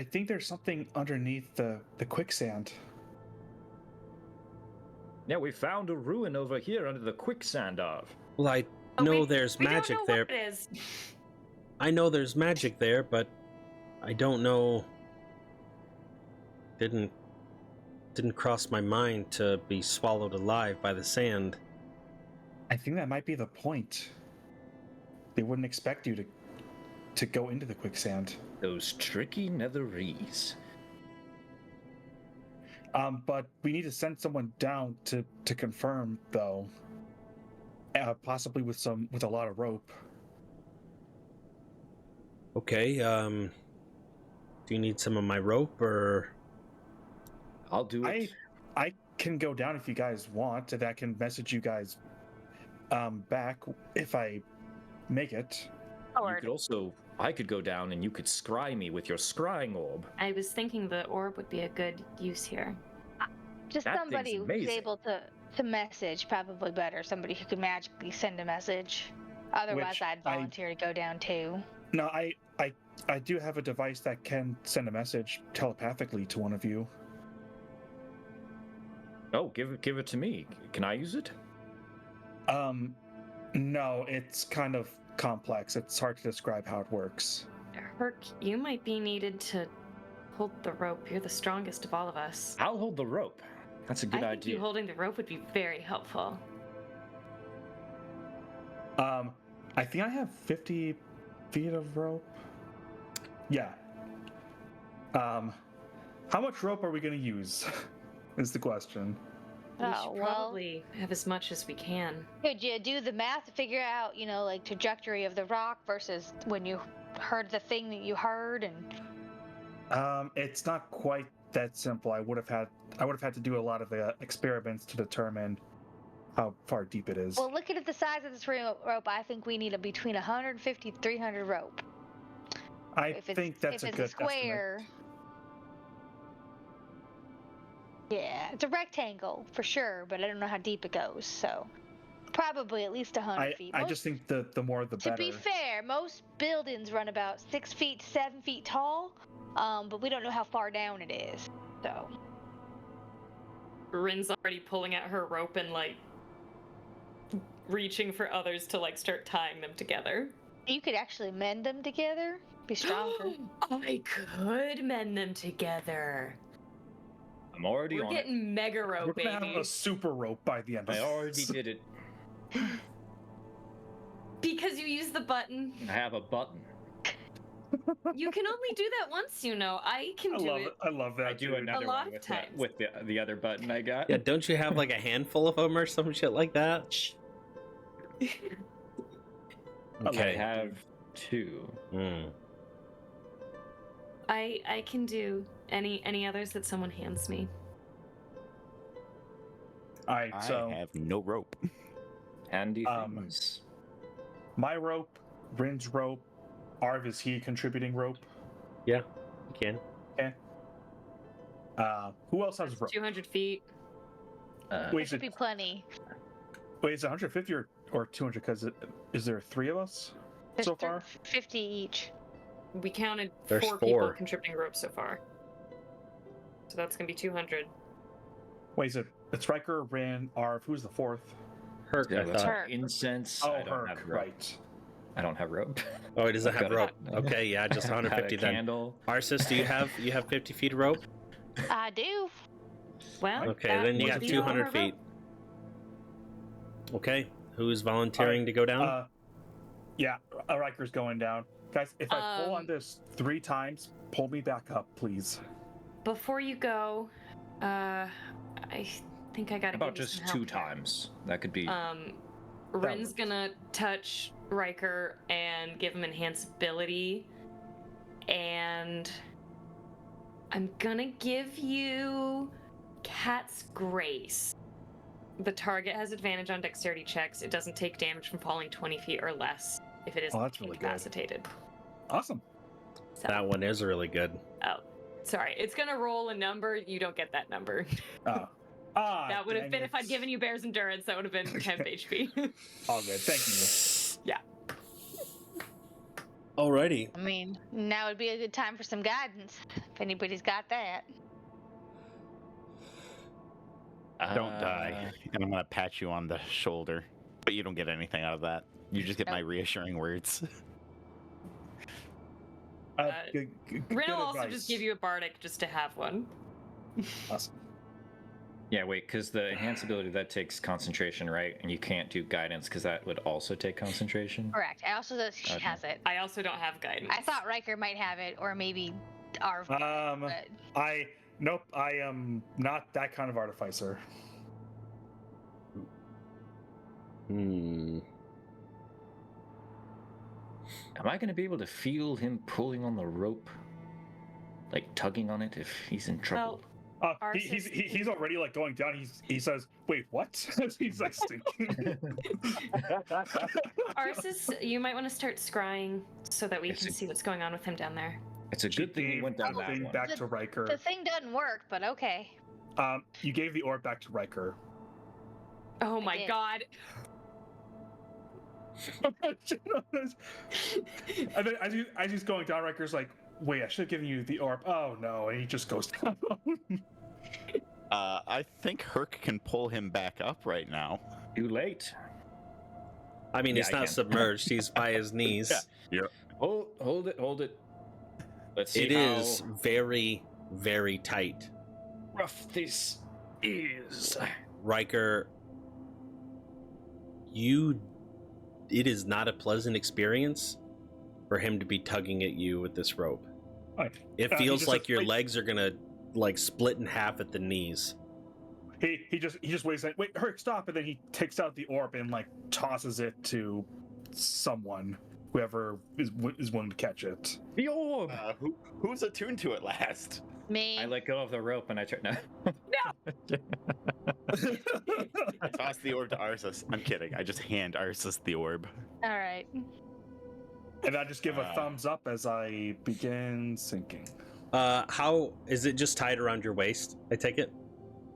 S5: think there's something underneath the quicksand.
S3: Yeah, we found a ruin over here under the quicksand of.
S1: Well, I
S7: Oh,
S1: know
S7: we-
S1: there's
S7: we don't
S1: magic
S7: know
S1: there.
S7: what it is.
S1: I know there's magic there, but I don't know. Didn't cross my mind to be swallowed alive by the sand.
S5: I think that might be the point. They wouldn't expect you to go into the quicksand.
S3: Those tricky netherese.
S5: But we need to send someone down to confirm, though. Possibly with a lot of rope.
S1: Okay, do you need some of my rope or?
S3: I'll do it.
S5: I can go down if you guys want, and I can message you guys back if I make it.
S3: You could also, I could go down and you could scry me with your scrying orb.
S7: I was thinking the orb would be a good use here.
S2: Just
S3: That
S2: somebody
S3: thing's
S2: who's
S3: amazing.
S2: able to message, probably better. Somebody who could magically send a message. Otherwise,
S5: Which
S2: I'd volunteer to go down too.
S5: No, I do have a device that can send a message telepathically to one of you.
S3: Oh, give it to me. Can I use it?
S5: No, it's kind of complex. It's hard to describe how it works.
S7: Herc, you might be needed to hold the rope. You're the strongest of all of us.
S3: I'll hold the rope. That's a good
S7: I think
S3: idea.
S7: you holding the rope would be very helpful.
S5: I think I have 50 feet of rope. Yeah. How much rope are we going to use? Is the question.
S7: We
S2: Oh,
S7: should
S2: well.
S7: probably have as much as we can.
S2: Could you do the math to figure out, like trajectory of the rock versus when you heard the thing that you heard? And
S5: It's not quite that simple. I would have had to do a lot of experiments to determine how far deep it is.
S2: well, looking at the size of this rope, I think we need between 150 to 300 rope.
S5: I
S2: If it's,
S5: think that's
S2: if
S5: a
S2: it's
S5: good
S2: a square.
S5: estimate.
S2: Yeah, it's a rectangle for sure, but I don't know how deep it goes. So probably at least 100 feet.
S5: I just think the more the
S2: To
S5: better.
S2: be fair, most buildings run about 6 feet to 7 feet tall, but we don't know how far down it is. So
S7: Rin's already pulling at her rope and reaching for others to start tying them together.
S2: you could actually mend them together, be stronger.
S7: I could mend them together.
S3: I'm already
S7: We're
S3: on it.
S7: getting mega rope,
S5: We're gonna have
S7: baby.
S5: a super rope by the end of
S3: I
S5: this.
S3: already did it.
S7: Because you use the button.
S3: I have a button.
S7: You can only do that once, I can do it.
S5: I love that.
S3: I do
S5: dude.
S3: another
S7: lot
S3: one
S7: of
S3: with that,
S7: times.
S3: with the other button I got.
S1: Yeah, don't you have like a handful of them or some shit like that?
S3: I have two.
S7: I can do any others that someone hands me.
S5: All right, so
S6: I have no rope.
S3: Handy
S5: Um,
S3: things.
S5: my rope, Bryn's rope, Arv, is he contributing rope?
S1: Yeah, you can.
S5: Who else has rope?
S7: 200 feet.
S5: Wait,
S2: Should be plenty.
S5: Wait, is it 150 or 200? Because is there 3 of us
S2: There's
S5: so far?
S2: 50 each.
S7: We counted
S1: There's
S7: 4 people
S1: four.
S7: contributing ropes so far. So that's gonna be 200.
S5: Wait, is it's Riker, Rin, Arv. Who's the 4th?
S1: Herc,
S3: Yeah,
S1: I
S3: that's
S1: thought.
S2: Herc.
S3: incense.
S5: Oh,
S3: I don't
S5: Herc,
S3: have rope.
S5: right.
S3: I don't have rope.
S1: Oh, it doesn't
S3: I've
S1: have
S3: got
S1: rope.
S3: a-
S1: Okay, yeah, just
S3: Had a
S1: 150 then.
S3: candle.
S1: Arsis, do you have 50 feet of rope?
S2: I do.
S7: Well,
S1: Okay,
S7: that
S1: then you
S7: would
S1: got
S7: be
S1: 200
S7: all our
S1: feet.
S7: rope.
S1: Okay, who's volunteering to go down?
S5: Yeah, Riker's going down. Guys, if I pull on
S7: Um,
S5: this 3 times, pull me back up, please.
S7: Before you go, I think I gotta
S3: How about
S7: give you
S3: just
S7: some
S3: 2
S7: help here.
S3: times? That could be.
S7: Rin's
S5: works.
S7: gonna touch Riker and give him enhanced ability, and I'm gonna give you Cat's Grace. The target has advantage on dexterity checks. It doesn't take damage from falling 20 feet or less if it is
S5: Oh, that's really good.
S7: incapacitated.
S5: Awesome.
S7: So,
S1: That one is really good.
S7: oh, sorry. It's gonna roll a number. You don't get that number. That would have
S5: dang
S7: been if I'd
S5: it.
S7: given you Bear's Endurance. That would have been 10 HP.
S5: All good. Thank you.
S7: Yeah.
S1: Alrighty.
S2: I mean, now would be a good time for some guidance, if anybody's got that.
S6: Don't die. And I'm gonna pat you on the shoulder, but you don't get anything out of that. You just get my reassuring words.
S7: Rin will also just give you a bardic just to have one.
S5: Awesome.
S3: Yeah, wait, because the enhanced ability that takes concentration, right? And you can't do guidance because that would also take concentration.
S2: Correct. I also know she
S3: Okay.
S2: has it.
S7: I also don't have guidance.
S2: I thought Riker might have it, or maybe Arv. But
S5: Nope. I am not that kind of artificer.
S1: Hmm.
S3: Am I going to be able to feel him pulling on the rope, like tugging on it if he's in trouble?
S5: He's already like going down. He says, "Wait, what?" He's like stinking.
S7: Arsis, you might want to start scrying so that we
S3: It's
S7: can
S3: a-
S7: see what's going on with him down there.
S3: It's a good thing we went down that
S5: thing
S3: one.
S5: back to Riker.
S2: The thing doesn't work, but okay.
S5: You gave the orb back to Riker.
S7: Oh my
S2: did.
S7: god.
S5: And then as he's going down, Riker's like, "Wait, I should have given you the orb." Oh no! And he just goes down.
S6: I think Herc can pull him back up right now.
S3: Too late.
S1: I mean,
S3: Yeah,
S1: he's
S3: I
S1: not
S3: can.
S1: submerged. He's by his knees.
S6: Yeah.
S3: Hold it. Let's see
S1: It
S3: how
S1: is very, very tight.
S3: rough this is.
S1: Riker, it is not a pleasant experience for him to be tugging at you with this rope. It
S5: he
S1: feels
S5: just
S1: like
S5: says,
S1: your
S5: "Wait."
S1: legs are gonna like split in half at the knees.
S5: He just waits like, "Wait, Herc, stop!" And then he takes out the orb and like tosses it to someone, whoever is willing to catch it.
S3: The orb!
S6: Who's attuned to it last?
S2: Me.
S3: I let go of the rope and I turned. No.
S6: I toss the orb to Arsus. I'm kidding. I just hand Arsus the orb.
S2: All right.
S5: And I just give a thumbs up as I begin sinking.
S1: How is it just tied around your waist? I take it.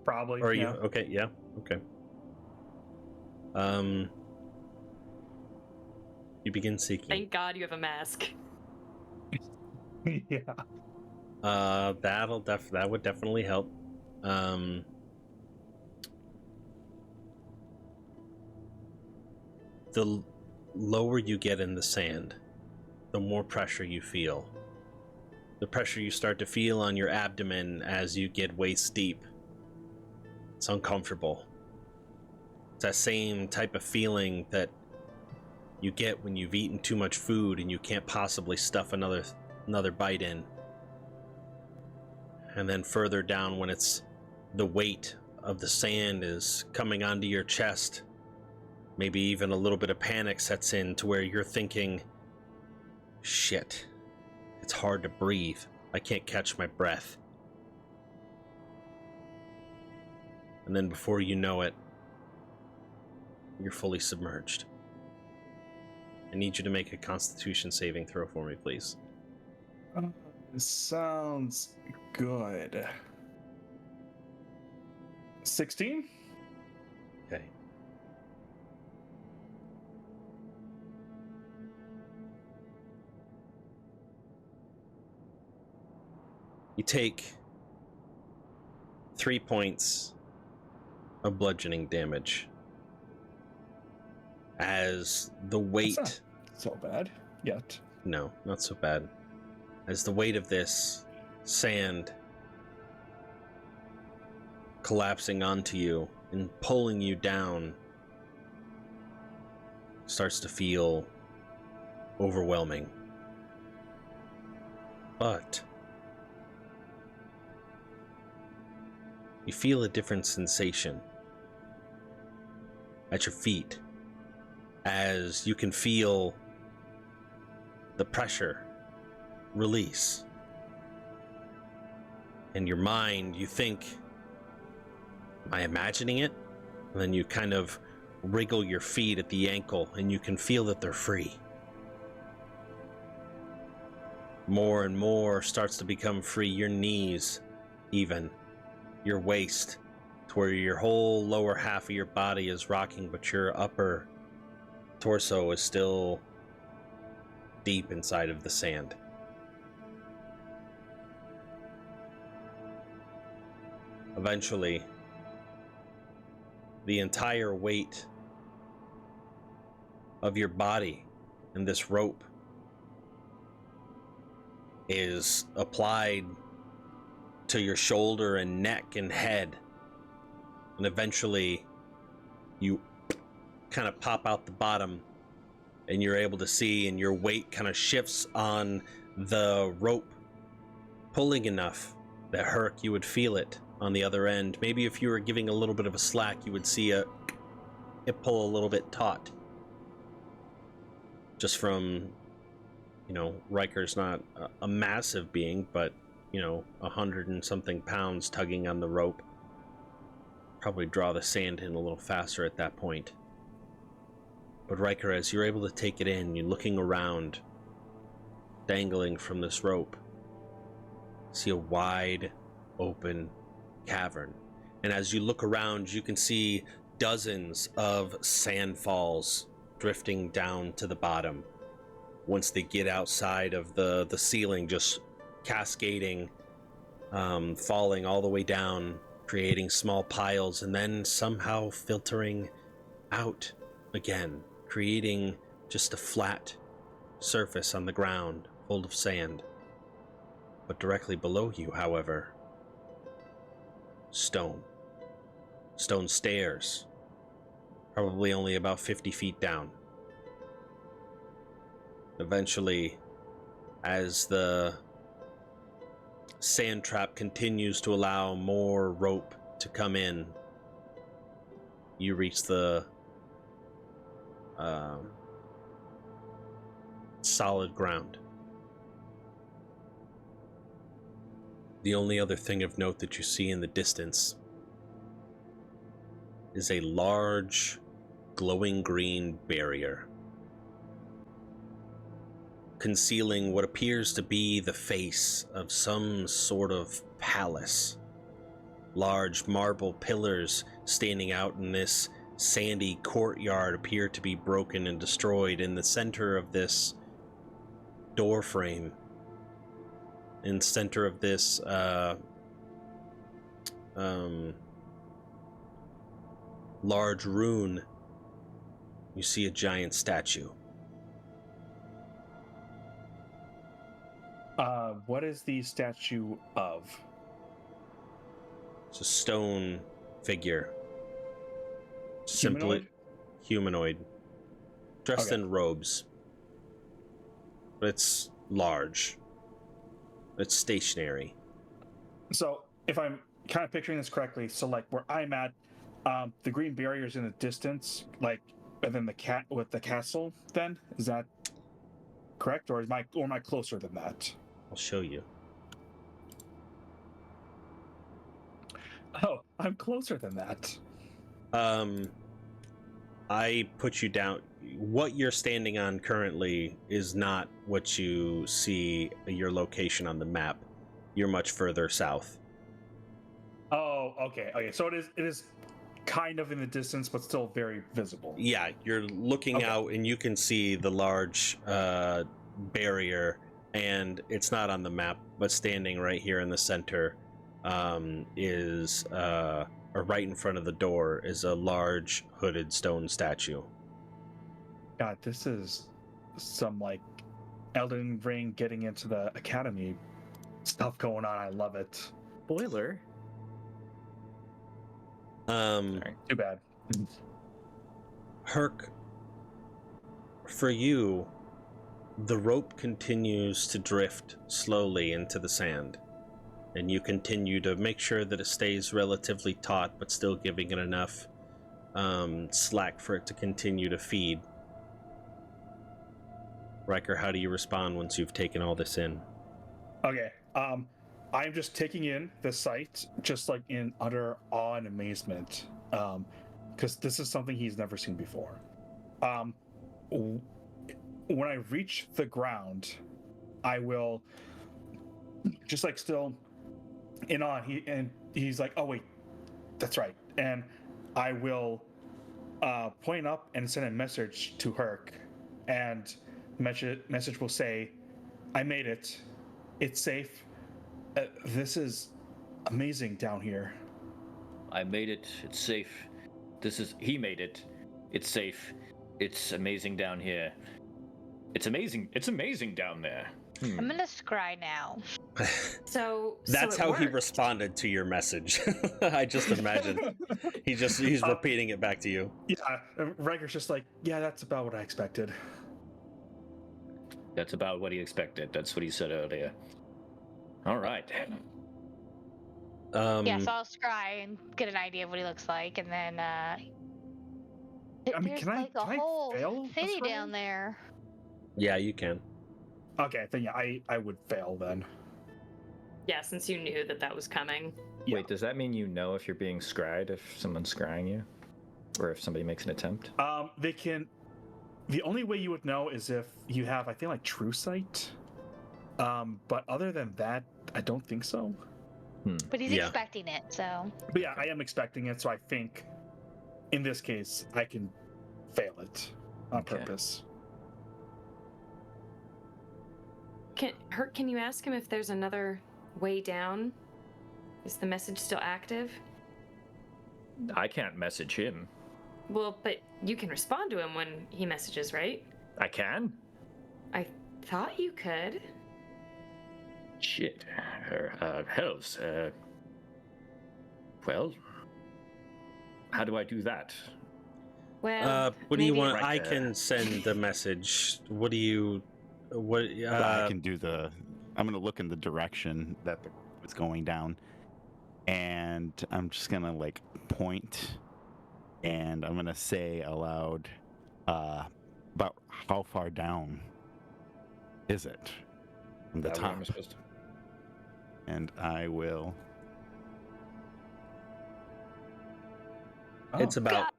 S5: Probably.
S1: Or are you
S5: yeah.
S1: okay? Yeah. Okay. You begin seeking.
S7: Thank God you have a mask.
S5: Yeah.
S1: That would definitely help. The lower you get in the sand, the more pressure you feel. The pressure you start to feel on your abdomen as you get waist deep. It's uncomfortable. It's that same type of feeling that you get when you've eaten too much food and you can't possibly stuff another bite in. And then further down, when it's the weight of the sand is coming onto your chest, maybe even a little bit of panic sets in to where you're thinking, shit, it's hard to breathe. I can't catch my breath. And then before you know it, you're fully submerged. I need you to make a Constitution saving throw for me, please.
S5: Sounds good. 16?
S1: Okay. You take 3 points of bludgeoning damage as the weight...
S5: That's not so bad yet.
S1: No, not so bad. As the weight of this sand collapsing onto you and pulling you down starts to feel overwhelming. But you feel a different sensation at your feet as you can feel the pressure release. In your mind, you think, am I imagining it? And then you kind of wriggle your feet at the ankle and you can feel that they're free. More and more starts to become free. Your knees, even. Your waist, to where your whole lower half of your body is rocking, but your upper torso is still deep inside of the sand. Eventually, the entire weight of your body and this rope is applied to your shoulder and neck and head, and eventually you kind of pop out the bottom and you're able to see, and your weight kind of shifts on the rope, pulling enough that Herc, you would feel it on the other end. Maybe if you were giving a little bit of a slack, you would see it pull a little bit taut. Just from, Riker's not a massive being, but 100 and something pounds tugging on the rope. Probably draw the sand in a little faster at that point. But Riker, as you're able to take it in, you're looking around, dangling from this rope, see a wide open cavern. And as you look around, you can see dozens of sandfalls drifting down to the bottom. Once they get outside of the ceiling, just cascading, falling all the way down, creating small piles, and then somehow filtering out again, creating just a flat surface on the ground full of sand. But directly below you, however, stone stairs, probably only about 50 feet down. Eventually, as the sand trap continues to allow more rope to come in, you reach the solid ground. The only other thing of note that you see in the distance is a large, glowing green barrier, concealing what appears to be the face of some sort of palace. Large marble pillars standing out in this sandy courtyard appear to be broken and destroyed. In the center of this door frame, in the center of this large rune, you see a giant statue.
S5: What is the statue of?
S1: It's a stone figure. Simply humanoid. Dressed in robes. But it's large. It's stationary.
S5: So, if I'm kind of picturing this correctly, so like where I'm at, the green barrier's in the distance, like, and then the castle. Then is that correct, or am I closer than that?
S1: I'll show you.
S5: Oh, I'm closer than that.
S1: I put you down. What you're standing on currently is not what you see your location on the map. You're much further south.
S5: Oh, okay. So it is kind of in the distance, but still very visible.
S1: Yeah, you're looking out and you can see the large barrier and it's not on the map, but standing right here in the center is, or right in front of the door, is a large hooded stone statue.
S5: God, this is some like Elden Ring getting into the academy stuff going on. I love it.
S3: Spoiler.
S5: Sorry, too bad.
S1: Herc, for you, the rope continues to drift slowly into the sand, and you continue to make sure that it stays relatively taut, but still giving it enough slack for it to continue to feed. Riker, how do you respond once you've taken all this in?
S5: Okay, I'm just taking in the sight, just like in utter awe and amazement, because this is something he's never seen before. When I reach the ground, I will just like still in awe. He's like, "Oh wait, that's right," and I will point up and send a message to Herc, and the message will say, "I made it. It's safe. This is amazing down here."
S3: I made it. It's safe. He made it. It's safe. It's amazing down here. It's amazing. It's amazing down there.
S2: I'm gonna scry now.
S7: So
S1: That's
S7: it
S1: how he
S7: worked.
S1: responded to your message. I just imagine he's repeating it back to you.
S5: Yeah, Riker's just like, "Yeah, that's about what I expected."
S3: That's about what he expected. That's what he said earlier. All right.
S2: Yeah, so I'll scry and get an idea of what he looks like, and then
S5: mean,
S2: there's
S5: can I-
S2: like a
S5: can I
S2: whole
S5: fail a
S2: city
S5: scry?
S2: down there.
S1: Yeah, you can.
S5: Okay, then yeah, I would fail then.
S7: Yeah, since you knew that was coming.
S5: Yeah.
S3: Wait, does that mean you know if you're being scryed if someone's scrying you? Or if somebody makes an attempt?
S5: They can. The only way you would know is if you have, I think, like true sight. But other than that, I don't think so.
S2: But he's
S1: Yeah.
S2: expecting it, so.
S5: But yeah, I am expecting it, so I think in this case I can fail it on
S3: Okay.
S5: purpose.
S7: Can you ask him if there's another way down? Is the message still active?
S3: I can't message him.
S7: Well, but you can respond to him when he messages, right?
S3: I can?
S7: I thought you could.
S3: Shit. Hells. Well, how do I do that?
S7: Well,
S1: What do you
S7: maybe-
S1: want?
S3: Right
S1: I
S3: there.
S1: can send the message. What do you? What?
S6: I can do the. I'm gonna look in the direction that the was going down, and I'm just gonna like point, and I'm gonna say aloud, about how far down is it from the
S3: That way
S6: top,
S3: I'm supposed to-
S6: and I will.
S1: It's about.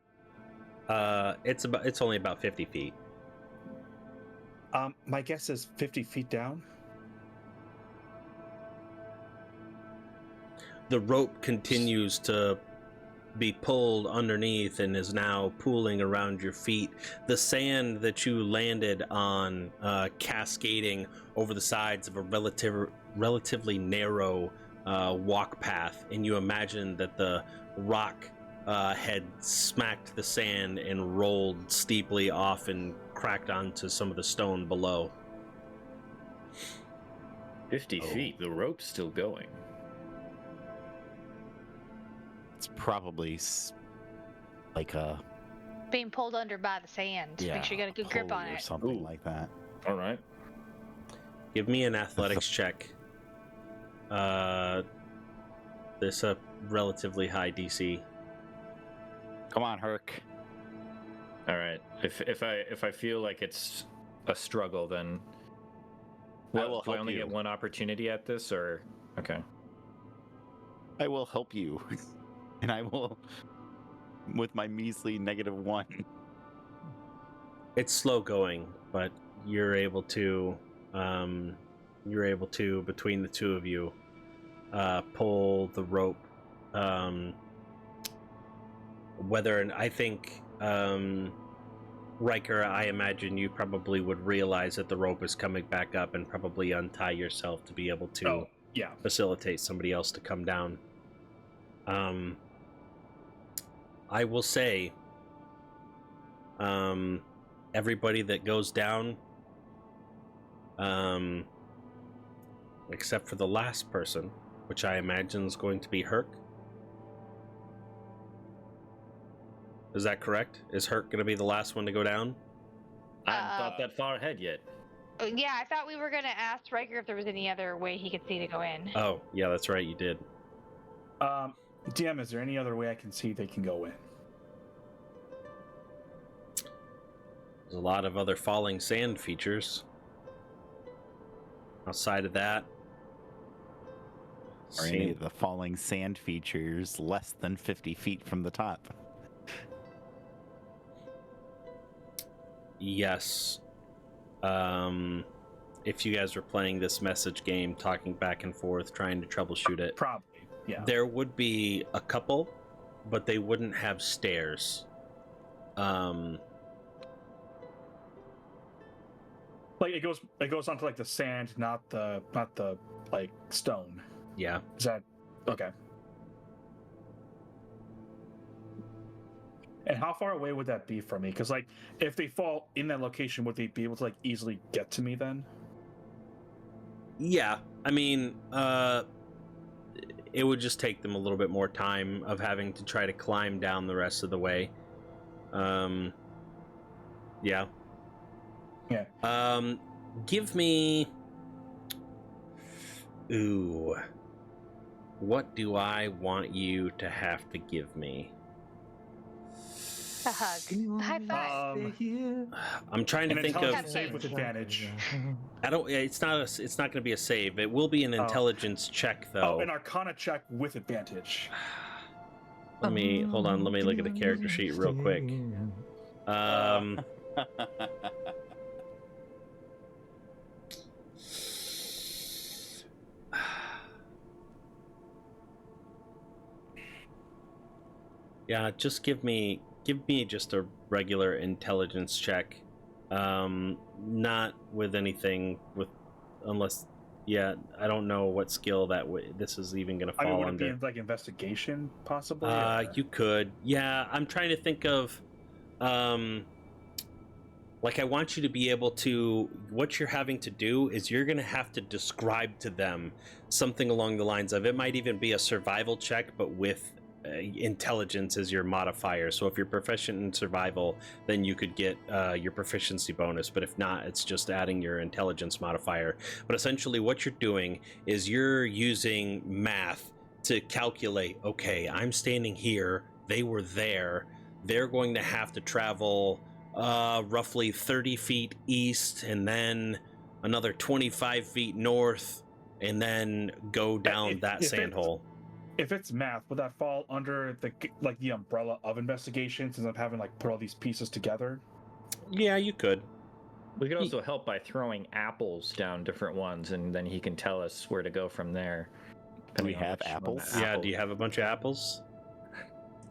S1: It's only about 50 feet.
S5: My guess is 50 feet down.
S1: The rope continues to be pulled underneath and is now pooling around your feet. The sand that you landed on, cascading over the sides of a relatively narrow walk path, and you imagine that the rock had smacked the sand and rolled steeply off and cracked onto some of the stone below.
S3: 50 feet. The rope's still going.
S6: It's probably like a
S2: Being pulled under by the sand. Make sure you got a good grip on
S6: pulley or
S2: it.
S6: something
S3: Ooh.
S6: like that.
S3: All right.
S1: Give me an athletics check. There's a relatively high DC.
S6: Come on, Herc.
S3: All right. If I feel like it's a struggle, then
S6: I will
S3: do I
S6: help
S3: only
S6: you.
S3: get one opportunity at this, or okay?
S6: I will help you, and I will, with my measly -1.
S1: It's slow going, but you're able to between the two of you pull the rope. I think Riker, I imagine you probably would realize that the rope is coming back up and probably untie yourself to be able to
S5: Oh, yeah.
S1: facilitate somebody else to come down. I will say, everybody that goes down, except for the last person, which I imagine is going to be Herc. Is that correct? Is Herc going to be the last one to go down?
S4: I haven't thought that far ahead yet.
S2: Yeah, I thought we were gonna ask Riker if there was any other way he could see to go in.
S1: Oh, yeah, that's right, you did.
S5: DM, is there any other way I can see they can go in?
S1: There's a lot of other falling sand features. Outside of that,
S6: Or any of the falling sand features less than 50 feet from the top.
S1: yes. If you guys were playing this message game, talking back and forth, trying to troubleshoot it,
S5: Probably, yeah.
S1: there would be a couple, but they wouldn't have stairs.
S5: Like it goes onto like the sand, not the like stone.
S1: Yeah.
S5: Is that okay? And how far away would that be from me? Because like, if they fall in that location, would they be able to like easily get to me then?
S1: Yeah, I mean, it would just take them a little bit more time of having to try to climb down the rest of the way. Yeah.
S5: Yeah.
S1: Give me... Ooh. What do I want you to have to give me?
S2: A hug. High five.
S1: I'm trying to
S5: An
S1: think of...
S5: intelligence save with advantage.
S1: I don't... It's not going to be a save. It will be an intelligence check, though.
S5: Oh, an Arcana check with advantage.
S1: Let me... Hold on. Let me look at the character sheet real quick. Yeah, just give me just a regular intelligence check. Not with anything unless I don't know what skill this is even going to fall
S5: would
S1: under.
S5: it be like investigation possibly?
S1: You could. Yeah, I'm trying to think of like I want you to be able to, what you're having to do is you're going to have to describe to them something along the lines of, it might even be a survival check, but with intelligence as your modifier. So if you're proficient in survival, then you could get your proficiency bonus, but if not, it's just adding your intelligence modifier. But essentially what you're doing is you're using math to calculate, okay, I'm standing here, they were there, they're going to have to travel roughly 30 feet east and then another 25 feet north and then go down that sand hole.
S5: If it's math, would that fall under the umbrella of investigation, since I'm having like put all these pieces together?
S1: Yeah, you could.
S4: We could also help by throwing apples down different ones, and then he can tell us where to go from there.
S6: Do we
S4: depending on
S6: have
S4: which one
S6: apples?
S4: the
S1: Yeah, do you have a bunch of apples?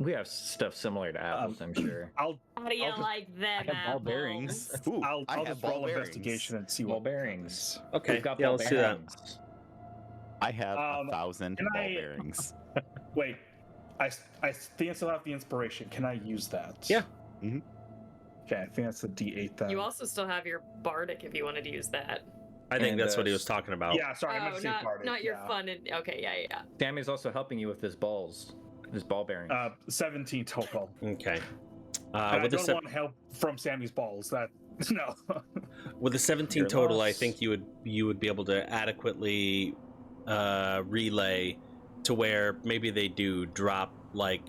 S4: We have stuff similar to apples, I'm sure.
S7: How do you
S5: I'll just-
S7: like them
S6: I have ball
S7: apples?
S6: bearings. Ooh,
S5: I'll
S6: I have
S5: just
S6: ball
S5: roll
S6: bearings.
S5: investigation and see
S4: Ball
S5: what
S4: bearings.
S5: happens.
S1: Okay,
S4: We've got
S1: yeah,
S4: ball
S1: let's do that.
S4: bearings.
S6: I have 1,000
S5: can
S6: ball
S5: I-
S6: bearings.
S5: Wait, I think I still have the inspiration. Can I use that?
S1: Yeah.
S6: Mhm.
S5: Okay, I think that's the D8 then.
S7: You also still have your bardic if you wanted to use that.
S1: I think
S4: And,
S1: that's what he was talking about.
S5: Yeah, sorry, I meant to say
S7: not,
S5: Bardic,
S7: not your
S5: yeah.
S7: fun and okay, yeah.
S4: Sammy's also helping you with his balls, his ball bearings.
S5: 17 total.
S1: Okay.
S5: And I
S1: With the
S5: don't want help from Sammy's balls. That no.
S1: with the 17
S4: Your
S1: total, I
S4: loss.
S1: think you would be able to adequately relay to where maybe they do drop like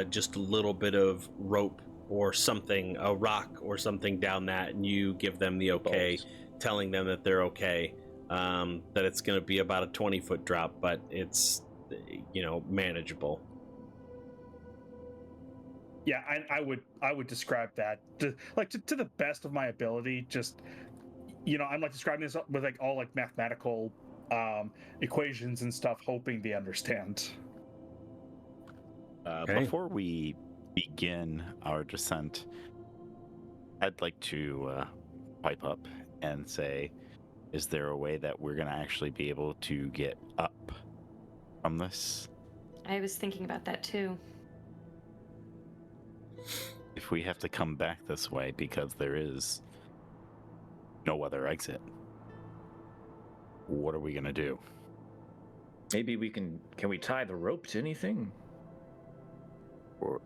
S1: just a little bit of rope or something, a rock or something down that, and you give them the okay,
S4: Balls.
S1: telling them that they're okay, that it's going to be about a 20-foot drop, but it's manageable.
S5: Yeah, I would describe that to the best of my ability. Just I'm like describing this with like all like mathematical equations and stuff, hoping they understand.
S1: Okay.
S6: Before we begin our descent, I'd like to pipe up and say, is there a way that we're going to actually be able to get up from this?
S7: I was thinking about that too.
S6: If we have to come back this way because there is no other exit, what are we going to do?
S3: Maybe we can we tie the rope to anything?
S6: Or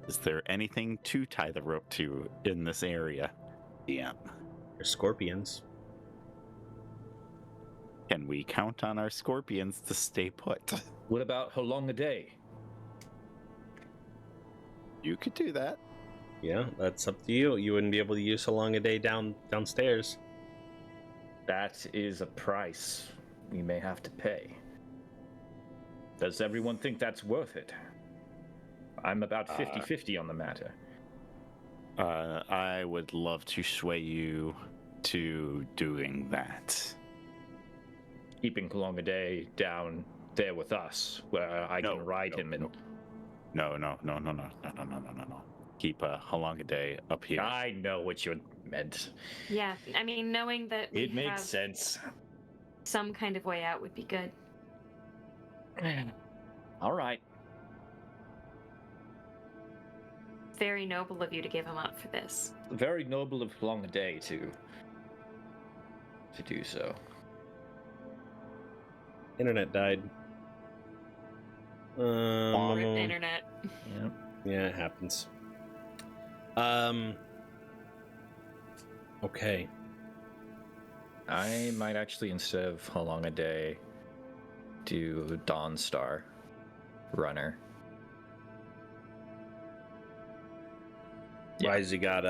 S6: is there anything to tie the rope to in this area? Yeah.
S1: There's scorpions.
S6: Can we count on our scorpions to stay put?
S3: What about how long a day?
S6: You could do that.
S1: Yeah, that's up to you. You wouldn't be able to use so long a day downstairs.
S3: That is a price we may have to pay. Does everyone think that's worth it? I'm about 50-50 on the matter.
S6: I would love to sway you to doing that.
S3: Keeping Kalonga down there with us, where I can ride him and...
S6: No. Keep Halongade up here.
S3: I know what you meant.
S7: Yeah, I mean, knowing that we
S3: It makes
S7: have
S3: sense.
S7: some kind of way out would be good.
S3: All right.
S7: Very noble of you to give him up for this.
S3: Very noble of Kalonga to do so.
S1: Internet died.
S7: Rip internet.
S3: Yeah.
S1: Yeah, it happens. Okay.
S3: I might actually, instead of how long a day, do Dawnstar Runner. Yeah.
S1: Why has he got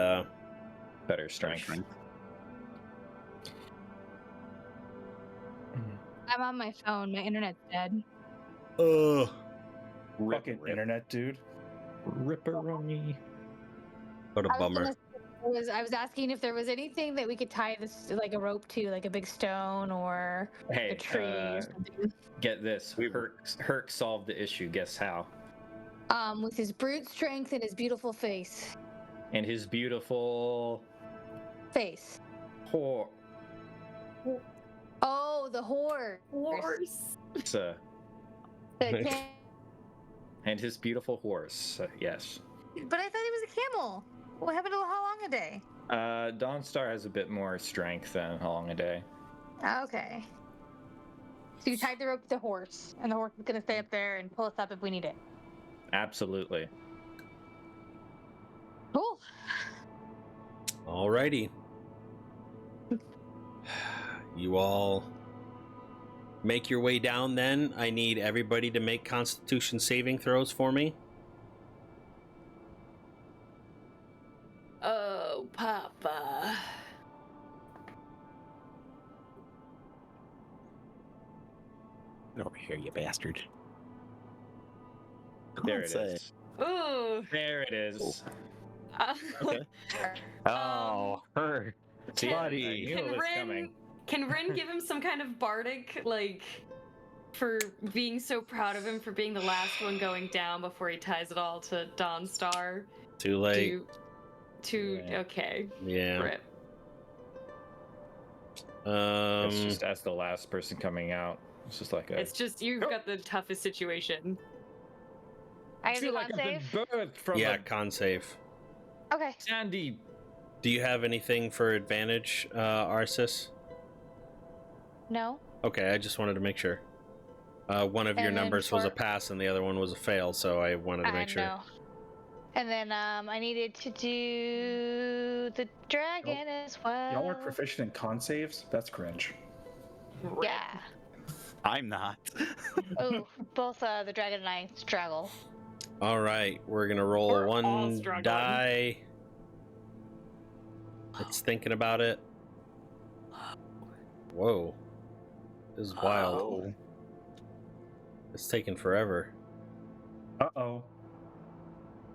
S3: Better strength.
S2: I'm on my phone. My internet's dead.
S5: Fucking internet, dude.
S3: Ripperoni.
S1: What a bummer.
S2: I was asking if there was anything that we could tie this like a rope to, like a big stone or a
S3: Hey,
S2: tree or something.
S3: get this. Herc solved the issue. Guess how?
S2: With his brute strength and his beautiful face.
S3: And his beautiful
S2: Face.
S3: horse.
S2: Oh, the horse.
S7: Horse.
S3: And his beautiful horse. Yes.
S2: But I thought he was a camel. What happened to how long a day?
S3: Dawnstar has a bit more strength than how long a day.
S2: Okay. So you tied the rope to the horse, and the horse is gonna stay up there and pull us up if we need it.
S3: Absolutely.
S2: Cool.
S1: Alrighty. You all make your way down then. I need everybody to make Constitution saving throws for me.
S7: Oh, Papa.
S6: Get over here, you bastard.
S3: There it is.
S7: Ooh.
S3: There it is.
S6: Okay. Oh, her.
S3: See,
S6: Buddy.
S3: I knew it was coming.
S7: Can Rin give him some kind of bardic, like, for being so proud of him for being the last one going down before he ties it all to Dawnstar?
S1: Too late.
S3: Yeah.
S7: Okay.
S1: Yeah.
S7: Rip.
S3: It's just as the last person coming out. It's just like a.
S7: It's just you've got the toughest situation.
S2: I have
S3: feel
S2: the
S3: like
S2: con
S3: I've been
S2: save.
S3: birthed from
S1: yeah,
S3: a
S1: con save.
S2: Okay.
S3: sandy.
S1: Do you have anything for advantage, Arsis?
S2: No.
S1: Okay, I just wanted to make sure. One of your
S2: And then
S1: numbers was a
S2: for-
S1: pass and the other one was a fail, so I wanted to make sure.
S2: know. And then I needed to do the dragon as well.
S5: Y'all are proficient in con saves? That's cringe.
S2: Yeah.
S6: I'm not.
S2: Oh, both the dragon and I struggle.
S1: All right, we're gonna roll
S7: We're all
S1: one
S7: struggling.
S1: die. It's thinking about it. Whoa, this is wild.
S6: Oh.
S1: It's taking forever.
S5: Uh-oh.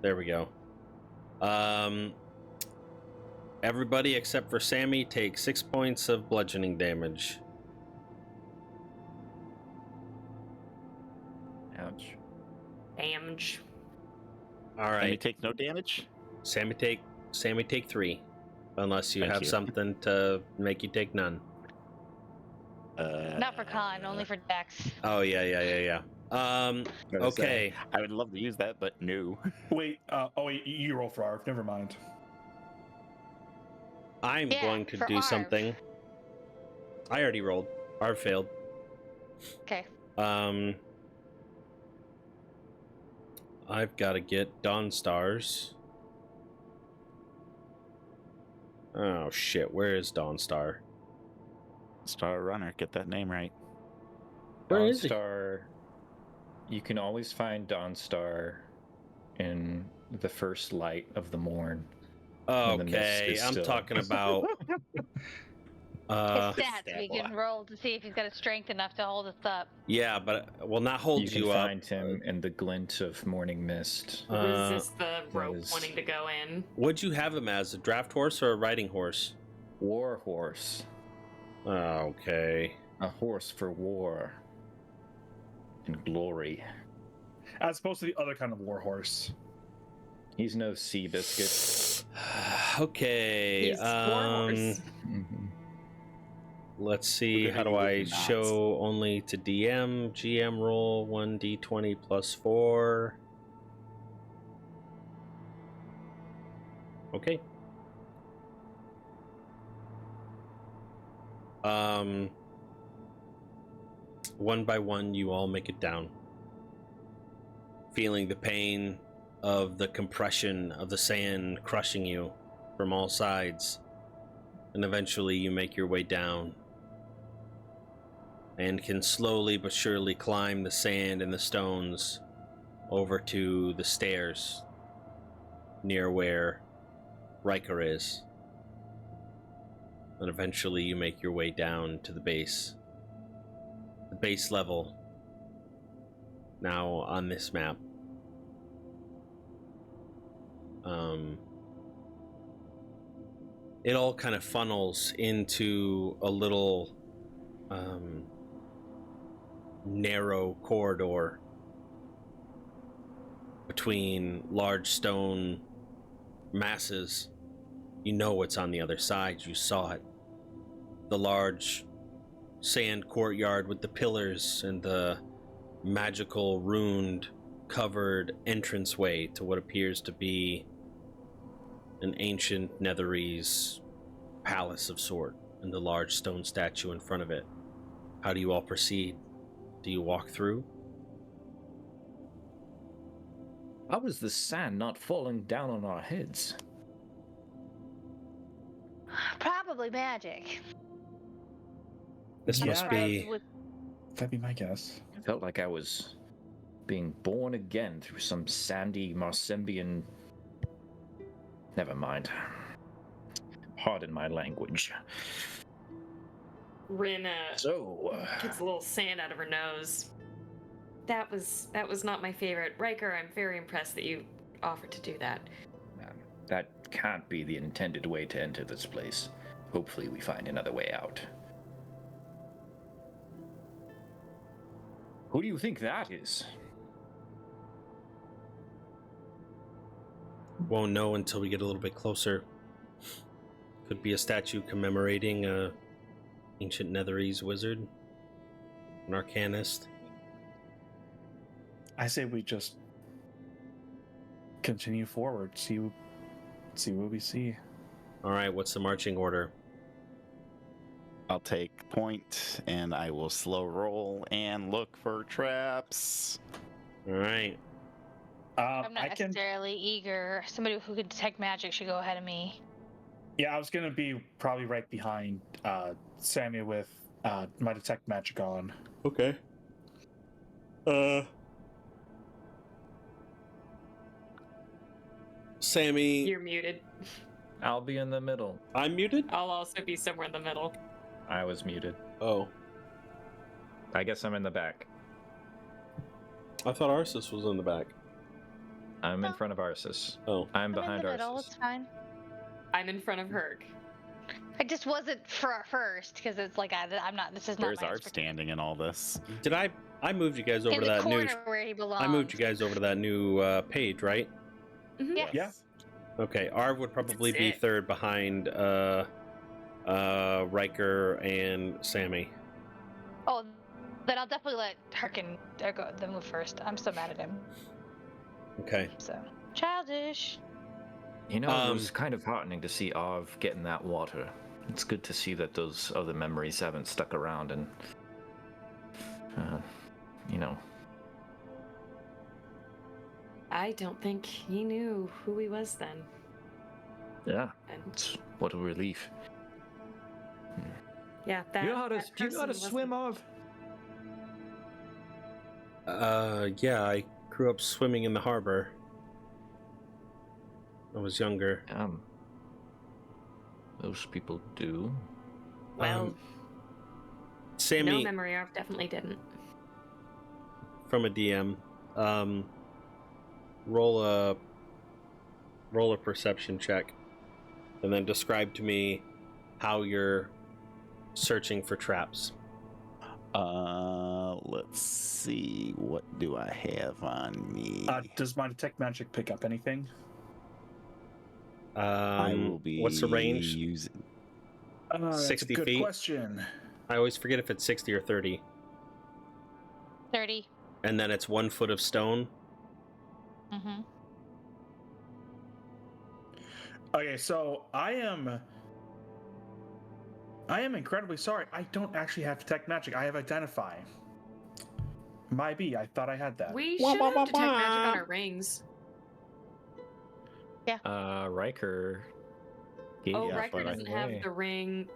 S1: There we go. Everybody except for Sammy takes 6 points of bludgeoning damage.
S3: Ouch.
S7: Damage.
S1: All
S6: And you
S1: right,
S6: take no damage?
S1: Sammy take Sammy, take 3. Unless you
S6: Thank
S1: have
S6: you.
S1: something to make you take none.
S2: Not for con, only for Dex.
S1: Oh, yeah. Okay.
S6: I would love to use that, but no.
S5: Wait, you roll for Arv. Never mind.
S1: I'm
S2: Yeah,
S1: going to
S2: for
S1: do
S2: Arv.
S1: something. I already rolled. Arv failed.
S2: Okay.
S1: I've got to get Dawn Stars. Oh shit, where is Dawnstar?
S6: Star Runner, get that name right.
S1: Where is he?
S3: Dawnstar. You can always find Dawnstar in the first light of the morn. when the mist
S1: Okay,
S3: is
S1: I'm
S3: still-
S1: talking about
S2: His stats, we can roll to see if he's got a strength enough to hold us up.
S1: yeah, but will not hold
S3: You can
S1: you up.
S3: find him in the glint of morning mist.
S7: Resist the rope
S3: is-
S7: wanting to go in.
S1: Would you have him as a draft horse or a riding horse?
S3: War horse.
S1: Okay.
S3: A horse for war and glory.
S5: As opposed to the other kind of warhorse.
S3: He's no sea biscuit.
S1: Okay.
S7: He's warhorse.
S1: Let's see.
S6: We're
S1: How
S6: gonna
S1: do I
S6: use knots.
S1: show only to DM? GM roll 1d20 plus 4. Okay. One by one, you all make it down, feeling the pain of the compression of the sand crushing you from all sides, and eventually you make your way down and can slowly but surely climb the sand and the stones over to the stairs near where Riker is. And eventually you make your way down to the base. The base level now on this map. It all kind of funnels into a little narrow corridor between large stone masses. You know what's on the other side. You saw it. The large sand courtyard with the pillars and the magical runed covered entranceway to what appears to be an ancient Netherese palace of sort, and the large stone statue in front of it. How do you all proceed? Do you walk through?
S3: How is the sand not falling down on our heads?
S2: Probably magic.
S1: This must be...
S5: That'd be my guess.
S3: I felt like I was being born again through some sandy Marsembian. Never mind. Pardon my language.
S7: Rin
S3: So,
S7: gets a little sand out of her nose. That was not my favorite. Riker, I'm very impressed that you offered to do that.
S3: that can't be the intended way to enter this place. Hopefully we find another way out. Who do you think that is?
S1: Won't know until we get a little bit closer. Could be a statue commemorating a ancient Netherese wizard, an arcanist.
S5: I say we just continue forward, see what we see.
S1: All right, what's the marching order?
S6: I'll take point, and I will slow roll and look for traps.
S1: All right.
S2: I'm not
S5: I can.
S2: necessarily eager. Somebody who can detect magic should go ahead of me.
S5: Yeah, I was gonna be probably right behind Sammy with my detect magic on.
S1: Okay. Sammy,
S7: You're muted.
S3: I'll be in the middle.
S1: I'm muted?
S7: I'll also be somewhere in the middle.
S3: I was muted.
S1: Oh,
S3: I guess I'm in the back.
S1: I thought Arsis was in the back.
S3: I'm in
S2: Oh.
S3: front of Arsis.
S1: Oh,
S3: I'm
S2: I'm
S3: behind
S2: in the middle.
S3: Arsis.
S2: It's fine.
S7: I'm in front of Herc.
S2: I just wasn't for first because it's like I'm not. This is not
S6: Where's
S2: my
S6: Art
S2: expertise.
S6: standing in all this?
S1: did I moved you guys over
S2: In
S1: to
S2: the
S1: that
S2: corner
S1: new?
S2: where he belongs.
S1: I moved you guys over to that new page, right?
S2: Yeah.
S5: Yeah.
S1: Okay, Arv would probably
S7: That's
S1: be
S7: it.
S1: third behind Riker and Sammy.
S2: Oh, then I'll definitely let Harkin go the move first. I'm so mad at him.
S1: Okay.
S2: So childish.
S3: You know, it
S1: Um,
S3: was kind of heartening to see Arv get in that water. It's good to see that those other memories haven't stuck around and, you know.
S7: I don't think he knew who he was then.
S3: Yeah,
S7: And
S3: it's what a relief.
S7: yeah, that.
S3: Do you know how to,
S7: that
S3: do you know how to
S7: person
S3: swim,
S7: wasn't-
S3: Arv?
S1: Yeah, I grew up swimming in the harbor. I was younger.
S3: Those people do.
S7: Well,
S1: Sammy,
S7: no memory of definitely didn't.
S1: from a DM, roll a perception check, and then describe to me how you're searching for traps.
S6: Let's see. What do I have on me?
S5: Does my detect magic pick up anything?
S6: I will be
S1: What's the range?
S6: using.
S5: That's
S1: 60
S5: a good
S1: feet?
S5: question.
S1: I always forget if it's 60 or 30.
S2: 30.
S1: And then it's 1 foot of stone.
S2: Mm-hmm.
S5: Okay, so I am incredibly sorry. I don't actually have detect magic. I have identify. Might be. I thought I had that.
S7: We should have detect magic on our rings.
S3: Riker.
S7: Oh,
S6: Yeah,
S7: Riker
S6: but I-
S7: doesn't have the ring.
S5: Oh,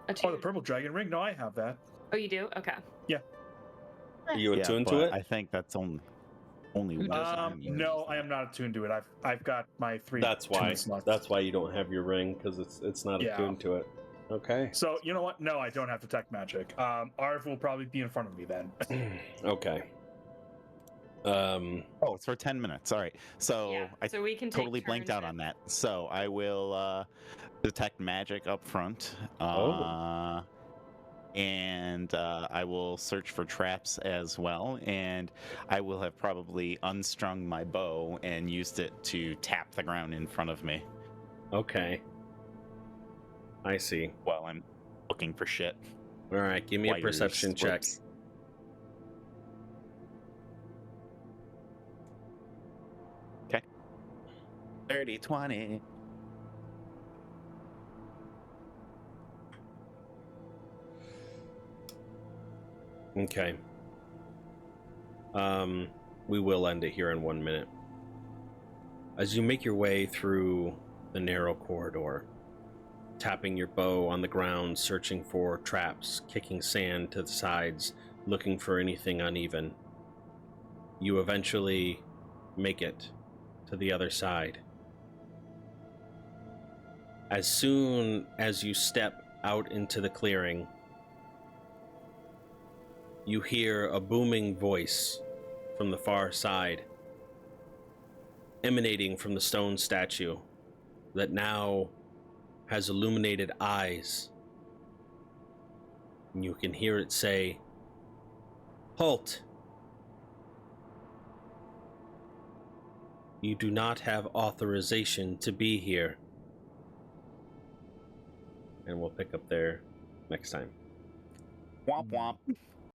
S5: the
S7: attuned.
S5: purple dragon ring? No, I have that.
S7: Oh, you do? Okay.
S1: Are you
S6: Yeah,
S1: attuned to
S6: but
S1: it?
S6: I think that's only
S3: Who doesn't
S6: one.
S3: have
S5: No, I am not attuned to it. I've got my 3
S1: That's why.
S5: attunements left.
S1: That's why you don't have your ring, because it's not
S5: Yeah.
S1: attuned to it. Okay.
S5: So you know what? No, I don't have detect magic. Arv will probably be in front of me then.
S1: Okay.
S6: Oh, it's for 10 minutes. All right. So
S7: Yeah,
S6: I
S7: so we can take
S6: totally blanked out
S7: turns
S6: on that. So I will detect magic up front.
S1: Oh.
S6: And I will search for traps as well. And I will have probably unstrung my bow and used it to tap the ground in front of me
S1: Okay. I see.
S6: while I'm looking for shit.
S1: All right, give me a
S6: Wires,
S1: perception check.
S6: whoops. Okay. 30, 20.
S1: Okay. We will end it here in 1 minute. As you make your way through the narrow corridor, tapping your bow on the ground, searching for traps, kicking sand to the sides, looking for anything uneven, you eventually make it to the other side. As soon as you step out into the clearing, you hear a booming voice from the far side, emanating from the stone statue that now has illuminated eyes. And you can hear it say, "Halt! You do not have authorization to be here." And we'll pick up there next time.
S6: Womp womp.